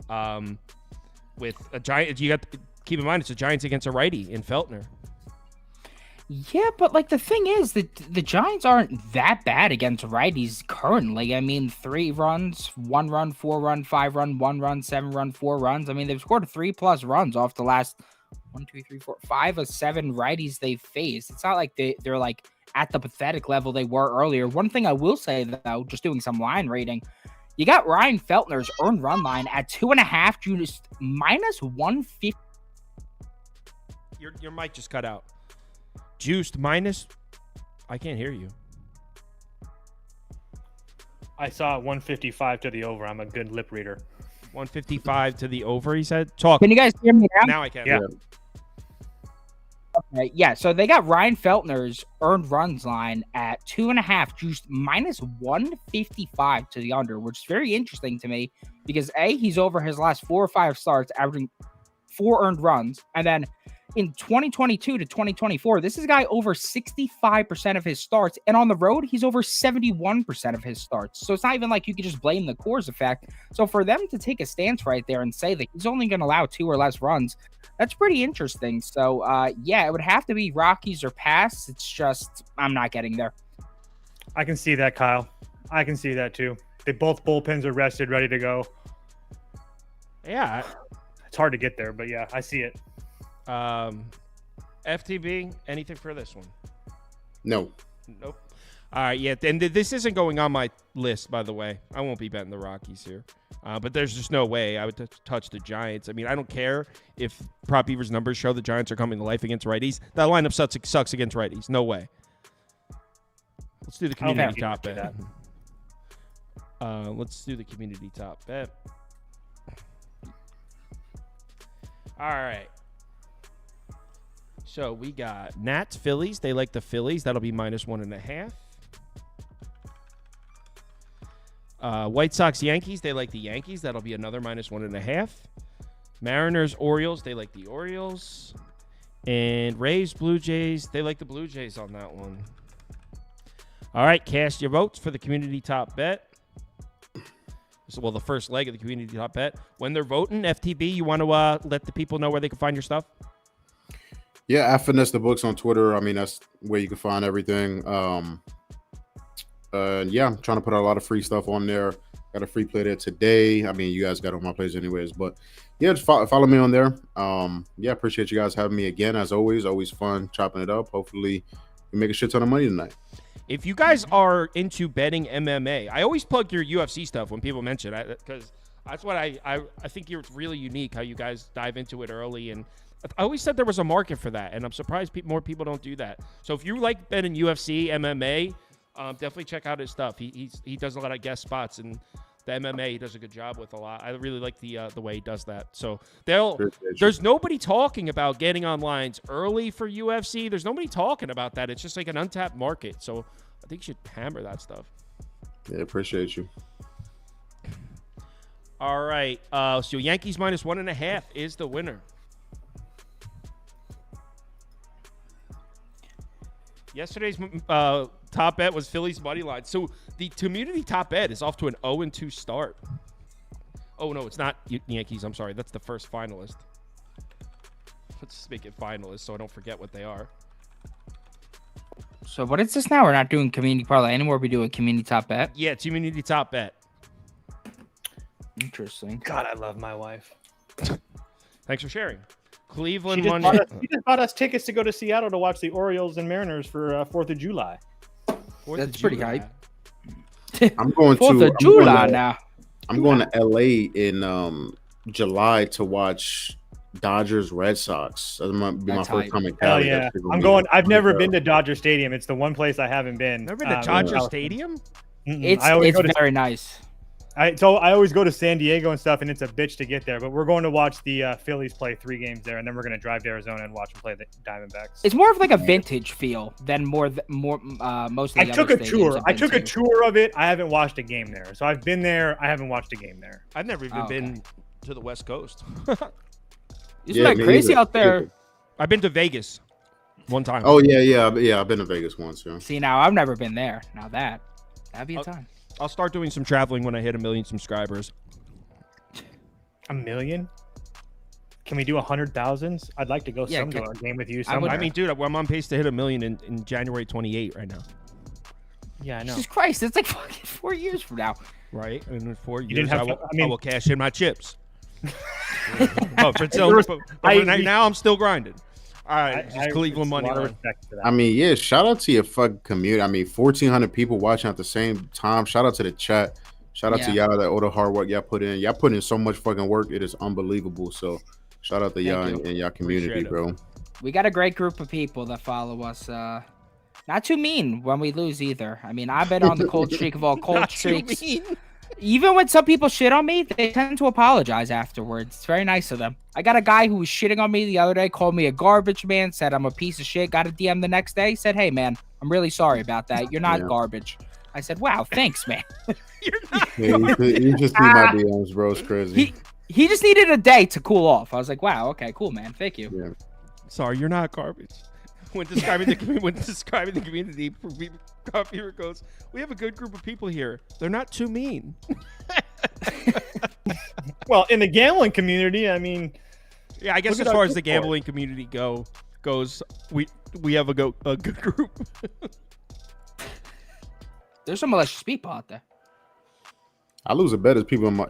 With a Giant, you got to keep in mind it's a Giants against a righty in Feltner. Yeah, but like the thing is that the Giants aren't that bad against righties currently. I mean, 3 runs, 1 run, 4 run, 5 run, 1 run, 7 run, 4 runs. I mean, they've scored 3+ runs off the last 5 of 7 righties they've faced. It's not like they're like at the pathetic level they were earlier. One thing I will say though, just doing some line rating. You got Ryan Feltner's earned run line at 2.5, just minus 150. Your mic just cut out. Juiced minus. I can't hear you. I saw 155 to the over. I'm a good lip reader. 155 to the over, he said. Talk. Can you guys hear me now? Now I can. Yeah. Okay, yeah, so they got Ryan Feltner's earned runs line at 2.5, juiced minus 155 to the under, which is very interesting to me because he's over his last 4 or 5 starts, averaging 4 earned runs, and then in 2022 to 2024, this is a guy over 65% of his starts, and on the road, he's over 71% of his starts. So it's not even like you could just blame the Coors effect. So for them to take a stance right there and say that he's only going to allow 2 or less runs, that's pretty interesting. So, yeah, it would have to be Rockies or pass. It's just I'm not getting there. I can see that, Kyle. I can see that too. They both bullpens are rested, ready to go. Yeah. It's hard to get there, but yeah, I see it. FTB, anything for this one? No. Nope. All right, yeah, and this isn't going on my list, by the way. I won't be betting the Rockies here. But there's just no way I would touch the Giants. I mean, I don't care if Prop Beaver's numbers show the Giants are coming to life against righties. That lineup sucks against righties. No way. Let's do the community top bet. Let's do the community top bet. All right. So we got Nats, Phillies. They like the Phillies. That'll be minus 1.5. White Sox, Yankees. They like the Yankees. That'll be another minus 1.5. Mariners, Orioles. They like the Orioles. And Rays, Blue Jays. They like the Blue Jays on that one. All right, cast your votes for the community top bet. So, well, the first leg of the community top bet. When they're voting, FTB, you want to let the people know where they can find your stuff? Yeah, at Finesse the Books on Twitter. I mean, that's where you can find everything. Yeah, I'm trying to put out a lot of free stuff on there. Got a free play there today. I mean, you guys got on my plays anyways, but yeah, just follow me on there. Yeah, appreciate you guys having me again. As always fun chopping it up. Hopefully we make a shit ton of money tonight. If you guys are into betting MMA, I always plug your UFC stuff when people mention it because that's what I think you're really unique how you guys dive into it early. And I always said there was a market for that, and I'm surprised more people don't do that. So if you like betting UFC, MMA, definitely check out his stuff. He does a lot of guest spots, and the MMA he does a good job with a lot. I really like the way he does that. So there's nobody talking about getting on lines early for UFC. There's nobody talking about that. It's just like an untapped market. So I think you should hammer that stuff. Yeah, appreciate you. All right. So Yankees -1.5 is the winner. Yesterday's top bet was Phillies money line. So the community top bet is off to an 0-2 start. Oh, no, it's not Yankees. I'm sorry. That's the first finalist. Let's just make it finalists so I don't forget what they are. So what is this now? We're not doing community parlay anymore. We do a community top bet. Yeah, it's community top bet. Interesting. God, I love my wife. Thanks for sharing. She Cleveland just, money. she just bought us tickets to go to Seattle to watch the Orioles and Mariners for 4th of July. That's pretty hype. I'm going 4th to of July now. I'm going to LA in July to watch Dodgers Red Sox. That might be That's my first hype. time in Hell Cali. yeah. I'm going. I've never been to Dodger Stadium. It's the one place I haven't been. Never been to Dodger Stadium? It's I always go to, very nice. I always go to San Diego and stuff, and it's a bitch to get there. But we're going to watch the Phillies play 3 games there, and then we're going to drive to Arizona and watch them play the Diamondbacks. It's more of like a vintage feel than most of the I took other a tour. stadiums I've I been took a to. tour of it. I haven't watched a game there, so I've been there. I haven't watched a game there. I've never even Okay. been to the West Coast. Isn't that me crazy either. out there? I've been to Vegas one time. Oh yeah. I've been to Vegas once. Yeah. See, now I've never been there. Now that'd be a time. I'll start doing some traveling when I hit 1 million subscribers. 1 million? Can we do 100,000? I'd like to go Yeah, to a game with you. I would- Somewhere. I mean, dude, I'm on pace to hit 1 million in January 28 right now. yeah, I know. Jesus Christ, it's like fucking 4 years from now. Right? And in 4 didn't years, have I will, to- I mean- I will cash in my chips. But right now, I'm still grinding. All right, just Cleveland money line. I mean, yeah. Shout out to your fucking community. I mean, 1,400 people watching at the same time. Shout out to the chat. Shout out to y'all that all the hard work y'all put in. Y'all put in so much fucking work. It is unbelievable. So shout out to y'all Thank and y'all community, bro. We got a great group of people that follow us. Not too mean when we lose either. I mean, I've been on the cold streak of all cold Not too streaks. mean. Even when some people shit on me, they tend to apologize afterwards. It's very nice of them. I got a guy who was shitting on me the other day, called me a garbage man, said I'm a piece of shit. Got a DM the next day, said, "Hey man, I'm really sorry about that. You're not garbage." I said, "Wow, thanks, man." You're not. Yeah, you just see my DMs, bro. It's crazy. He just needed a day to cool off. I was like, "Wow, okay, cool, man. Thank you." Yeah. Sorry, you're not garbage. When describing the community, Beaver goes, "We have a good group of people here. They're not too mean." Well, in the gambling community, I mean, Yeah, I guess Look as at far our as the Discord. gambling community goes, we have a good group. There's some malicious people out there. I lose a bet as people in my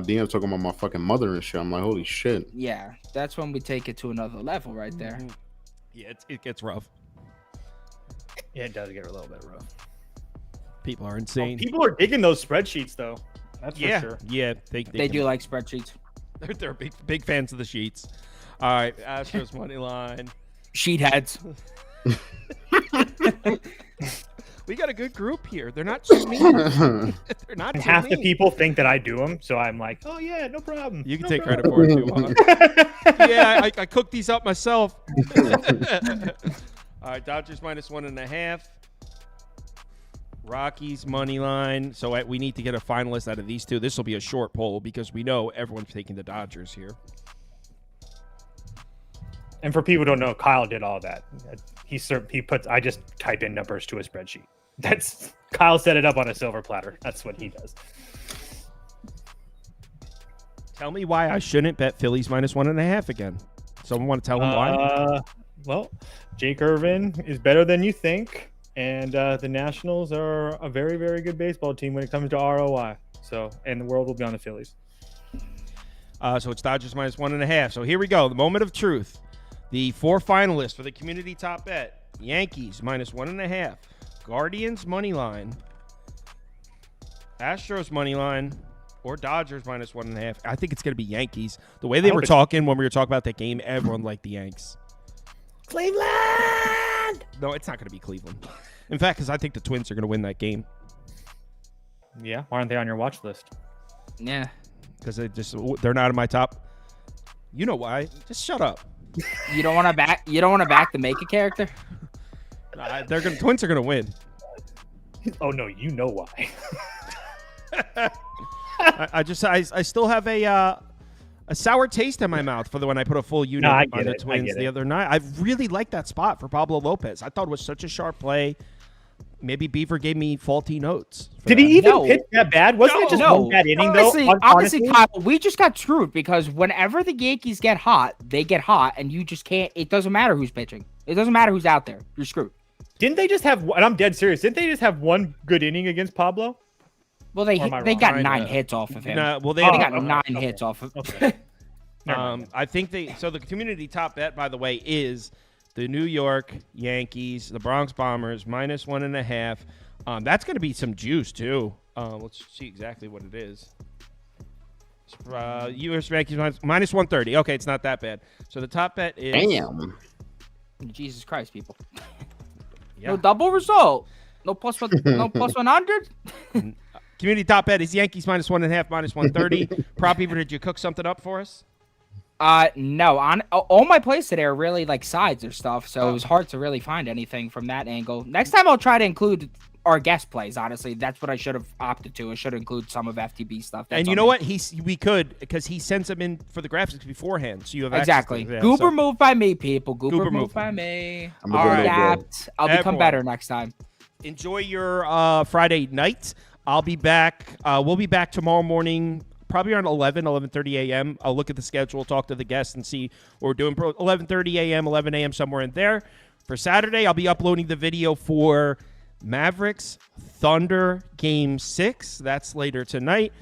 DMs talking about my fucking mother and shit. I'm like, holy shit. Yeah, that's when we take it to another level right there. Yeah, it gets rough. yeah, it does get a little bit rough. People are insane. People are digging those spreadsheets, though. That's yeah, for sure. yeah, They can- do like spreadsheets. They're big fans of the sheets. All right, Astros money line. Sheet heads. We got a good group here. They're not too mean. They're not And too half mean. the people think that I do them, so I'm like, oh yeah, no problem. You can no take problem. credit for it too, huh? Yeah, I cooked these up myself. All right, Dodgers -1.5. Rockies money line. So we need to get a finalist out of these two. This will be a short poll because we know everyone's taking the Dodgers here. And for people who don't know, Kyle did all that. I just type in numbers to a spreadsheet. That's Kyle set it up on a silver platter. That's what he does. Tell me why I shouldn't bet Phillies -1.5 again. Someone want to tell him why? Well, Jake Irvin is better than you think, and the Nationals are a very, very good baseball team when it comes to ROI. So, and the world will be on the Phillies. So it's Dodgers -1.5. So here we go. The moment of truth. The 4 finalists for the community top bet. Yankees -1.5. Guardians money line. Astros money line. Or Dodgers -1.5. I think it's going to be Yankees. The way they were talking when we were talking about that game, everyone liked the Yanks. Cleveland! No, it's not going to be Cleveland. In fact, because I think the Twins are going to win that game. Yeah, why aren't they on your watch list? Yeah. Because they're not in my top. You know why? Just shut up. You don't want to back. You don't want to back the make a character. Twins are gonna win. Oh no, you know why. I still have a sour taste in my mouth for the when I put a full unit on the Twins the other night. I really liked that spot for Pablo Lopez. I thought it was such a sharp play. Maybe Beaver gave me faulty notes. Did he even pitch that bad? Wasn't it just one bad inning, though? Honestly, Kyle, we just got screwed because whenever the Yankees get hot, they get hot, and you just can't. It doesn't matter who's pitching. It doesn't matter who's out there. You're screwed. Didn't they just have? And I'm dead serious. Didn't they just have one good inning against Pablo? Well, they got 9 hits off of him. They got 9 hits off of. Okay. I think the community top bet, by the way, is the New York Yankees, the Bronx Bombers, -1.5. That's going to be some juice, too. Let's see exactly what it is. U.S. Yankees -130. Okay, it's not that bad. So the top bet is... Damn. Jesus Christ, people. Yeah. No double result. No plus 100. Community top bet is Yankees -1.5, -130. Prop Beaver, did you cook something up for us? No. All my plays today are really like sides or stuff, so it was hard to really find anything from that angle. Next time I'll try to include our guest plays. Honestly, that's what I should have opted to. I should include some of FTB stuff. And you know what? We could because he sends them in for the graphics beforehand, so you have exactly. Goober move by me, people. Goober move by me. All right, I'll become better next time. Enjoy your Friday night. I'll be back. We'll be back tomorrow morning, probably around 11:30 a.m. I'll look at the schedule, talk to the guests, and see what we're doing. 11:30 a.m., 11 a.m., somewhere in there. For Saturday, I'll be uploading the video for Mavericks Thunder Game 6. That's later tonight.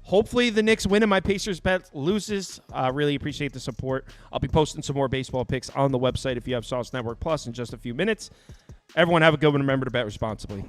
Hopefully the Knicks win and my Pacers bet loses. Really appreciate the support. I'll be posting some more baseball picks on the website if you have Sauce Network Plus in just a few minutes. Everyone have a good one. Remember to bet responsibly.